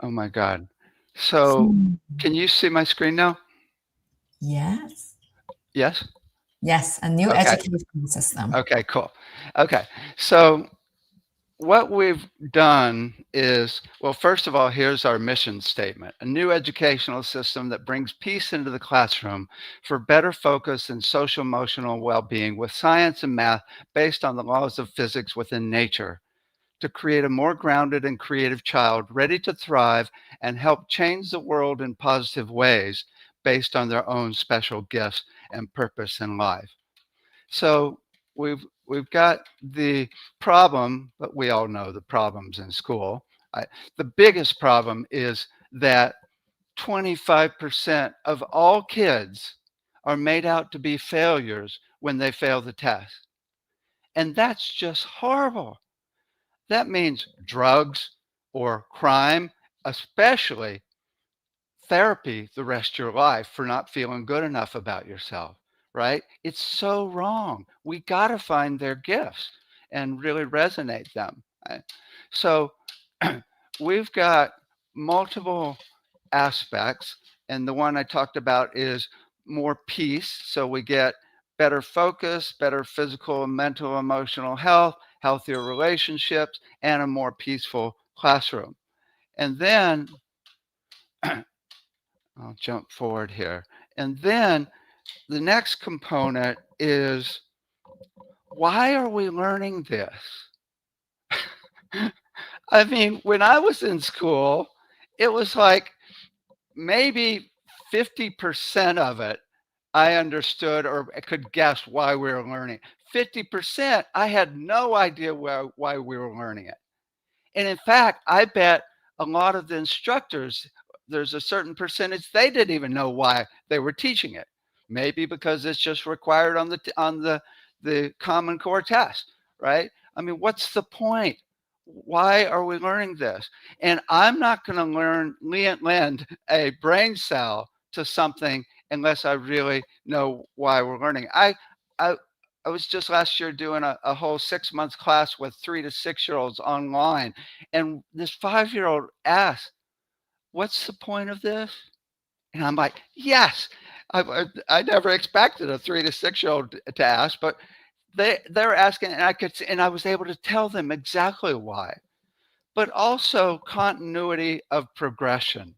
Oh my God. So can you see my screen now? Yes. Yes? Yes, a new education system. Okay, cool. Okay, so what we've done is, well, first of all, here's our mission statement: a new educational system that brings peace into the classroom for better focus and social emotional well-being with science and math based on the laws of physics within nature, to create a more grounded and creative child ready to thrive and help change the world in positive ways based on their own special gifts and purpose in life. So we've got the problem, but we all know the problems in school. The biggest problem is that 25% of all kids are made out to be failures when they fail the test. And that's just horrible. That means drugs or crime, especially therapy the rest of your life for not feeling good enough about yourself, right? It's so wrong. We got to find their gifts and really resonate them. Right? So we've got multiple aspects, and the one I talked about is more peace. So we get better focus, better physical and mental, emotional health, healthier relationships, and a more peaceful classroom. And then I'll jump forward here. And then the next component is, why are we learning this? I mean, when I was in school, it was like maybe 50% of it I understood or could guess why we were learning. 50%, I had no idea why we were learning it. And in fact, I bet a lot of the instructors, there's a certain percentage they didn't even know why they were teaching it. Maybe because it's just required on the Common Core test, right? I mean, what's the point? Why are we learning this? And I'm not going to lend a brain cell to something unless I really know why we're learning. I I was just last year doing a whole 6 months class with 3 to 6-year-olds online. And this 5-year-old asked, "What's the point of this?" And I'm like, yes, I never expected a 3 to 6-year-old to ask, but they're asking, and I was able to tell them exactly why. But also continuity of progression.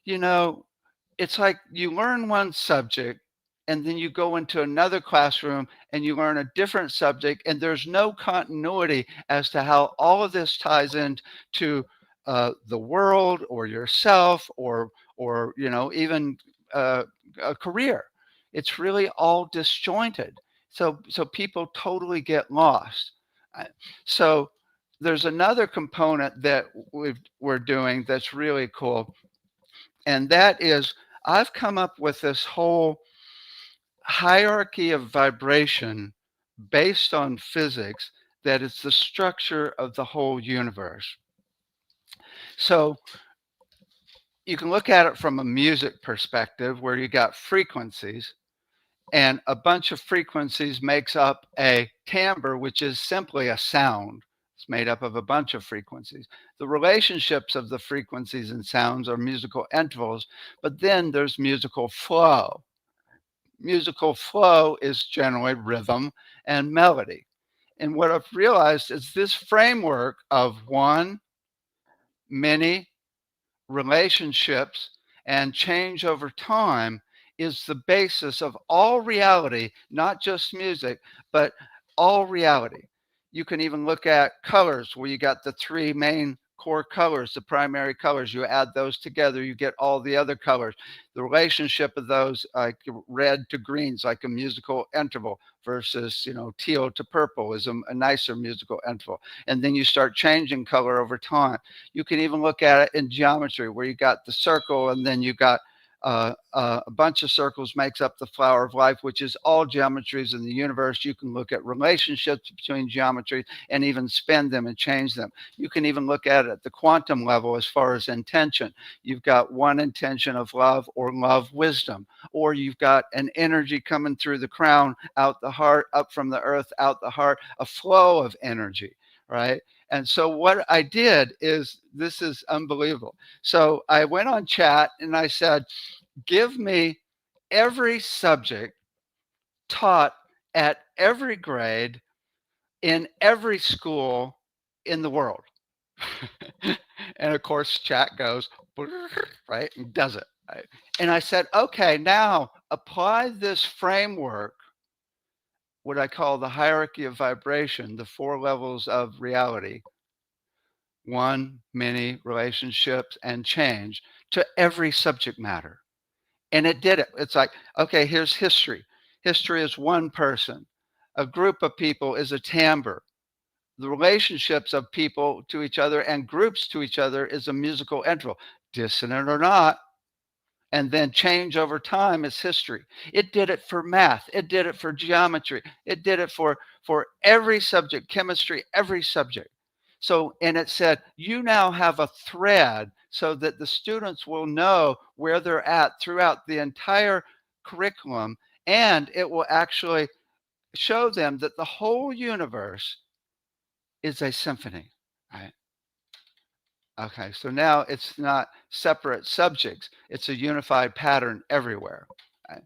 You know, it's like you learn one subject and then you go into another classroom and you learn a different subject, and there's no continuity as to how all of this ties into the world or yourself or even a career. It's really all disjointed. So people totally get lost. So there's another component that we're doing that's really cool, and that is, I've come up with this whole hierarchy of vibration based on physics that is the structure of the whole universe. So you can look at it from a music perspective where you got frequencies, and a bunch of frequencies makes up a timbre, which is simply a sound. It's made up of a bunch of frequencies. The relationships of the frequencies and sounds are musical intervals, but then there's musical flow. Musical flow is generally rhythm and melody. And what I've realized is this framework of one, many, relationships, and change over time is the basis of all reality, not just music, but all reality. You can even look at colors where you got the three main core colors, the primary colors. You add those together, you get all the other colors. The relationship of those, like red to greens, like a musical interval, versus teal to purple is a nicer musical interval. And then you start changing color over time. You can even look at it in geometry where you got the circle, and then you got a bunch of circles makes up the flower of life, which is all geometries in the universe. You can look at relationships between geometries and even spin them and change them. You can even look at it at the quantum level as far as intention. You've got one intention of love or love wisdom, or you've got an energy coming through the crown, out the heart, up from the earth, out the heart, a flow of energy, right? And so what I did is, this is unbelievable. So I went on chat and I said, give me every subject taught at every grade in every school in the world. And of course, chat goes, right, and does it. Right? And I said, okay, now apply this framework, what I call the hierarchy of vibration, the 4 levels of reality, one, many, relationships, and change, to every subject matter. And it did it. It's like, okay, here's history. History is one person. A group of people is a timbre. The relationships of people to each other and groups to each other is a musical interval, dissonant or not. And then change over time is history. It did it for math. It did it for geometry. It did it for every subject, chemistry, every subject. So, and it said, you now have a thread so that the students will know where they're at throughout the entire curriculum. And it will actually show them that the whole universe is a symphony, right? Okay, so now it's not separate subjects. It's a unified pattern everywhere. Right?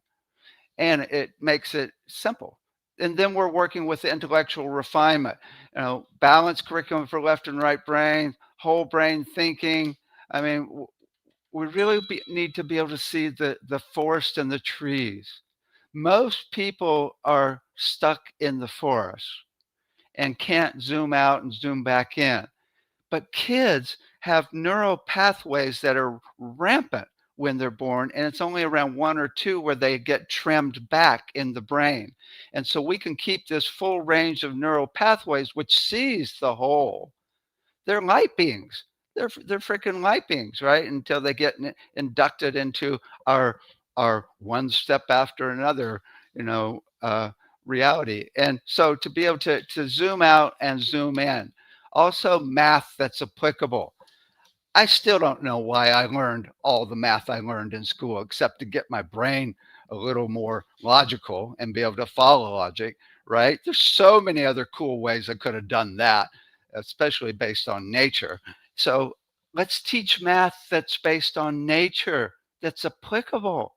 And it makes it simple. And then we're working with the intellectual refinement, balanced curriculum for left and right brain, whole brain thinking. I mean, we really need to be able to see the forest and the trees. Most people are stuck in the forest and can't zoom out and zoom back in. But kids have neural pathways that are rampant when they're born, and it's only around 1 or 2 where they get trimmed back in the brain. And so we can keep this full range of neural pathways, which sees the whole. They're light beings. They're freaking light beings, right? Until they get inducted into our one step after another, reality. And so to be able to zoom out and zoom in. Also, math that's applicable. I still don't know why I learned all the math I learned in school, except to get my brain a little more logical and be able to follow logic, right? There's so many other cool ways I could have done that, especially based on nature. So let's teach math that's based on nature, that's applicable.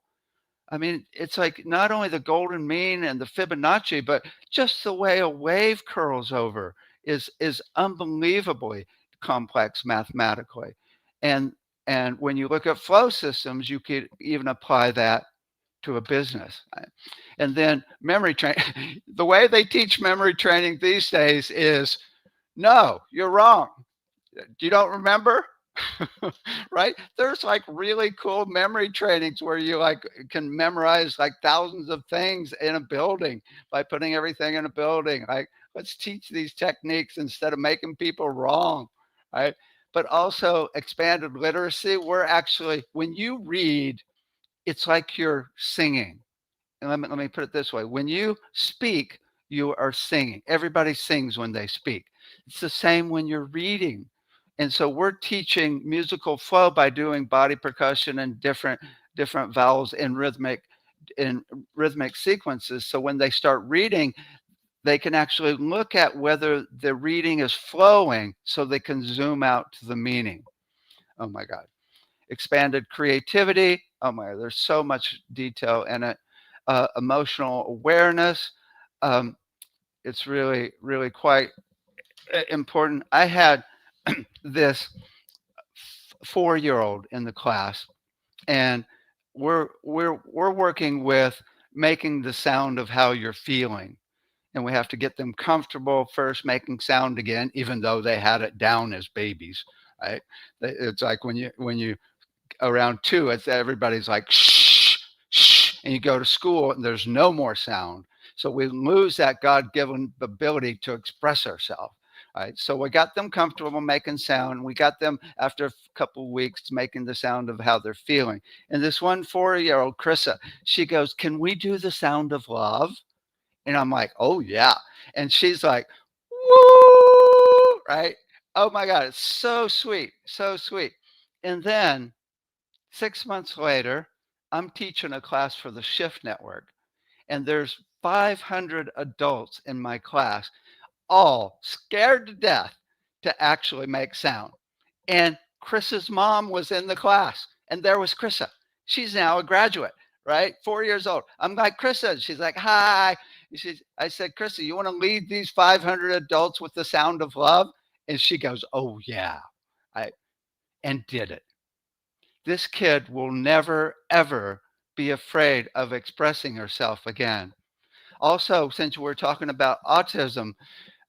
I mean, it's like not only the golden mean and the Fibonacci, but just the way a wave curls over is unbelievably complex mathematically. And when you look at flow systems, you could even apply that to a business. And then memory training, the way they teach memory training these days is, no, you're wrong. You don't remember? Right? There's like really cool memory trainings where you like can memorize like thousands of things in a building by putting everything in a building. Like, let's teach these techniques instead of making people wrong, right? But also expanded literacy. We're actually, when you read, it's like you're singing. And let me put it this way. When you speak, you are singing. Everybody sings when they speak. It's the same when you're reading. And so we're teaching musical flow by doing body percussion and different vowels in rhythmic sequences. So when they start reading, they can actually look at whether the reading is flowing so they can zoom out to the meaning. Oh my God. Expanded creativity. Oh my God, there's so much detail in it. Emotional awareness. It's really, really quite important. I had this 4-year-old in the class, and we're working with making the sound of how you're feeling, and we have to get them comfortable first making sound again, even though they had it down as babies, right? It's like when you around 2, it's everybody's like shh, shh, and you go to school and there's no more sound, so we lose that God-given ability to express ourselves. Right, so we got them comfortable making sound. We got them after a couple of weeks making the sound of how they're feeling. And this one 4-year-old, Krissa, she goes, "Can we do the sound of love?" And I'm like, "Oh yeah." And she's like, "Woo!" Right? Oh my God, it's so sweet, so sweet. And then 6 months later, I'm teaching a class for the Shift Network, and there's 500 adults in my class, all scared to death to actually make sound. And Chris's mom was in the class, and there was Krissa. She's now a graduate, right? 4 years old. I'm like, "Krissa." She's like, "Hi." I said, "Krissa, you want to lead these 500 adults with the sound of love?" And she goes, oh yeah, and did it. This kid will never, ever be afraid of expressing herself again. Also, since we're talking about autism,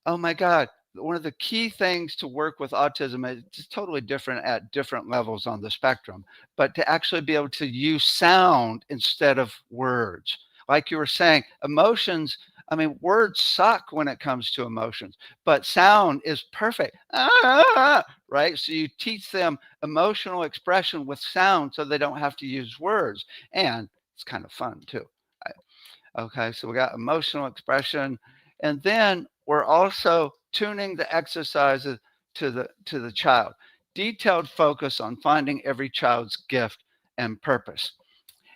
oh my God, one of the key things to work with autism is it's totally different at different levels on the spectrum, but to actually be able to use sound instead of words. Like you were saying, emotions, I mean, words suck when it comes to emotions, but sound is perfect. Right? So you teach them emotional expression with sound so they don't have to use words. And it's kind of fun too. Okay, so we got emotional expression, and then we're also tuning the exercises to the child. Detailed focus on finding every child's gift and purpose.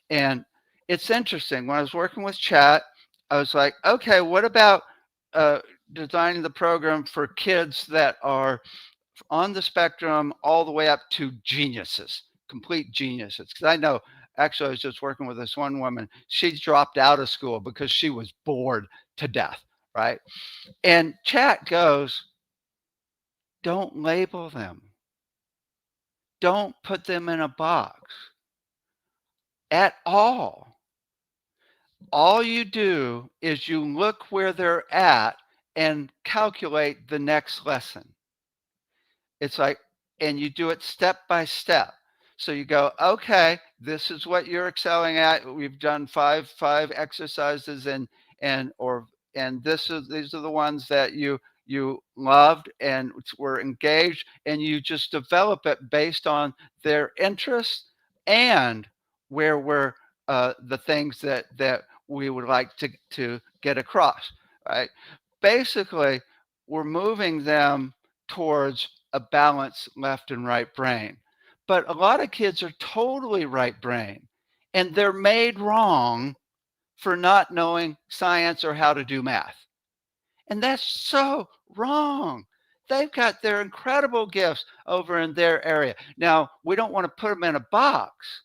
And it's interesting. When I was working with chat, I was like, okay, what about designing the program for kids that are on the spectrum all the way up to geniuses, complete geniuses? Because I know, actually, I was just working with this one woman. She dropped out of school because she was bored to death, right? And chat goes, don't label them. Don't put them in a box at all. All you do is you look where they're at and calculate the next lesson. It's like, and you do it step by step. So you go, okay, this is what you're excelling at. We've done five exercises, and these are the ones that you loved and were engaged, and you just develop it based on their interests and where were the things that we would like to get across, right? Basically, we're moving them towards a balanced left and right brain. But a lot of kids are totally right brain, and they're made wrong for not knowing science or how to do math. And that's so wrong. They've got their incredible gifts over in their area. Now, we don't want to put them in a box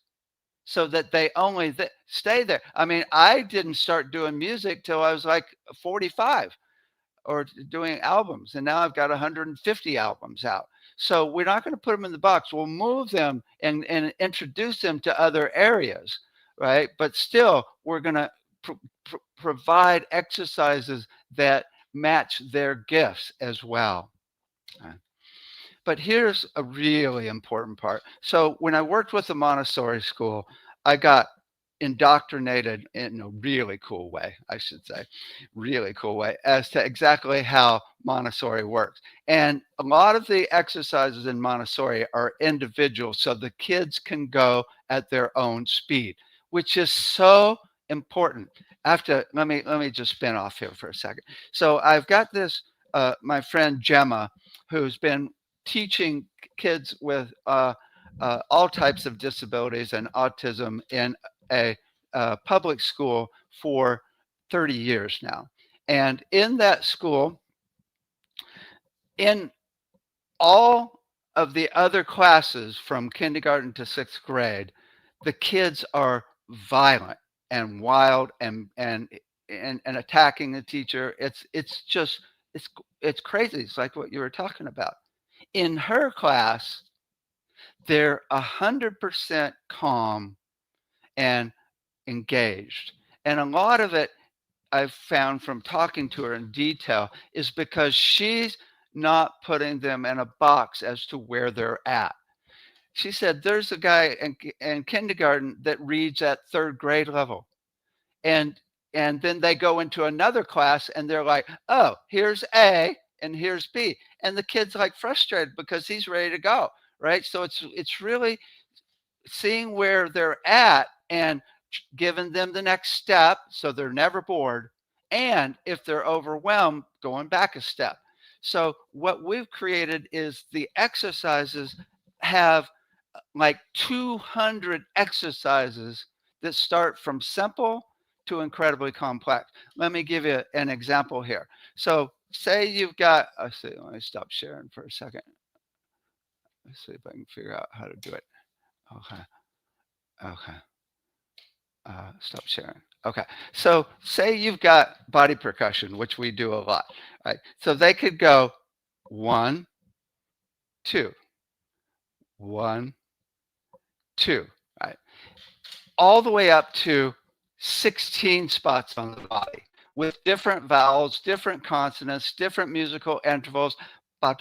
so that they only stay there. I mean, I didn't start doing music till I was like 45 or doing albums, and now I've got 150 albums out. So we're not going to put them in the box. We'll move them and introduce them to other areas, right? But still, we're going to provide exercises that match their gifts as well. But here's a really important part. So when I worked with the Montessori school, I got indoctrinated in a really cool way, I should say, really cool way, as to exactly how Montessori works. And a lot of the exercises in Montessori are individual, so the kids can go at their own speed, which is so important. Let me just spin off here for a second. So I've got this, my friend Gemma, who's been teaching kids with all types of disabilities and autism in a public school for 30 years now. And in that school, in all of the other classes from kindergarten to 6th grade, the kids are violent and wild and attacking the teacher. It's crazy. It's like what you were talking about. In her class, they're 100% calm and engaged. And a lot of it I've found from talking to her in detail is because she's not putting them in a box as to where they're at. She said there's a guy in kindergarten that reads at 3rd grade level. And then they go into another class and they're like, oh, here's A and here's B. And the kid's like frustrated because he's ready to go, right? So it's really seeing where they're at and giving them the next step so they're never bored. And if they're overwhelmed, going back a step. So what we've created is the exercises have like 200 exercises that start from simple to incredibly complex. Let me give you an example here. So say you've got, let me stop sharing for a second. Let's see if I can figure out how to do it. Okay. Stop sharing. Okay. So say you've got body percussion, which we do a lot, right? So they could go 1, 2, 1, 2, right? All the way up to 16 spots on the body with different vowels, different consonants, different musical intervals. I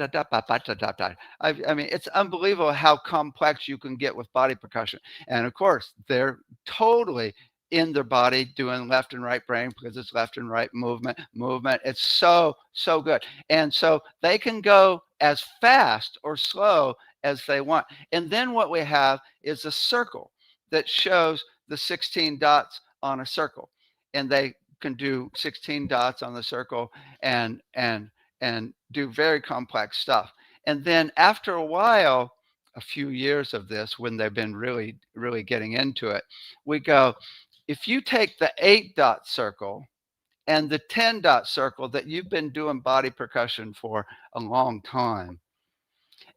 mean, it's unbelievable how complex you can get with body percussion. And of course, they're totally in their body doing left and right brain because it's left and right movement. It's so good. And so they can go as fast or slow as they want. And then what we have is a circle that shows the 16 dots on a circle, and they can do 16 dots on the circle and do very complex stuff. And then after a while, a few years of this, when they've been really getting into it, we go, if you take the 8-dot circle and the 10-dot circle that you've been doing body percussion for a long time,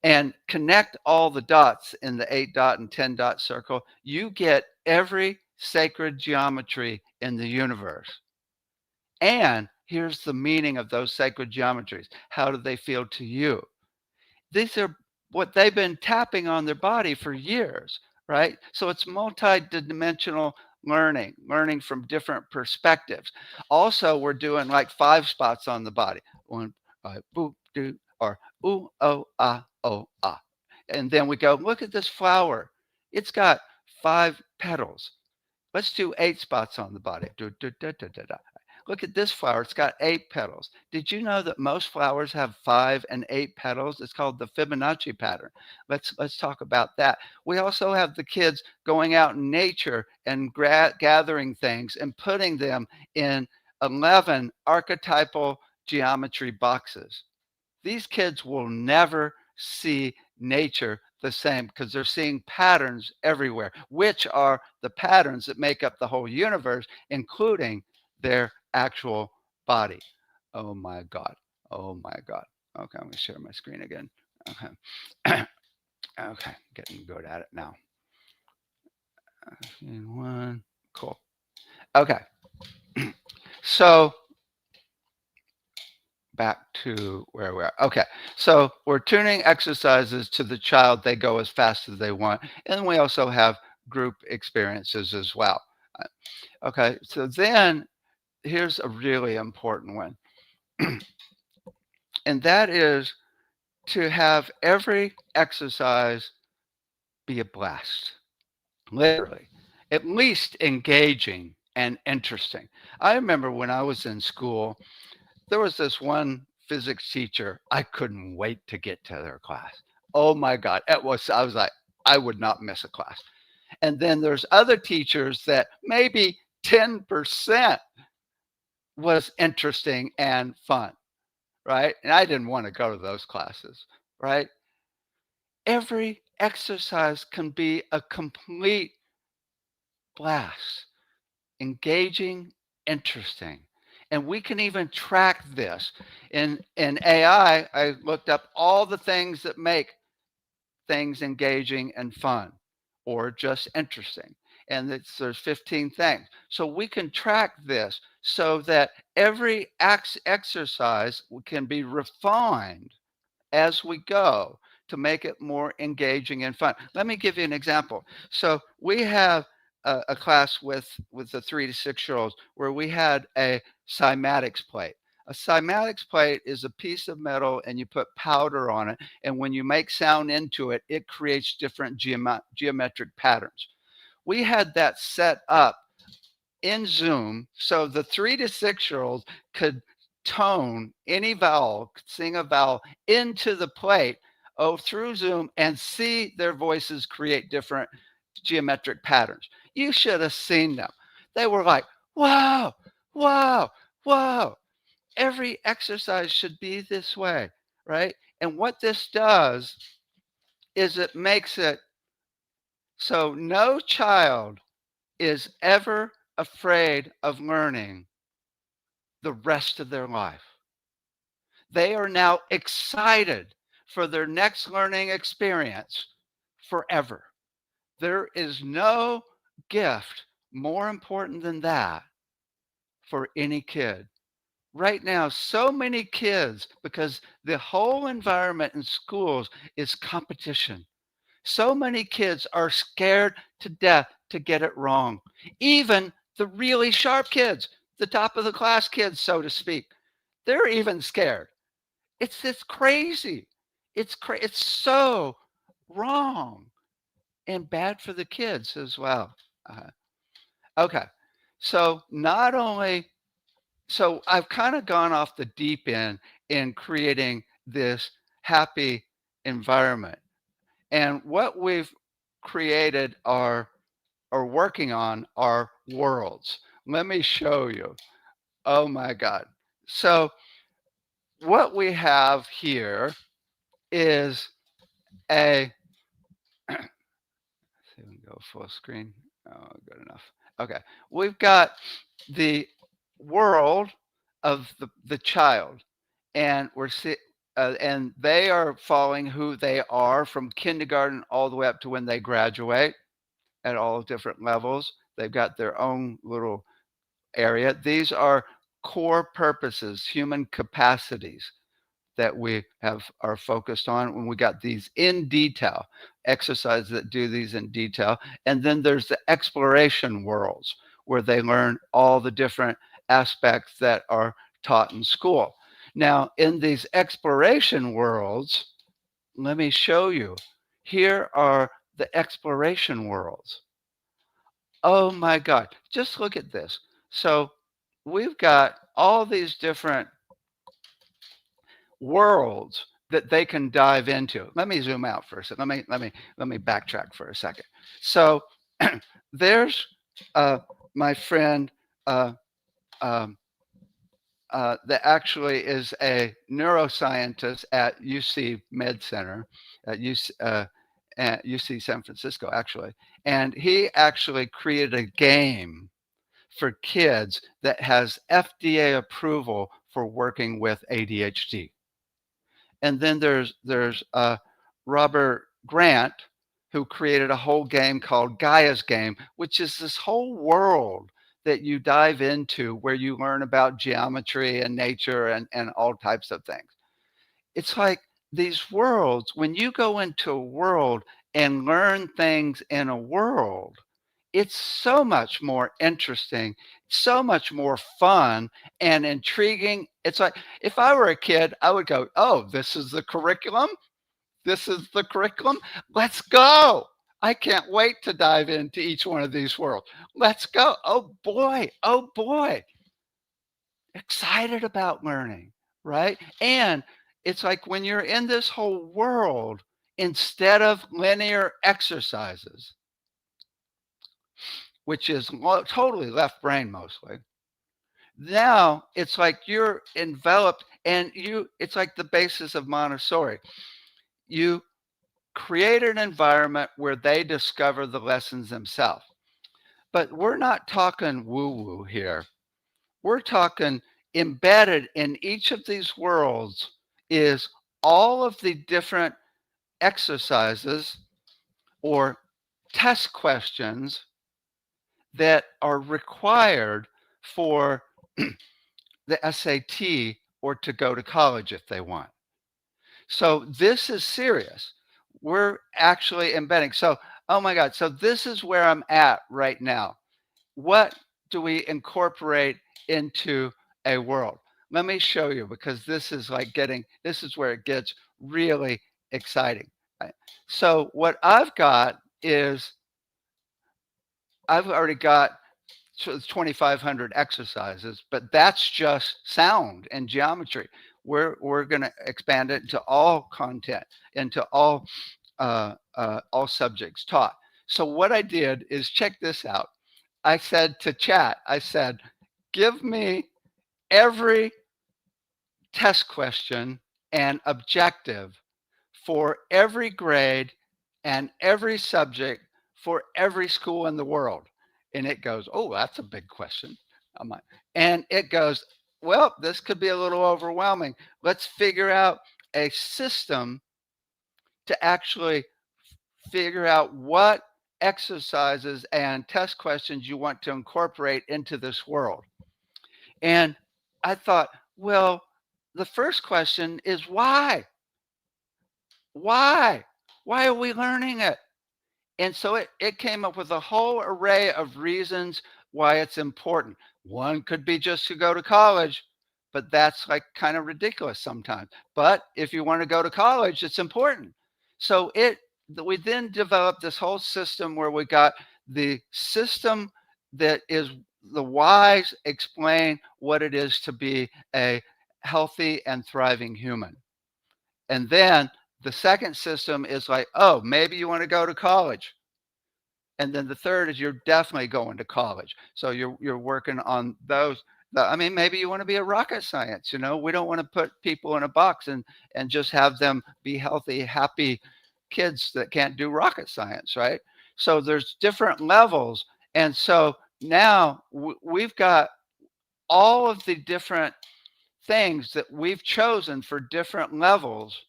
and connect all the dots in the 8-dot and 10-dot circle, you get every sacred geometry in the universe. And here's the meaning of those sacred geometries. How do they feel to you? These are what they've been tapping on their body for years, right? So it's multi-dimensional learning from different perspectives. Also, we're doing like 5 spots on the body. 1, boop, do, or ooh, oh, ah, oh, ah. And then we go, look at this flower. It's got 5 petals. Let's do 8 spots on the body. Do, do, do, do, do, do. Look at this flower. It's got 8 petals. Did you know that most flowers have 5 and 8 petals? It's called the Fibonacci pattern. Let's talk about that. We also have the kids going out in nature and gathering things and putting them in 11 archetypal geometry boxes. These kids will never see nature the same because they're seeing patterns everywhere, which are the patterns that make up the whole universe, including their actual body. Oh my God. Oh my God. Okay, I'm going to share my screen again. Okay. Okay, getting good at it now. 1. Cool. Okay. So back to where we are. Okay, so we're tuning exercises to the child. They go as fast as they want. And we also have group experiences as well. Okay, so then here's a really important one. And that is to have every exercise be a blast. Literally, at least engaging and interesting. I remember when I was in school, there was this one physics teacher. I couldn't wait to get to their class. Oh my God. I was like, I would not miss a class. And then there's other teachers that maybe 10% was interesting and fun, right? And I didn't want to go to those classes, right? Every exercise can be a complete blast, engaging, interesting. And we can even track this. In AI, I looked up all the things that make things engaging and fun or just interesting. And there's 15 things. So we can track this so that every exercise can be refined as we go to make it more engaging and fun. Let me give you an example. So we have a class with the 3 to 6-year-olds where we had a cymatics plate. A cymatics plate is a piece of metal and you put powder on it. And when you make sound into it, it creates different geometric patterns. We had that set up in Zoom so the 3 to 6-year-olds could tone any vowel, sing a vowel into the plate through Zoom and see their voices create different geometric patterns. You should have seen them. They were like, wow, wow, wow. Every exercise should be this way, right? And what this does is it makes it so no child is ever afraid of learning the rest of their life. They are now excited for their next learning experience forever. There is no gift more important than that for any kid. right now, so many kids, because the whole environment in schools is competition. So many kids are scared to death to get it wrong. Even the really sharp kids, the top of the class kids, so to speak, they're even scared. It's crazy. It's so wrong and bad for the kids as well. Okay, so not only so I've kind of gone off the deep end in creating this happy environment. And what we've created are or working on are worlds. Let me show you. Oh my God. So what we have here is a see if we can go full screen. Oh, good enough. Okay. We've got the world of the child, and and they are following who they are from kindergarten all the way up to when they graduate at all different levels. They've got their own little area. These are core purposes, human capacities that we are focused on when we got these in detail exercises that do these in detail. And then there's the exploration worlds where they learn all the different aspects that are taught in school. Now, in these exploration worlds, let me show you. Here are the exploration worlds. Oh my God, just look at this. So we've got all these different worlds that they can dive into. Let me zoom out for a second. Let me backtrack for a second. So there's my friend um, that actually is a neuroscientist at UC Med Center at UC San Francisco, actually. And he actually created a game for kids that has FDA approval for working with ADHD. And then there's Robert Grant, who created a whole game called Gaia's Game, which is this whole world that you dive into where you learn about geometry and nature and all types of things. It's like these worlds, when you go into a world and learn things in a world, it's so much more interesting, so much more fun and intriguing. It's like if I were a kid, I would go, oh, this is the curriculum. This is the curriculum. Let's go. I can't wait to dive into each one of these worlds. Let's go. Oh boy. Oh boy. Excited about learning, right? And it's like when you're in this whole world, instead of linear exercises, which is totally left brain mostly, now it's like you're enveloped and it's like the basis of Montessori. You create an environment where they discover the lessons themselves. But we're not talking woo-woo here. We're talking embedded in each of these worlds is all of the different exercises or test questions that are required for the SAT or to go to college if they want. So this is serious. We're actually embedding. So, oh my God. So this is where I'm at right now. What do we incorporate into a world? Let me show you, because this is where it gets really exciting. Right? So what I've got is I've already got 2,500 exercises, but that's just sound and geometry. We're going to expand it into all content, into all subjects taught. So what I did is, check this out. I said to chat, I said, give me every test question and objective for every grade and every subject for every school in the world. And it goes, oh, that's a big question. And it goes, well, this could be a little overwhelming. Let's figure out a system to actually figure out what exercises and test questions you want to incorporate into this world. And I thought, Well, the first question is why? Why? Why are we learning it? And so it came up with a whole array of reasons why it's important. One could be just to go to college, but that's like kind of ridiculous sometimes. But if you want to go to college, it's important. So we then developed this whole system where we got the system that is the whys explain what it is to be a healthy and thriving human. And then the second system is like, oh, maybe you want to go to college. And then the third is you're definitely going to college. So you're working on those. I mean, maybe you want to be a rocket science. We don't want to put people in a box and just have them be healthy, happy kids that can't do rocket science, right? So there's different levels. And so now we've got all of the different things that we've chosen for different levels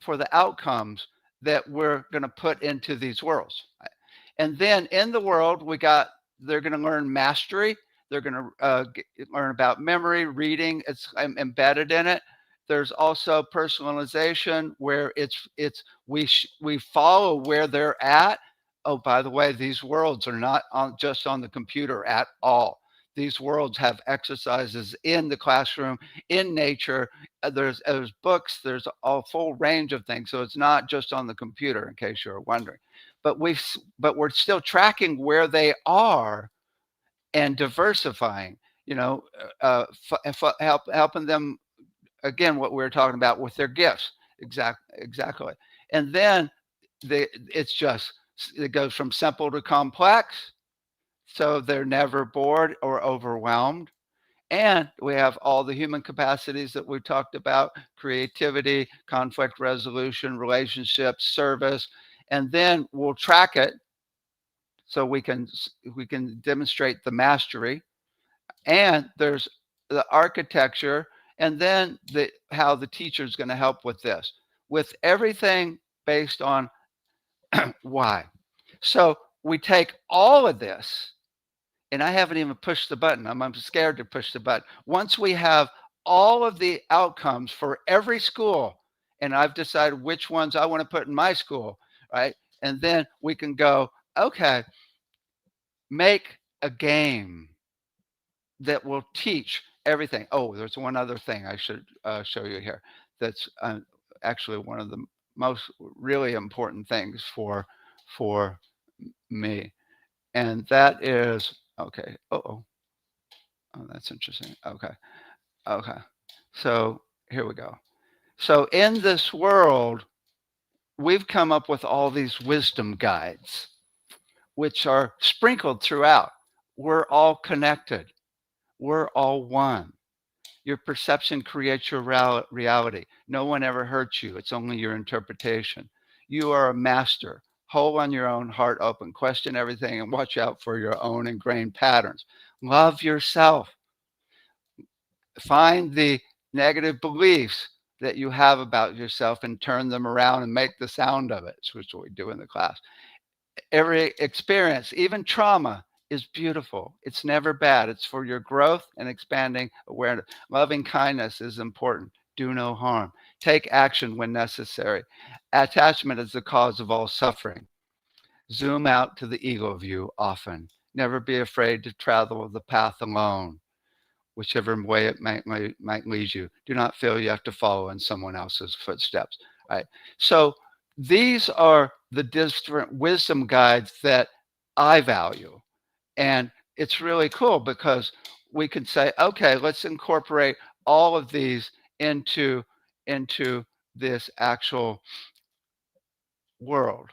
for the outcomes that we're going to put into these worlds. And then in the world, they're going to learn mastery. They're going to learn about memory, reading. It's embedded in it. There's also personalization where we follow where they're at. Oh, by the way, these worlds are not just on the computer at all. These worlds have exercises in the classroom, in nature. There's books. There's a full range of things. So it's not just on the computer, in case you're wondering. But we're still tracking where they are and diversifying. Helping them again. What we were talking about with their gifts, exactly. And then it goes from simple to complex, so they're never bored or overwhelmed. And we have all the human capacities that we talked about: creativity, conflict resolution, relationships, service. And then we'll track it so we can demonstrate the mastery. And there's the architecture, and then how the teacher is going to help with this, with everything based on why. So we take all of this, and I haven't even pushed the button. I'm scared to push the button. Once we have all of the outcomes for every school, and I've decided which ones I want to put in my school, right? And then we can go, okay, make a game that will teach everything. Oh, there's one other thing I should show you here. That's actually one of the most really important things for me. And that is, okay. Oh, that's interesting. Okay. So here we go. So in this world, we've come up with all these wisdom guides, which are sprinkled throughout. We're all connected. We're all one. Your perception creates your reality. No one ever hurts you. It's only your interpretation. You are a master. Hold on your own heart open. Question everything and watch out for your own ingrained patterns. Love yourself. Find the negative beliefs that you have about yourself and turn them around and make the sound of it, which is what we do in the class. Every experience, even trauma, is beautiful. It's never bad. It's for your growth and expanding awareness. Loving kindness is important. Do no harm. Take action when necessary. Attachment is the cause of all suffering. Zoom out to the ego view often. Never be afraid to travel the path alone, whichever way it might lead you. Do not feel you have to follow in someone else's footsteps. Right. So these are the different wisdom guides that I value. And it's really cool because we can say, okay, let's incorporate all of these into this actual world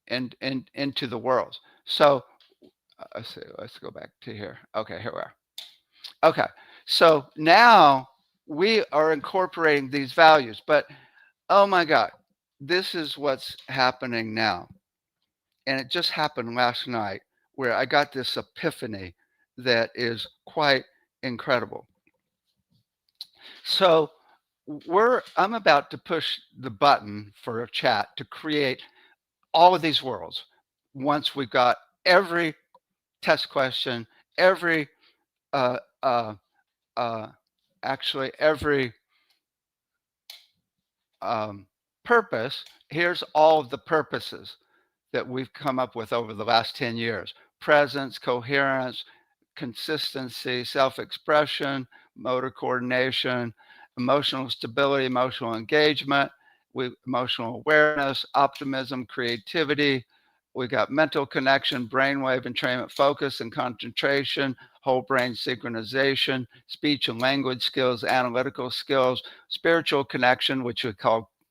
and into the worlds. So let's see, let's go back to here. Okay, here we are. Okay, so now we are incorporating these values, but oh my God, this is what's happening now. And it just happened last night where I got this epiphany that is quite incredible. So I'm about to push the button for a chat to create all of these worlds. Once we've got every test question, every actually every purpose. Here's all of the purposes that we've come up with over the last 10 years. Presence, coherence, consistency, self-expression, motor coordination, emotional stability, emotional engagement, emotional awareness, optimism, creativity. We got mental connection, brainwave entrainment, focus and concentration, whole brain synchronization, speech and language skills, analytical skills, spiritual connection, which we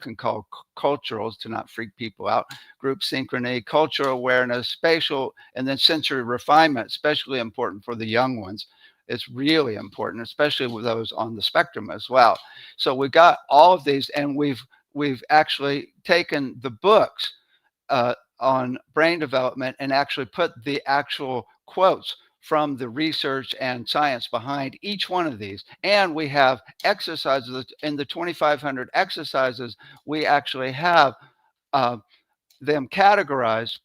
can call culturals to not freak people out, group synchrony, cultural awareness, spatial, and then sensory refinement, especially important for the young ones. It's really important, especially with those on the spectrum as well. So we got all of these, and we've actually taken the books on brain development and actually put the actual quotes from the research and science behind each one of these. And we have exercises in the 2,500 exercises. We actually have them categorized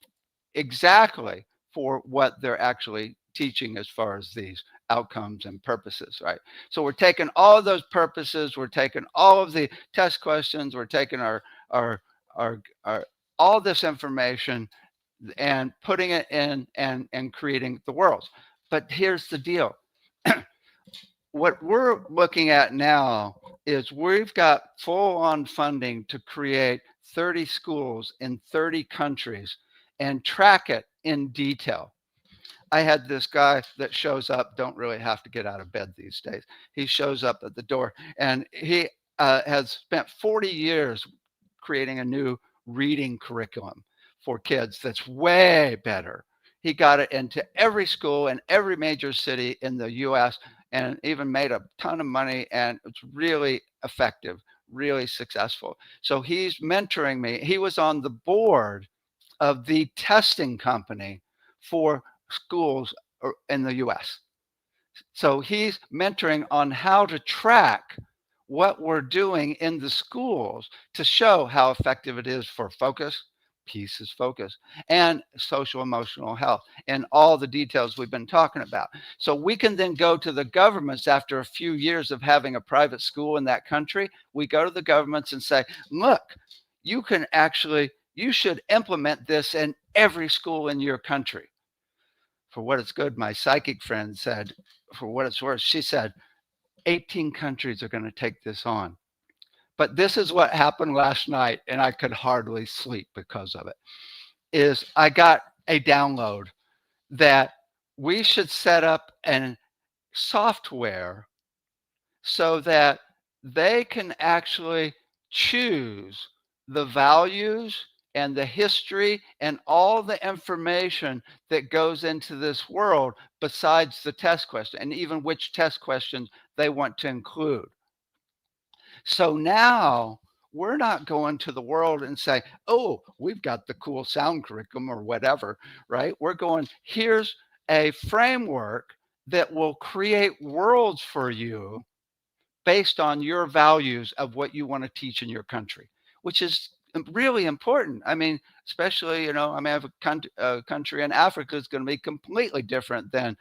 exactly for what they're actually teaching as far as these outcomes and purposes, right? So we're taking all of those purposes, we're taking all of the test questions, we're taking our all this information and putting it in and creating the worlds. But here's the deal. What we're looking at now is we've got full-on funding to create 30 schools in 30 countries and track it in detail. I had this guy that shows up, don't really have to get out of bed these days. He shows up at the door, and he has spent 40 years creating a new reading curriculum for kids that's way better. He got it into every school in every major city in the US and even made a ton of money, and it's really effective, really successful. So he's mentoring me. He was on the board of the testing company for schools in the US. So he's mentoring on how to track what we're doing in the schools to show how effective it is for focus, peace is focus, and social emotional health, and all the details we've been talking about. So we can then go to the governments after a few years of having a private school in that country. We go to the governments and say, look, you should implement this in every school in your country. For what it's good, my psychic friend said, for what it's worth, she said, 18 countries are going to take this on. But this is what happened last night, and I could hardly sleep because of it, is I got a download that we should set up a software so that they can actually choose the values and the history and all the information that goes into this world besides the test question, and even which test questions they want to include. So now we're not going to the world and say, oh, we've got the cool sound curriculum or whatever, right? We're going, here's a framework that will create worlds for you based on your values of what you want to teach in your country, which is really important. I mean, especially, I have a country in Africa is going to be completely different than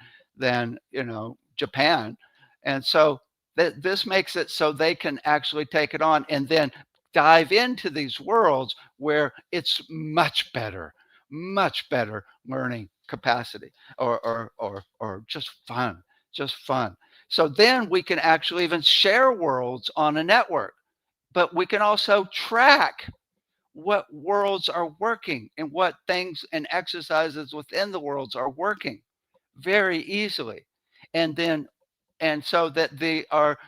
Japan. And so this makes it so they can actually take it on and then dive into these worlds where it's much better learning capacity or just fun. So then we can actually even share worlds on a network, but we can also track what worlds are working and what things and exercises within the worlds are working very easily. And so that they are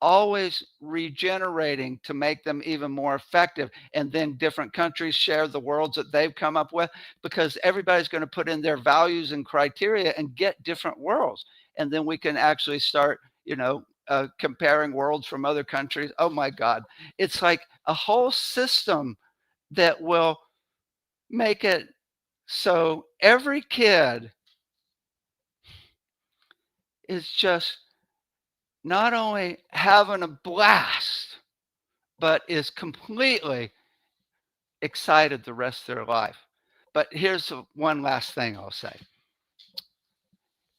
always regenerating to make them even more effective. And then different countries share the worlds that they've come up with, because everybody's going to put in their values and criteria and get different worlds. And then we can actually start, comparing worlds from other countries. Oh my God. It's like a whole system that will make it so every kid is just not only having a blast, but is completely excited the rest of their life. But here's one last thing I'll say.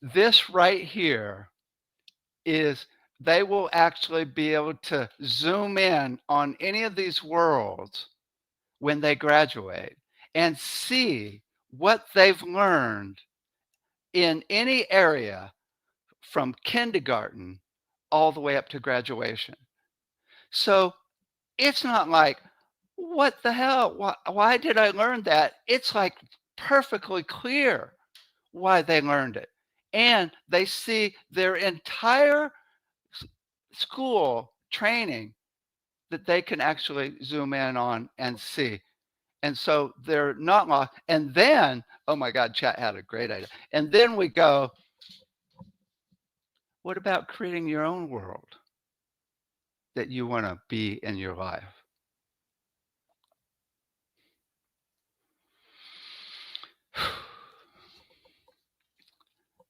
This right here is they will actually be able to zoom in on any of these worlds when they graduate and see what they've learned in any area from kindergarten all the way up to graduation. So it's not like, what the hell? Why did I learn that? It's like perfectly clear why they learned it. And they see their entire school training that they can actually zoom in on and see. And so they're not lost. And then, oh my God, chat had a great idea. And then we go, what about creating your own world that you want to be in your life?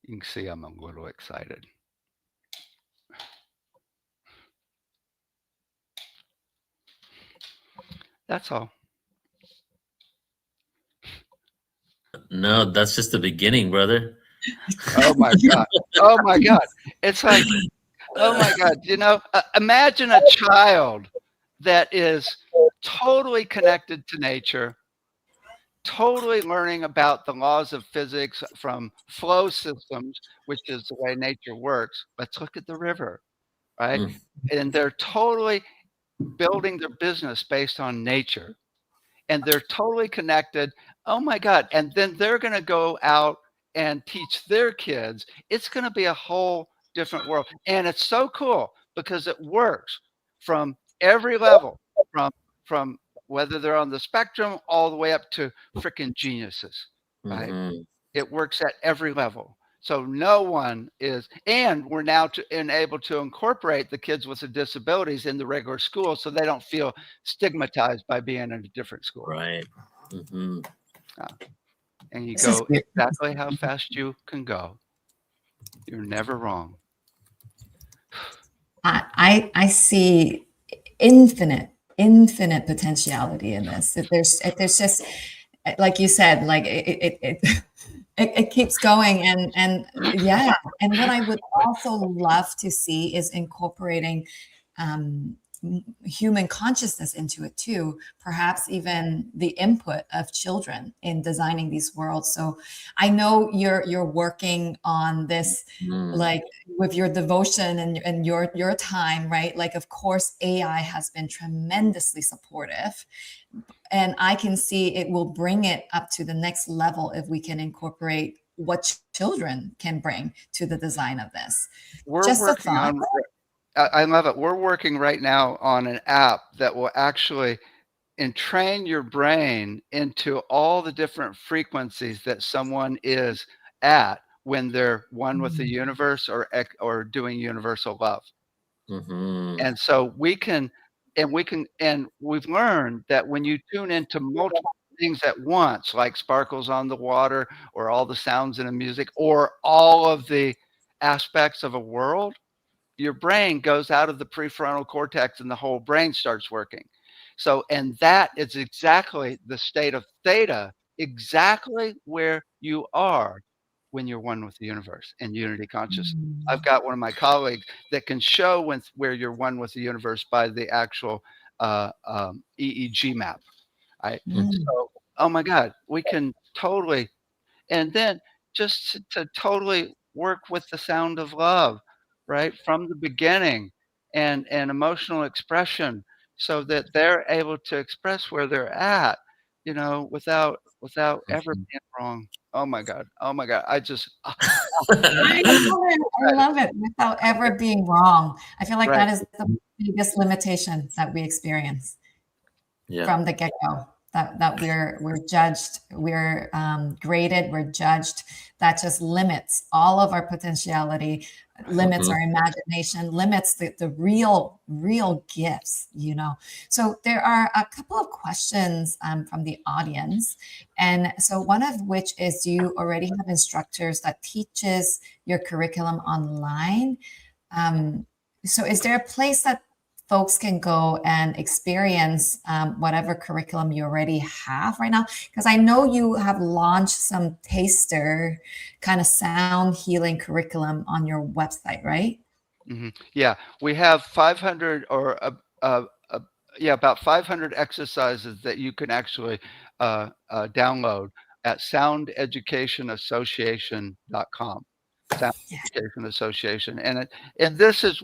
You can see I'm a little excited. That's all. No, that's just the beginning, brother. Oh my God. Oh my God. It's like, oh my God. You know, imagine a child that is totally connected to nature, totally learning about the laws of physics from flow systems, which is the way nature works. Let's look at the river, right? And they're totally building their business based on nature. And they're totally connected. Oh my God. And then they're going to go out and teach their kids. It's going to be a whole different world. And it's so cool because it works from every level, from whether they're on the spectrum all the way up to freaking geniuses, right? It works at every level. So no one is, and we're now able to incorporate the kids with the disabilities in the regular school so they don't feel stigmatized by being in a different school. Right. And you go exactly how fast you can go. You're never wrong. I see infinite potentiality in this. If there's just, like you said, like it keeps going, and yeah. And what I would also love to see is incorporating human consciousness into it too, perhaps even the input of children in designing these worlds. So I know you're working on this, like with your devotion and your time, right? Like, of course, AI has been tremendously supportive, and I can see it will bring it up to the next level if we can incorporate what children can bring to the design of this. We're Just working on, I love it. We're working right now on an app that will actually entrain your brain into all the different frequencies that someone is at when they're one with the universe or doing universal love. And so we've learned that when you tune into multiple things at once, like sparkles on the water, or all the sounds in the music, or all of the aspects of a world, your brain goes out of the prefrontal cortex and the whole brain starts working. So, and that is exactly the state of theta, exactly where you are when you're one with the universe and unity consciousness. I've got one of my colleagues that can show where you're one with the universe by the actual EEG map. So, oh my God, we can totally, and then just to totally work with the sound of love, right, from the beginning, and emotional expression, so that they're able to express where they're at, you know, without ever being wrong. Oh my God. Oh my God. I love it. Without ever being wrong. I feel like that is the biggest limitation that we experience from the get-go. That we're judged, we're graded, we're judged. That just limits all of our potentiality, limits our imagination, limits the real gifts, you know. So there are a couple of questions from the audience. And so one of which is, do you already have instructors that teaches your curriculum online? So is there a place that folks can go and experience whatever curriculum you already have right now? Because I know you have launched some taster kind of sound healing curriculum on your website, right? Yeah, we have 500 or yeah, about 500 exercises that you can actually download at soundeducationassociation.com. Sound Education Association, and this is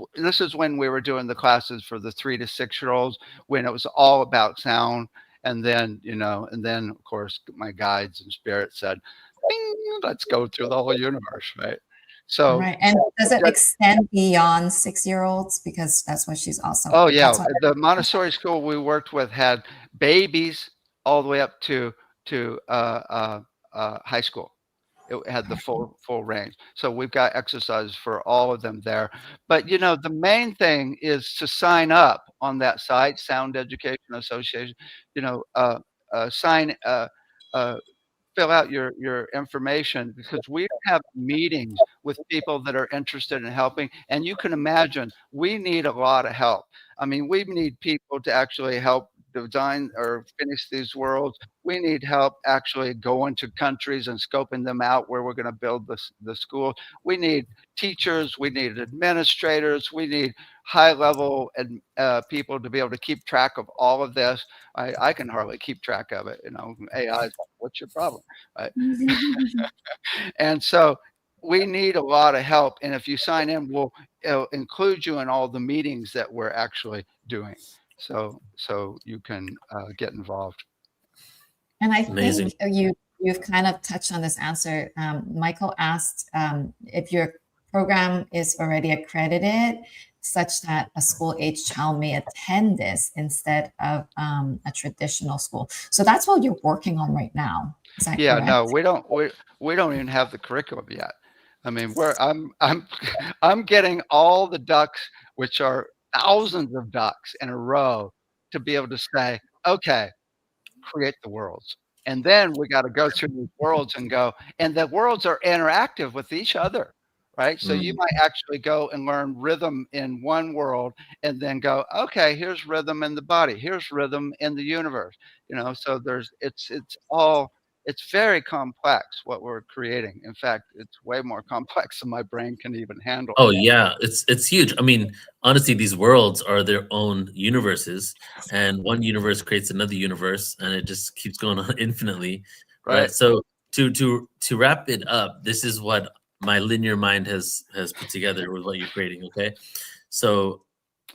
when we were doing the classes for the 3 to 6-year-olds, when it was all about sound, and then and then of course my guides and spirits said, "Bing, let's go through the whole universe," right? So Right. And does it extend beyond 6-year-olds? Because that's what she's also. oh yeah, That's what the Montessori school we worked with had babies all the way up to high school. It had the full range. So we've got exercises for all of them there. But the main thing is to sign up on that site, Sound Education Association. Sign. Fill out your information, because we have meetings with people that are interested in helping, and you can imagine we need a lot of help. I mean, we need people to actually help design or finish these worlds. We need help actually going to countries and scoping them out where we're going to build the school. We need teachers, we need administrators, we need high level people to be able to keep track of all of this. I can hardly keep track of it. AI is, what's your problem, right? And so we need a lot of help. And if you sign in, it'll include you in all the meetings that we're actually doing. So you can get involved. And I Amazing. think you've kind of touched on this answer. Michael asked if your program is already accredited such that a school age child may attend this instead of a traditional school. So that's what you're working on right now. Is that Yeah, correct? no, we don't even have the curriculum yet. I mean, I'm getting all the ducks, which are thousands of ducks in a row, to be able to say, okay, create the worlds. And then we got to go through these worlds and go, and the worlds are interactive with each other, right? So you might actually go and learn rhythm in one world, and then go, okay, here's rhythm in the body, here's rhythm in the universe. So it's very complex what we're creating. In fact, it's way more complex than my brain can even handle. Oh yeah, it's huge. I mean, honestly, these worlds are their own universes, and one universe creates another universe, and it just keeps going on infinitely, right? So to wrap it up, this is what my linear mind has put together with what you're creating. Okay, so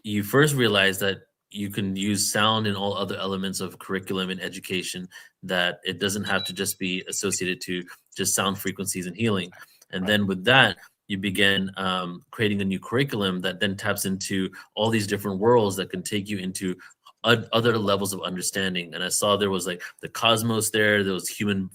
you first realize that you can use sound in all other elements of curriculum and education, that it doesn't have to just be associated to just sound frequencies and healing. And then with that, you begin creating a new curriculum that then taps into all these different worlds that can take you into other levels of understanding. And I saw there was like the cosmos there was human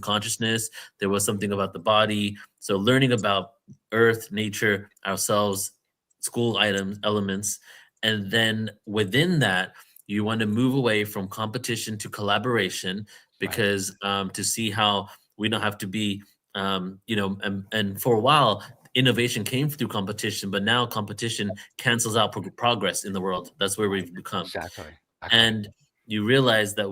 consciousness, there was something about the body. So learning about earth, nature, ourselves, school elements. And then within that, you want to move away from competition to collaboration, because to see how we don't have to be, and for a while, innovation came through competition, but now competition cancels out progress in the world. That's where we've become. Exactly. And you realize that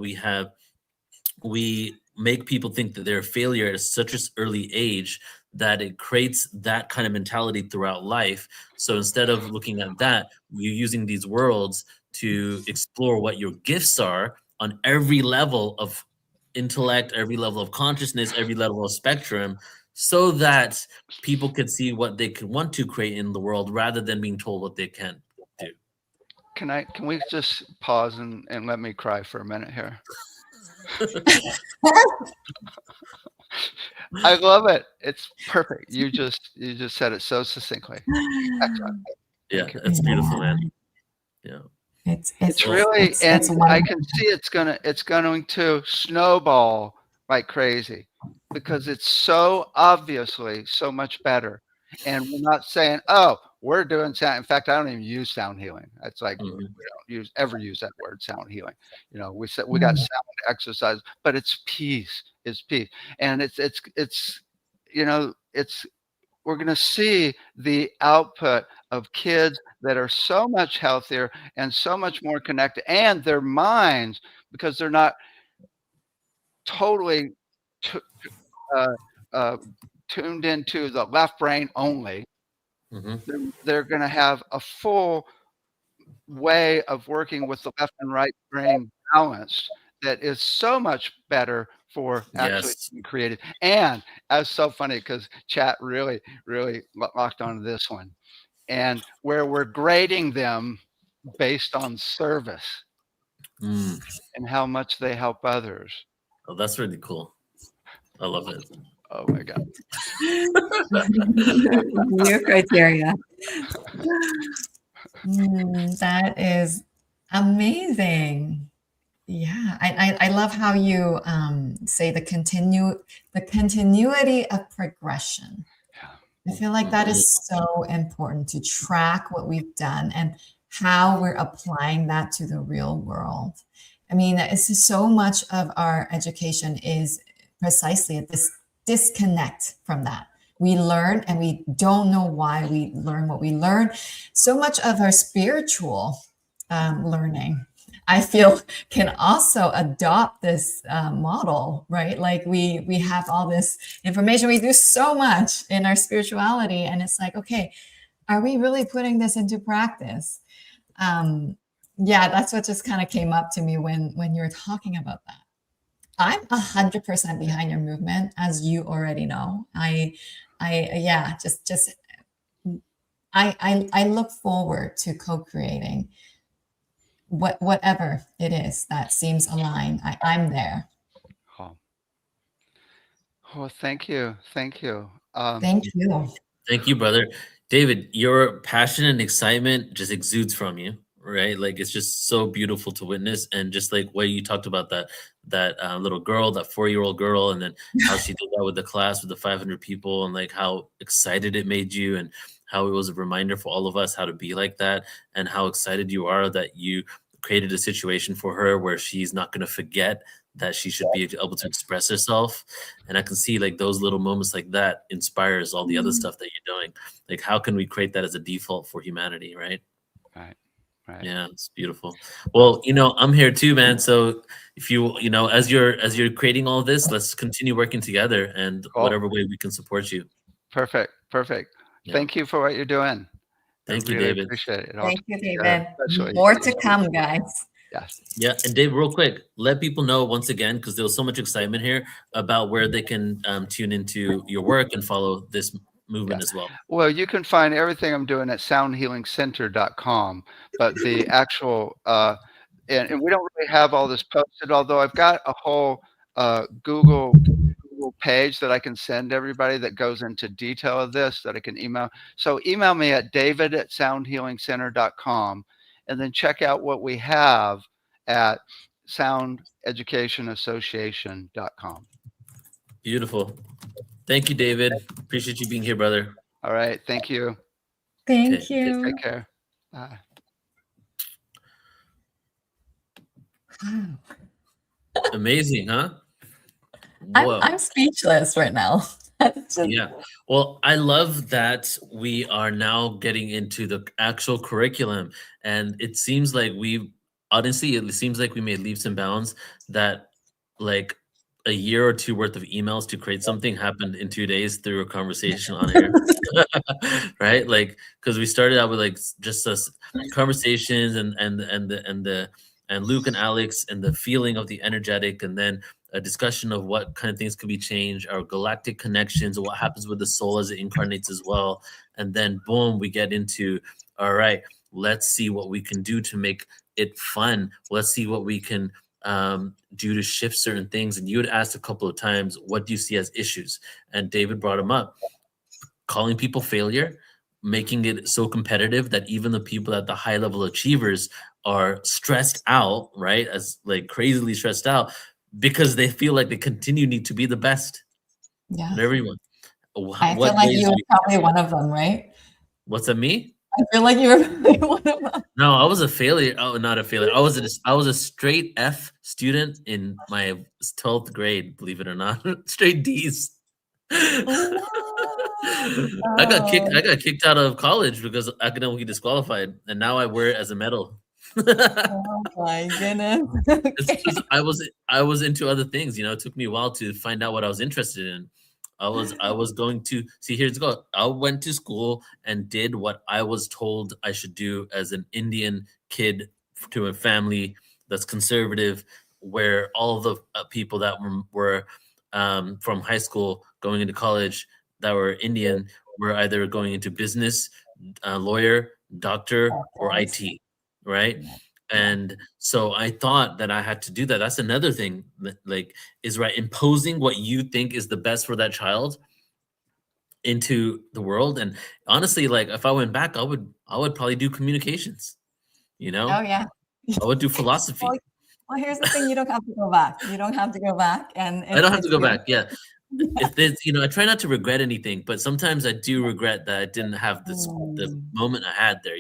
we make people think that they're a failure at such an early age that it creates that kind of mentality throughout life. So instead of looking at that, you're using these worlds to explore what your gifts are on every level of intellect, every level of consciousness, every level of spectrum, so that people can see what they could want to create in the world rather than being told what they can do. Can we just pause and let me cry for a minute here? I love it. It's perfect. You just said it so succinctly. Excellent. Yeah, it's beautiful, man. Yeah. It's really, and I can see it's going to snowball like crazy, because it's so obviously so much better. And we're not saying, oh, we're doing sound. In fact, I don't even use sound healing. It's like we don't ever use that word, sound healing. We said we got sound exercise, but it's peace. It's peace, and it's we're going to see the output of kids that are so much healthier and so much more connected, and their minds, because they're not totally tuned into the left brain only, They're going to have a full way of working with the left and right brain balanced that is so much better for actually being creative. And that's so funny because chat really locked onto this one, and where we're grading them based on service and how much they help others. Oh, that's really cool. I love it. Oh my God. New criteria. That is amazing. Yeah, I love how you say the continuity of progression. I feel like that is so important to track what we've done and how we're applying that to the real world. I mean, it's just so much of our education is precisely at this disconnect from that. We learn and we don't know why we learn what we learn. So much of our spiritual learning, I feel, can also adopt this model, right? Like we have all this information, we do so much in our spirituality, and it's like, okay, are we really putting this into practice? Yeah, that's what just kind of came up to me when you were talking about that. I'm 100% behind your movement, as you already know. I look forward to co-creating whatever it is that seems aligned. I'm there. Oh, thank you. Thank you. Thank you, brother. David, your passion and excitement just exudes from you, right? Like, it's just so beautiful to witness. And just like what you talked about, that little girl, that 4-year-old girl, and then how she did that with the class, with the 500 people, and like how excited it made you, and how it was a reminder for all of us how to be like that, and how excited you are that you created a situation for her where she's not going to forget that she should be able to express herself. And I can see like those little moments like that inspires all the other stuff that you're doing. Like, how can we create that as a default for humanity, right? Right. Yeah, it's beautiful. Well, I'm here too, man. So if as you're creating all this, let's continue working together, and whatever way we can support you. Perfect. Yeah. Thank you for what you're doing. Thank you, David. Appreciate it. Thank you, David. More to come, guys. Yes. Yeah, and Dave, real quick, let people know once again, because there was so much excitement here, about where they can tune into your work and follow this movement as well. Well, you can find everything I'm doing at soundhealingcenter.com, but the actual and we don't really have all this posted, although I've got a whole Google page that I can send everybody that goes into detail of this that I can email. So email me at david@soundhealingcenter.com, and then check out what we have at soundeducationassociation.com. Beautiful. Thank you, David. Appreciate you being here, brother. All right. Thank you. Thank you. Take care. Bye. Amazing, huh? I'm speechless right now. Yeah. Well, I love that we are now getting into the actual curriculum, and it seems like it seems like we made leaps and bounds. That like a year or two worth of emails to create something happened in 2 days through a conversation on here. Right? Like, because we started out with like just us conversations and Luke and Alex and the feeling of the energetic, and then a discussion of what kind of things could be changed, our galactic connections, what happens with the soul as it incarnates as well. And then boom, we get into, all right, let's see what we can do to make it fun. Let's see what we can do to shift certain things. And you had asked a couple of times, what do you see as issues? And David brought them up. Calling people failure, making it so competitive that even the people at the high level achievers are stressed out, right? As like crazily stressed out, because they feel like they need to be the best. Yeah. And everyone. I feel like you were probably one of them, right? What's that, me? I feel like you were probably one of them. No, I was a failure. Oh, not a failure. I was a straight F student in my 12th grade, believe it or not. Straight D's. I got kicked out of college because academically disqualified, and now I wear it as a medal. Oh my goodness. I was into other things, it took me a while to find out what I was interested in. I was going to see. Here's the go. I went to school and did what I was told I should do as an Indian kid to a family that's conservative, where all the people that were from high school going into college that were Indian were either going into business, lawyer, doctor, or IT, right? And so I thought that I had to do that. That's another thing that, like, is right, imposing what you think is the best for that child into the world. And honestly, like, if I went back, I would probably do communications, you know? Oh yeah. I would do philosophy. Well, here's the thing: you don't have to go back. You don't have to go back, and I don't have to go good. back. Yeah. If there's, I try not to regret anything, but sometimes I do regret that I didn't have the moment I had there,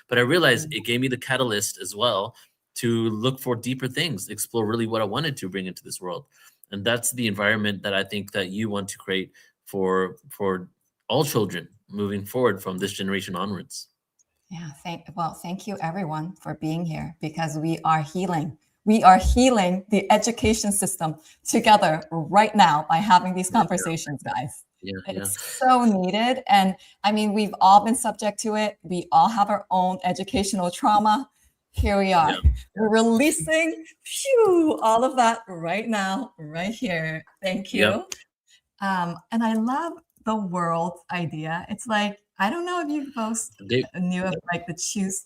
But I realized it gave me the catalyst as well to look for deeper things, explore really what I wanted to bring into this world. And that's the environment that I think that you want to create for all children moving forward from this generation onwards. Yeah, thank you everyone for being here, because we are healing. We are healing the education system together right now by having these conversations, guys. It's so needed. And I mean, we've all been subject to it. We all have our own educational trauma. Here we are. We're releasing all of that right now, right here. Thank you. And I love the world idea. It's like, I don't know if you both knew of like the choose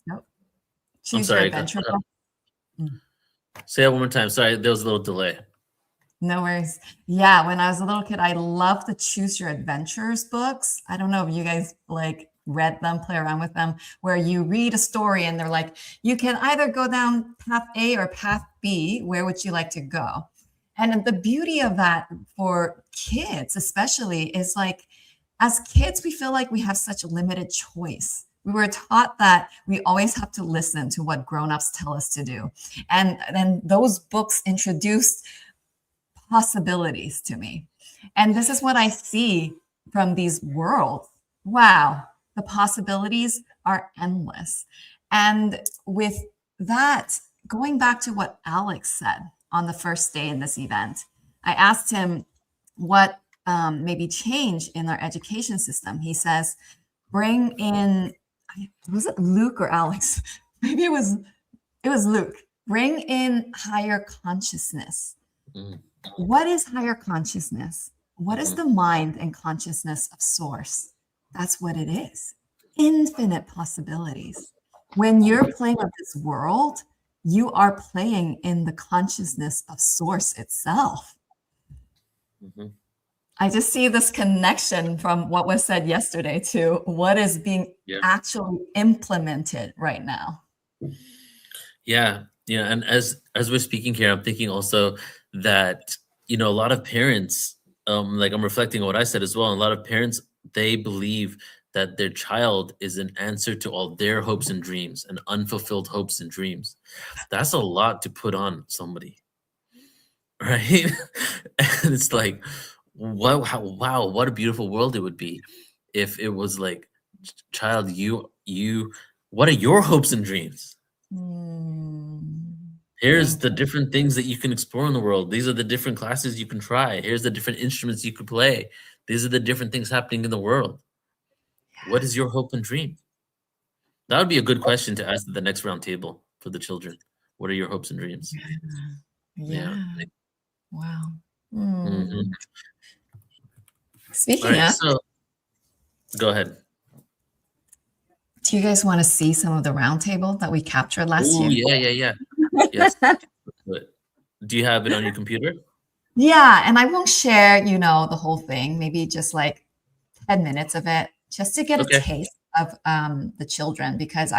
your adventure book. Say that one more time. Sorry, there was a little delay. No worries. Yeah, when I was a little kid, I loved the Choose Your Adventures books. I don't know if you guys like read them, play around with them, where you read a story and they're like, you can either go down path A or path B. Where would you like to go? And the beauty of that for kids, especially, is like, as kids, we feel like we have such a limited choice. We were taught that we always have to listen to what grown-ups tell us to do. And then those books introduced possibilities to me. And this is what I see from these worlds. Wow, the possibilities are endless. And with that, going back to what Alex said on the first day in this event, I asked him what maybe change in our education system. He says, bring in, was it Luke or Alex? Maybe it was Luke. Bring in higher consciousness. What is higher consciousness? What is the mind and consciousness of source? That's what it is. Infinite possibilities. When you're playing with this world, you are playing in the consciousness of source itself. I just see this connection from what was said yesterday to what is being actually implemented right now. Yeah. And as we're speaking here, I'm thinking also that, a lot of parents, like I'm reflecting on what I said as well. A lot of parents, they believe that their child is an answer to all their hopes and dreams and unfulfilled hopes and dreams. That's a lot to put on somebody, right? And it's like, wow, what a beautiful world it would be if it was like, child, what are your hopes and dreams? Here's the different things that you can explore in the world. These are the different classes you can try. Here's the different instruments you could play. These are the different things happening in the world. What is your hope and dream? That would be a good question to ask at the next round table for the children. What are your hopes and dreams? Yeah. Wow. Speaking of, so go ahead. Do you guys want to see some of the roundtable that we captured last year? Yeah. Yes. Do you have it on your computer? Yeah, and I won't share, the whole thing. Maybe just like 10 minutes of it, just to get a taste of the children, because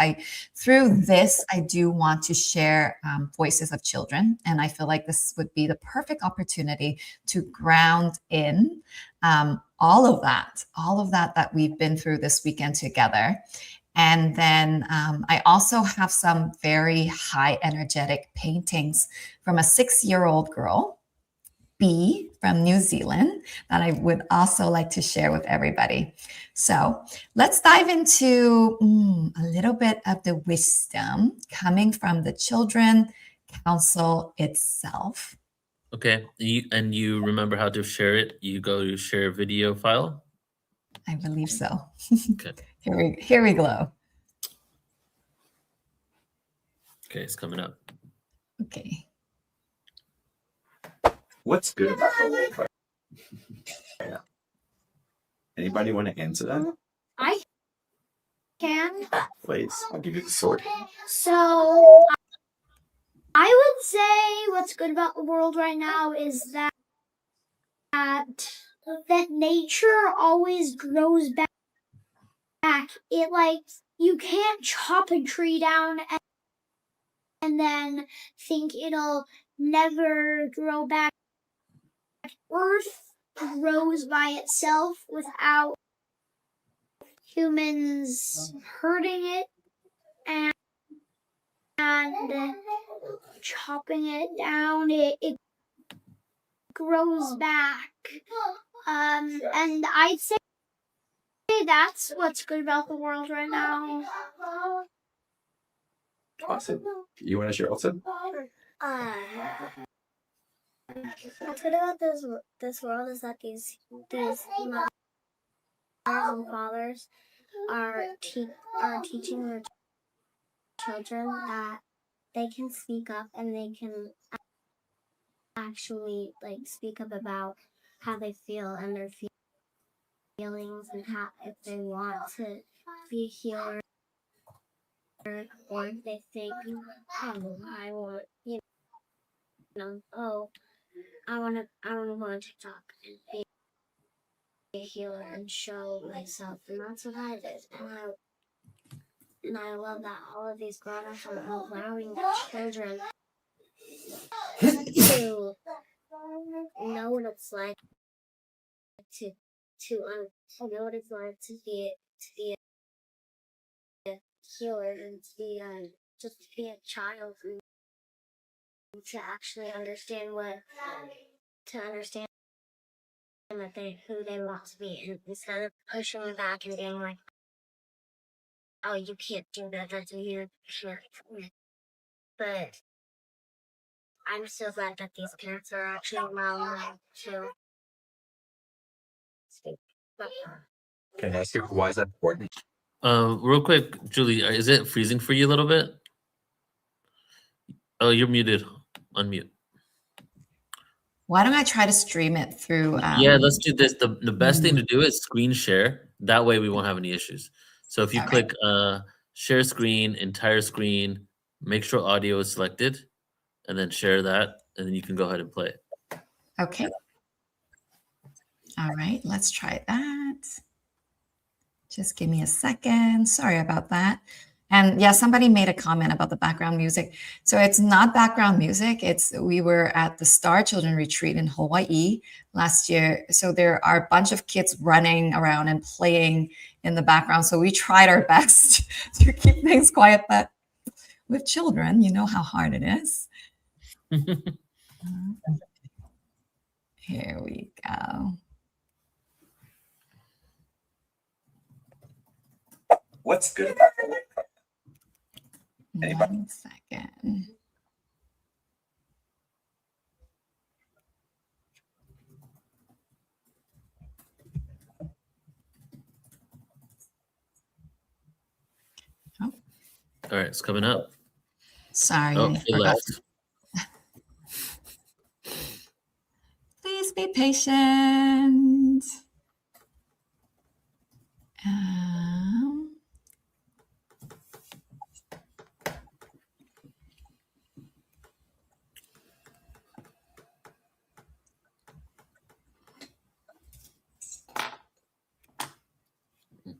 through this, I do want to share voices of children. And I feel like this would be the perfect opportunity to ground in all of that we've been through this weekend together. And then I also have some very high energetic paintings from a 6-year-old girl, B, from New Zealand, that I would also like to share with everybody. So let's dive into a little bit of the wisdom coming from the Children Council itself. Okay, and you remember how to share it? You go to share video file? I believe so. Okay. Here we go. Okay, it's coming up. Okay. What's good about the world right now? Anybody want to answer that? I can. Please, I'll give you the sword. So I would say what's good about the world right now is that nature always grows back. It like you can't chop a tree down and then think it'll never grow back. Earth grows by itself without humans hurting it and chopping it down. It grows back. And I'd say that's what's good about the world right now. Awesome. You want to share also? What's good about this world is that these mothers and fathers are teaching their children that they can speak up and they can actually like speak up about how they feel and their feelings and how if they want to be a healer or if they think, oh, I want, oh, I want to go on TikTok and be a healer and show myself, and that's what I did. And I love that all of these grown-ups are allowing children to know what it's like to know what it's like to be a healer and to be just to be a child and to actually understand that who they want to be, and instead of pushing them back and being like, oh, you can't do that, that's weird, but I'm so glad that these parents are actually allowing them to speak. Can I ask you why is that important? Real quick, Julie, is it freezing for you a little bit? Oh, you're muted. Unmute. Why don't I try to stream it through? Yeah, let's do this. The best thing to do is screen share. That way we won't have any issues. So if you click share screen, entire screen, make sure audio is selected, and then share that, and then you can go ahead and play it. Okay. All right, let's try that. Just give me a second. Sorry about that. And yeah, somebody made a comment about the background music. So it's not background music. We were at the Star Children Retreat in Hawaii last year. So there are a bunch of kids running around and playing in the background. So we tried our best to keep things quiet, but with children, you know how hard it is. Here we go. What's good? 1 second. All right, it's coming up. Sorry, Oh, I it forgot. left. Please be patient.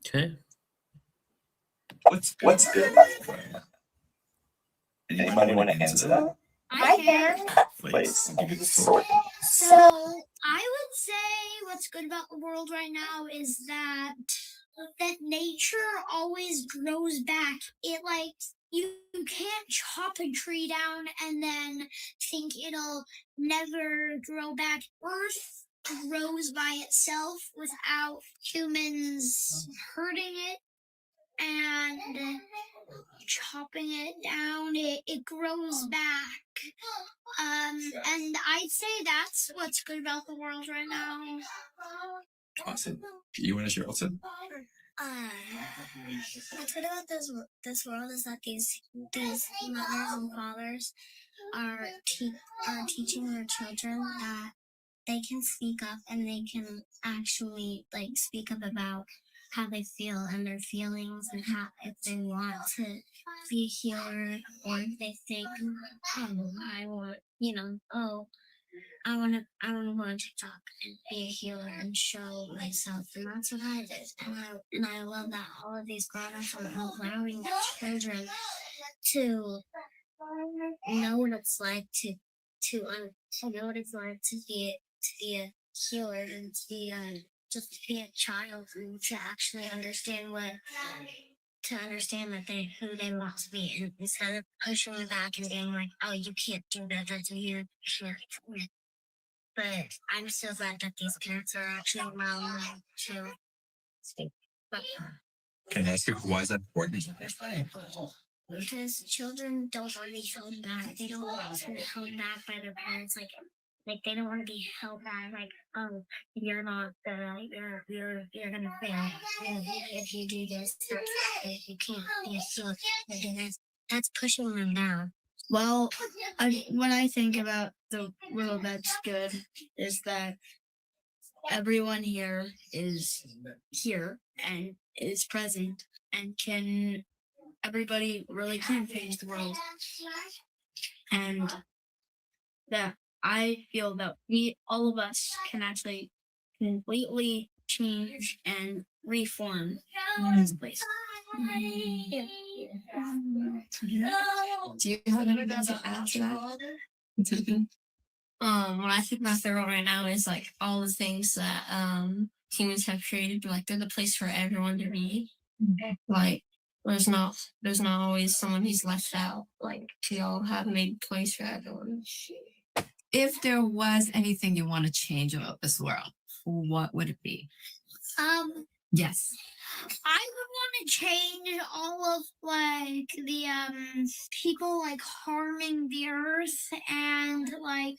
Okay. What's good? Anybody want to answer that? I can. Please, I'll give you the sword. So I would say what's good about the world right now is that nature always grows back. It like you can't chop a tree down and then think it'll never grow back. Earth grows by itself without humans hurting it and chopping it down. It grows back. And I'd say that's what's good about the world right now. Awesome. You want to share also? What's good about this world is that these mothers and fathers are teaching their children that they can speak up and they can actually like speak up about how they feel and their feelings and how if they want to be a healer or if they think, oh, I want, I want to learn to talk and be a healer and show myself, and that's what I did. And I love that all of these grown-ups are allowing children to know what it's like to know what it's like to be a healer and to be just to be a child and to actually understand that who they want to be, and instead of pushing them back and being like, oh, you can't do that, that's weird. But I'm so glad that these parents are actually allowing them to speak. Can I ask you why is that important? Because children don't want to be held back. They don't want to be held back by their parents. Like they don't want to be held back. Like, oh, you're not good. You're gonna fail. If you do this, if you can't be a healer, that's pushing them down. Well, when I think about the world that's good, is that everyone here is here and is present and everybody really can change the world. And that I feel that all of us can actually completely change and reform this place. Do you have anything to add to that? What I think about the world right now is like all the things that humans have created, like they're the place for everyone to be. Like there's not always someone who's left out. Like we all have made place for everyone. If there was anything you want to change about this world, what would it be? Yes. I would want to change all of like the people like harming the earth and like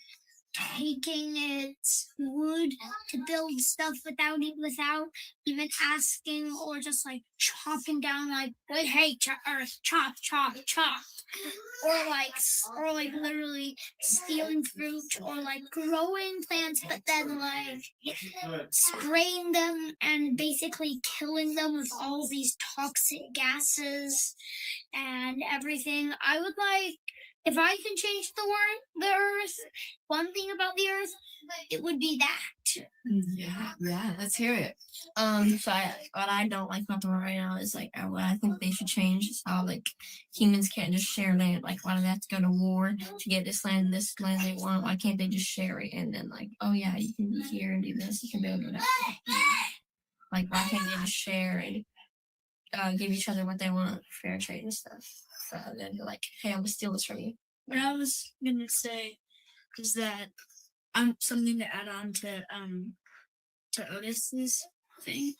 taking its wood to build stuff without even asking, or just like chopping down like, hey, earth, chop, or like literally stealing fruit, or like growing plants but then like spraying them and basically killing them with all these toxic gases and everything. I would like, if I can change the earth, one thing about the earth, it would be that. Yeah, let's hear it. So what I don't like about the world right now is like what I think they should change is how like humans can't just share land. Like why do they have to go to war to get this land they want? Why can't they just share it and then like, oh yeah, you can be here and do this, you can build it up. Like why can't they just share and give each other what they want, fair trade and stuff? So then you're like, hey, I'm gonna steal this from you. What I was gonna say is that something to add on to Otis's thing,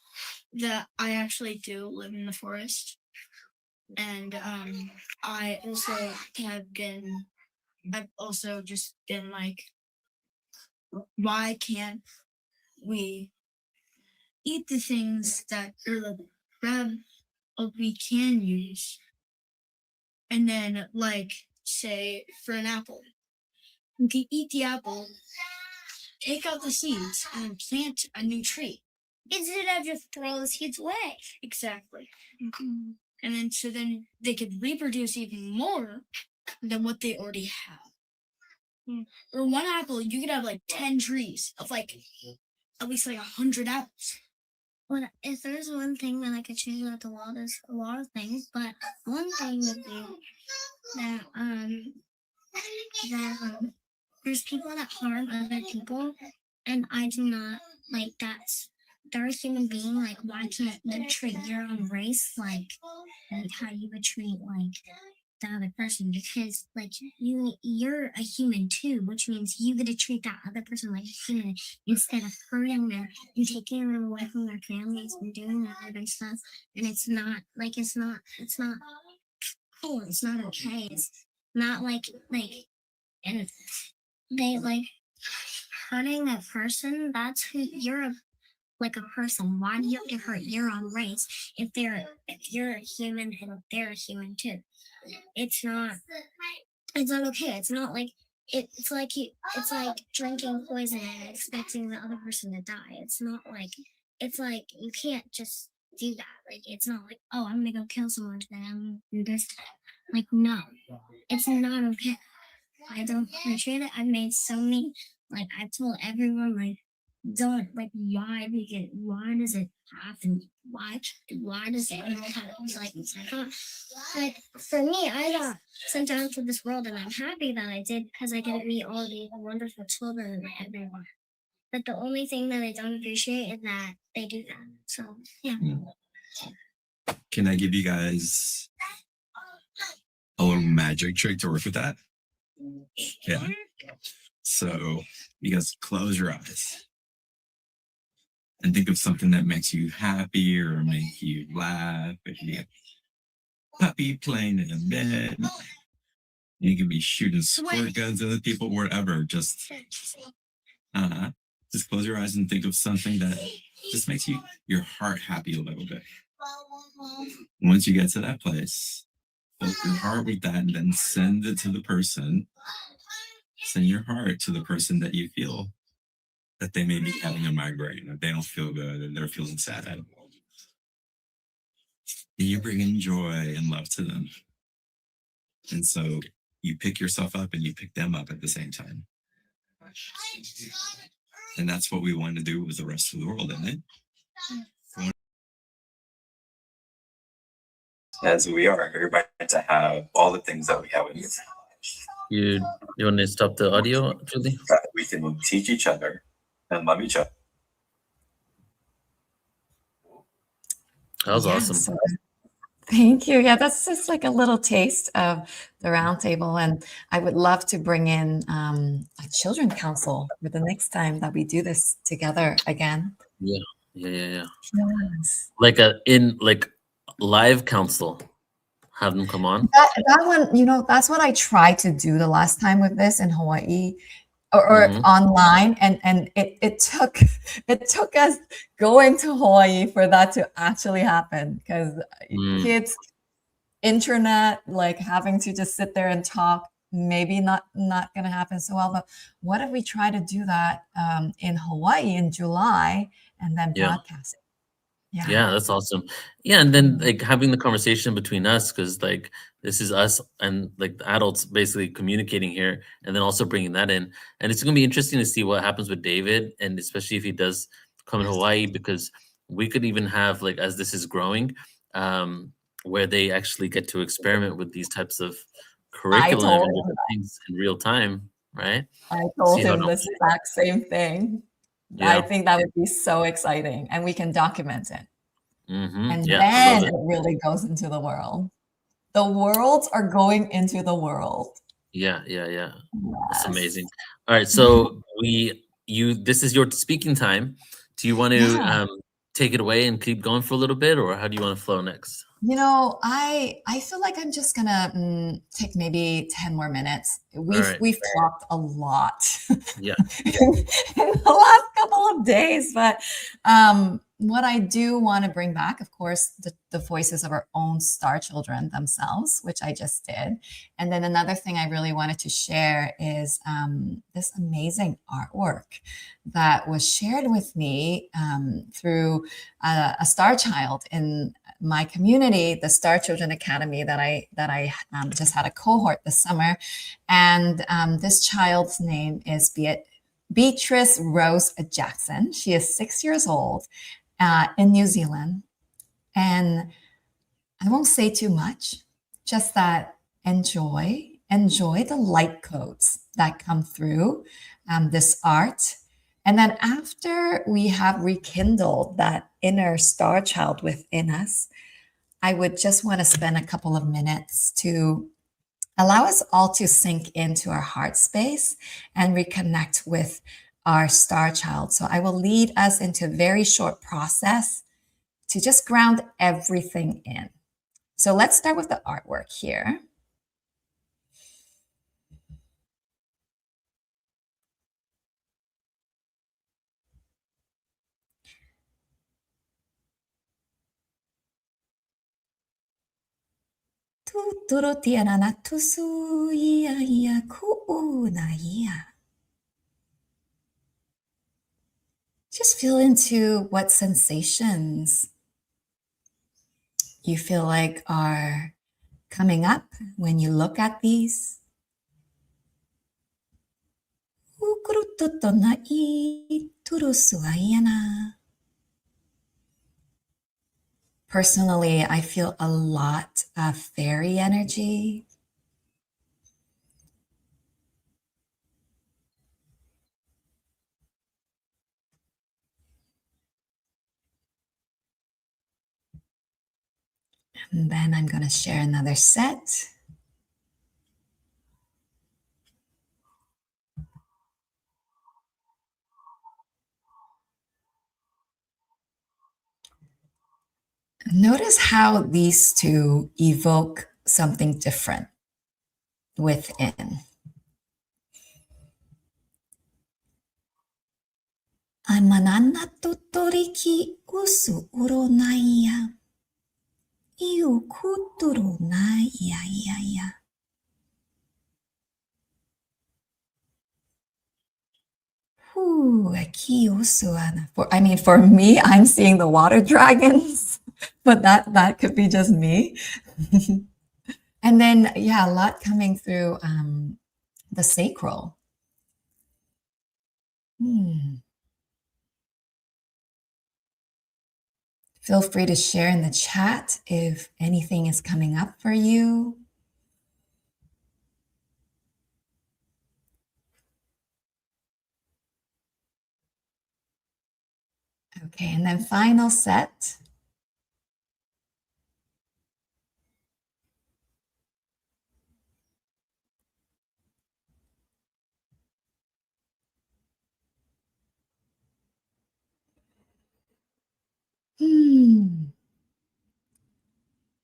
that I actually do live in the forest, and I've also just been like, why can't we eat the things that we can use? And then, like, say, for an apple, we can eat the apple, take out the seeds, and plant a new tree. Instead of just throw the seeds away. Exactly. Mm-hmm. And then they could reproduce even more than what they already have. For one apple, you could have like 10 trees of like at least like 100 apples. Well, if there's one thing that I could change about the world, there's a lot of things, but one thing would be that there's people that harm other people, and I do not like that. They're a human being. Like, why can't they treat your own race like how you would treat like the other person? Because like you're a human too, which means you get to treat that other person like a human instead of hurting them and taking them away from their families and doing that other stuff. And it's not cool. It's not okay. It's not like and they like hurting a person. That's who you're like a person. Why do you have to hurt your own race if you're a human and they're a human too? It's not okay. It's not like it's like it's like drinking poison and expecting the other person to die. It's like you can't just do that. Like it's not like, oh, I'm gonna go kill someone today, I'm gonna do this today. Like no, it's not okay. I don't appreciate it. I've made so many, like I've told everyone, like don't, like why does it happen? Why does it happen? Like for me, I got sent down to this world and I'm happy that I did because I get to meet all these wonderful children everywhere. But the only thing that I don't appreciate is that they do that. So yeah. Can I give you guys a little magic trick to work with that? Yeah. So you guys close your eyes and think of something that makes you happy or make you laugh. If you get a puppy playing in a bed, you can be shooting squirt guns at the people, wherever. Just close your eyes and think of something that just makes your heart happy a little bit. Once you get to that place, fill your heart with that and then send it to the person. Send your heart to the person that you feel that they may be having a migraine, or they don't feel good, and they're feeling sad. And you bring in joy and love to them. And so you pick yourself up and you pick them up at the same time. And that's what we want to do with the rest of the world, isn't it? As we are, everybody to have all the things that we have in here. You want to stop the audio, Julie? We can teach each other and love each other. That was awesome. So, thank you. Yeah, that's just like a little taste of the roundtable, and I would love to bring in a children's council for the next time that we do this together again. Yeah. Yes. Like live council. Have them come on. That one, that's what I tried to do the last time with this in Hawaii or online. And it took us going to Hawaii for that to actually happen, because kids, internet, like having to just sit there and talk, maybe not going to happen so well. But what if we try to do that in Hawaii in July and then broadcast it? Yeah, that's awesome. Yeah, and then like having the conversation between us, because like this is us and like the adults basically communicating here, and then also bringing that in. And it's gonna be interesting to see what happens with David, and especially if he does come in Hawaii, because we could even have, like, as this is growing, where they actually get to experiment with these types of curriculum and different things in real time, right? I told him the exact same thing. Yeah. I think that would be so exciting, and we can document it. And then it really goes into the world. The worlds are going into the world. Yeah. That's amazing. All right, so this is your speaking time. Do you want to take it away and keep going for a little bit, or how do you want to flow next? I feel like I'm just gonna take maybe 10 more minutes. We've talked a lot in the last couple of days, but what I do want to bring back, of course, the voices of our own star children themselves, which I just did. And then another thing I really wanted to share is this amazing artwork that was shared with me through a star child in my community, the Star Children Academy that I just had a cohort this summer. And this child's name is Beatrice Rose Jackson. She is 6 years old in New Zealand. And I won't say too much, just that enjoy the light codes that come through this art. And then after we have rekindled that inner star child within us, I would just want to spend a couple of minutes to allow us all to sink into our heart space and reconnect with our star child. So I will lead us into a very short process to just ground everything in. So let's start with the artwork here. Just feel into what sensations you feel like are coming up when you look at these. Personally, I feel a lot of fairy energy. And then I'm going to share another set. Notice how these two evoke something different within. Amanana totoriki usu uronaya. Iu kuturu na ya. For me, I'm seeing the water dragons, but that could be just me. And then, yeah, a lot coming through the sacral. Feel free to share in the chat if anything is coming up for you. Okay, and then final set.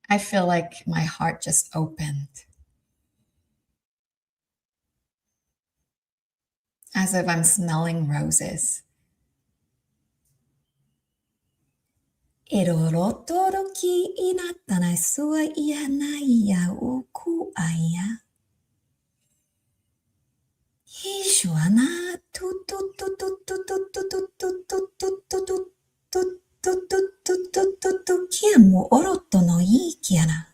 I feel like my heart just opened. As if I'm smelling roses. Irorotoroki inatana sua ianaya ukuaya. Hishuana kiamu oroto no ikiana.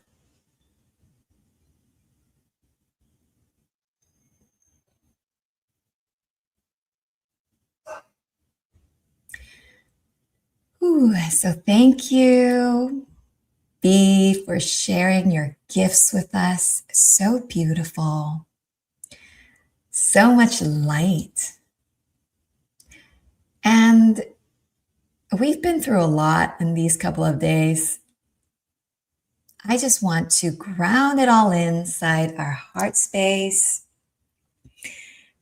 So thank you, B, for sharing your gifts with us. So beautiful. So much light. And we've been through a lot in these couple of days. I just want to ground it all inside our heart space.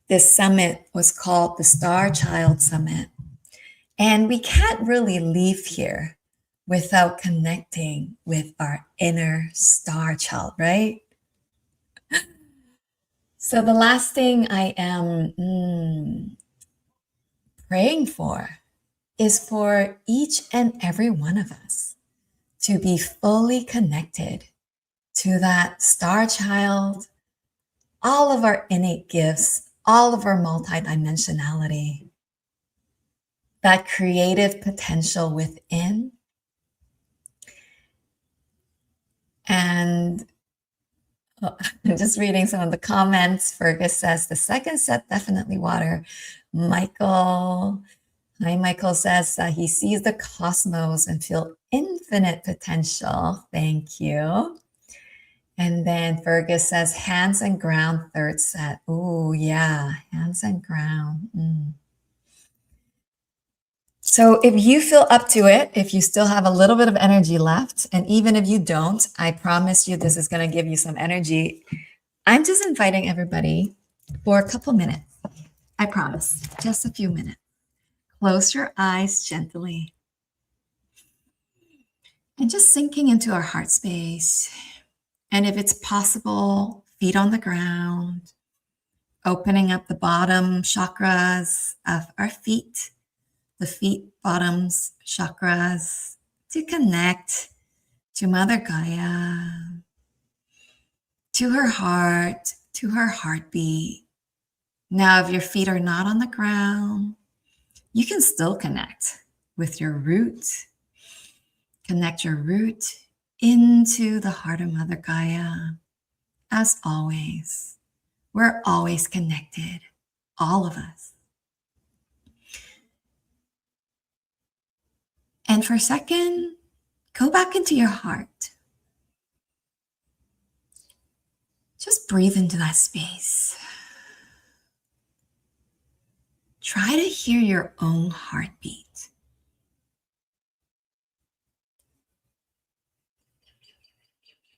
This summit was called the Star Child Summit. And we can't really leave here without connecting with our inner star child, right? So the last thing I am praying for is for each and every one of us to be fully connected to that star child, all of our innate gifts, all of our multidimensionality, that creative potential within. And I'm just reading some of the comments. Fergus says, the second set, definitely water. Michael says he sees the cosmos and feel infinite potential. Thank you. And then Fergus says, hands and ground, third set. Oh, yeah, hands and ground. So if you feel up to it, if you still have a little bit of energy left, and even if you don't, I promise you this is going to give you some energy. I'm just inviting everybody for a couple minutes. I promise, just a few minutes. Close your eyes gently. And just sinking into our heart space. And if it's possible, feet on the ground, opening up the bottom chakras of our feet, the feet bottoms chakras, to connect to Mother Gaia. to her heart, to her heartbeat. Now, if your feet are not on the ground, you can still connect with your root. Connect your root into the heart of Mother Gaia. As always, we're always connected, all of us. And for a second, go back into your heart. Just breathe into that space. Try to hear your own heartbeat.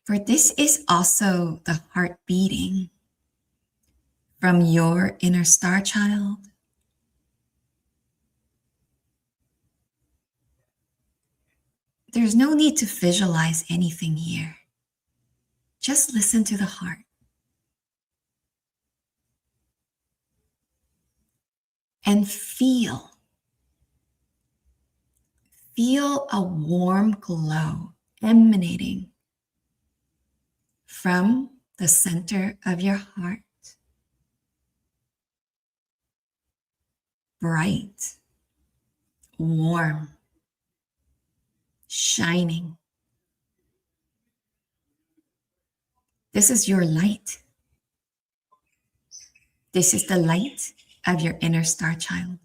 For this is also the heart beating from your inner star child. There's no need to visualize anything here. Just listen to the heart. And feel a warm glow emanating from the center of your heart. Bright, warm, shining. This is your light. This is the light of your inner star child.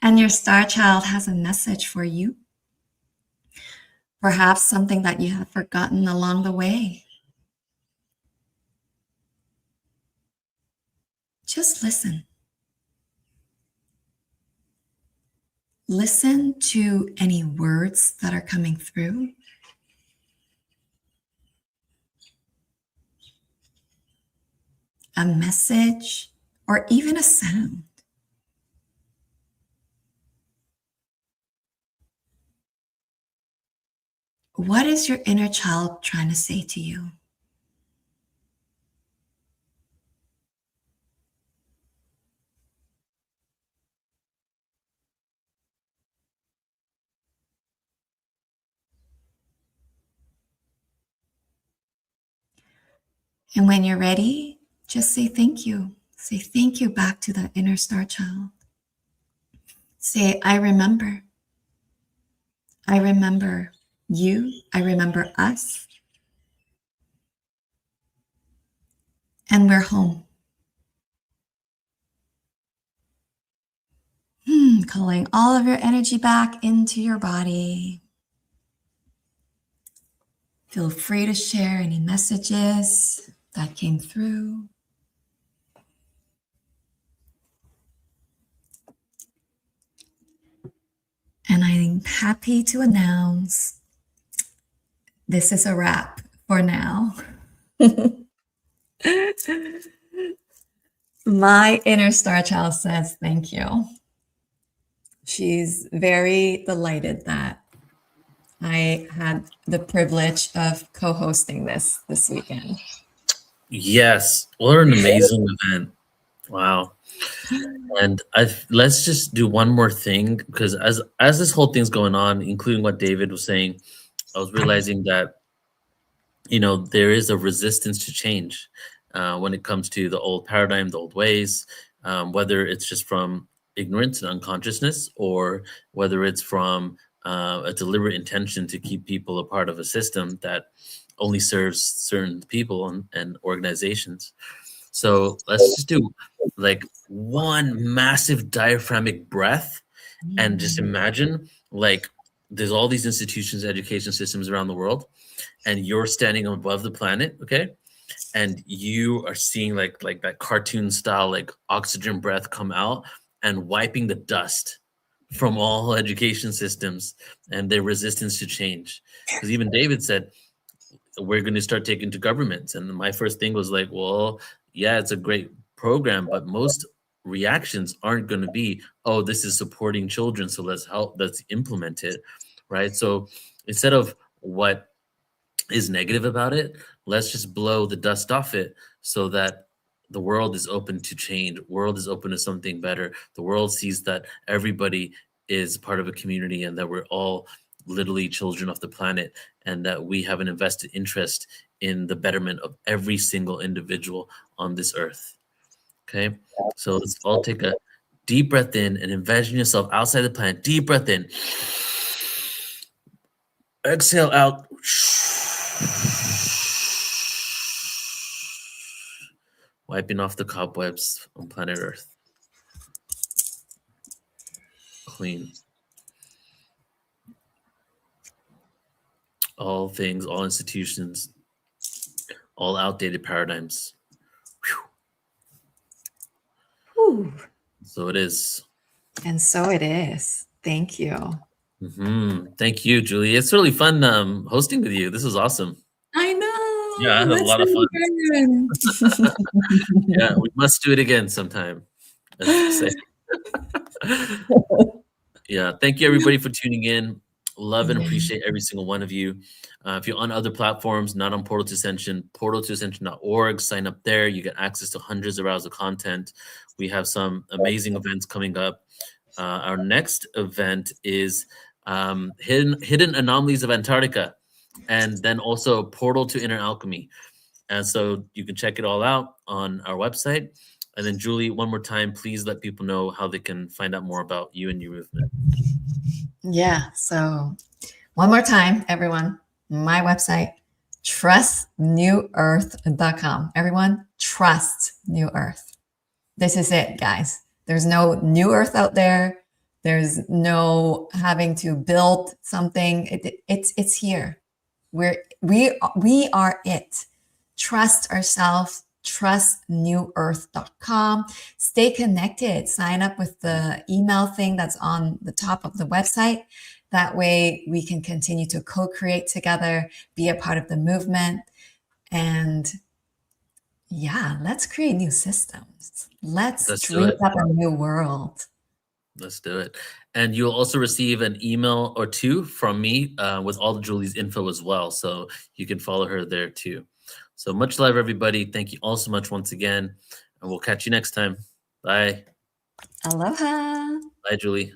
And your star child has a message for you. Perhaps something that you have forgotten along the way. Just listen. Listen to any words that are coming through. A message, or even a sound. What is your inner child trying to say to you? And when you're ready, just say thank you. Say thank you back to that inner star child. Say, I remember. I remember you. I remember us. And we're home. Calling all of your energy back into your body. Feel free to share any messages that came through. And I'm happy to announce this is a wrap for now. My inner star child says thank you. She's very delighted that I had the privilege of co-hosting this weekend. Yes, what an amazing event. Wow. And let's just do one more thing, because as this whole thing's going on, including what David was saying, I was realizing that, there is a resistance to change when it comes to the old paradigm, the old ways, whether it's just from ignorance and unconsciousness, or whether it's from a deliberate intention to keep people a part of a system that only serves certain people and organizations. So let's just do like one massive diaphragmatic breath and just imagine like there's all these institutions, education systems around the world, and you're standing above the planet, okay? And you are seeing like that cartoon style, like oxygen breath come out and wiping the dust from all education systems and their resistance to change. Because even David said, we're going to start taking to governments. And my first thing was like, well, yeah, it's a great program, but most reactions aren't going to be, oh, this is supporting children, so let's implement it, right? So instead of what is negative about it, let's just blow the dust off it so that the world is open to change. The world is open to something better. The world sees that everybody is part of a community and that we're all literally children of the planet, and that we have an invested interest in the betterment of every single individual on this earth. Okay, so let's all take a deep breath in and envision yourself outside the planet. Deep breath in. Exhale out. Wiping off the cobwebs on planet Earth. Clean. All things, all institutions, all outdated paradigms. Whew. So it is. And so it is. Thank you. Thank you, Julie. It's really fun hosting with you. This is awesome. I know. Yeah, I had a lot of fun. Yeah, we must do it again sometime. As you say. Yeah, thank you everybody for tuning in. Love and appreciate every single one of you. If you're on other platforms, not on Portal to Ascension, portaltoascension.org, sign up there. You get access to hundreds of hours of content. We have some amazing events coming up. Our next event is Hidden Anomalies of Antarctica, and then also Portal to Inner Alchemy. And so you can check it all out on our website. And then Julie, one more time, please let people know how they can find out more about you and your movement. Yeah. So one more time, everyone, my website, trustnewearth.com. Everyone, trust New Earth. This is it, guys. There's no new Earth out there. There's no having to build something. It's here. We are it. Trust ourselves. Trustnewearth.com. Stay connected. Sign up with the email thing that's on the top of the website. That way we can continue to co-create together, be a part of the movement. And yeah, let's create new systems. Let's dream up a new world. Let's do it. And you'll also receive an email or two from me with all of Julie's info as well. So you can follow her there too. So much love, everybody. Thank you all so much once again. And we'll catch you next time. Bye. Aloha. Bye, Julie.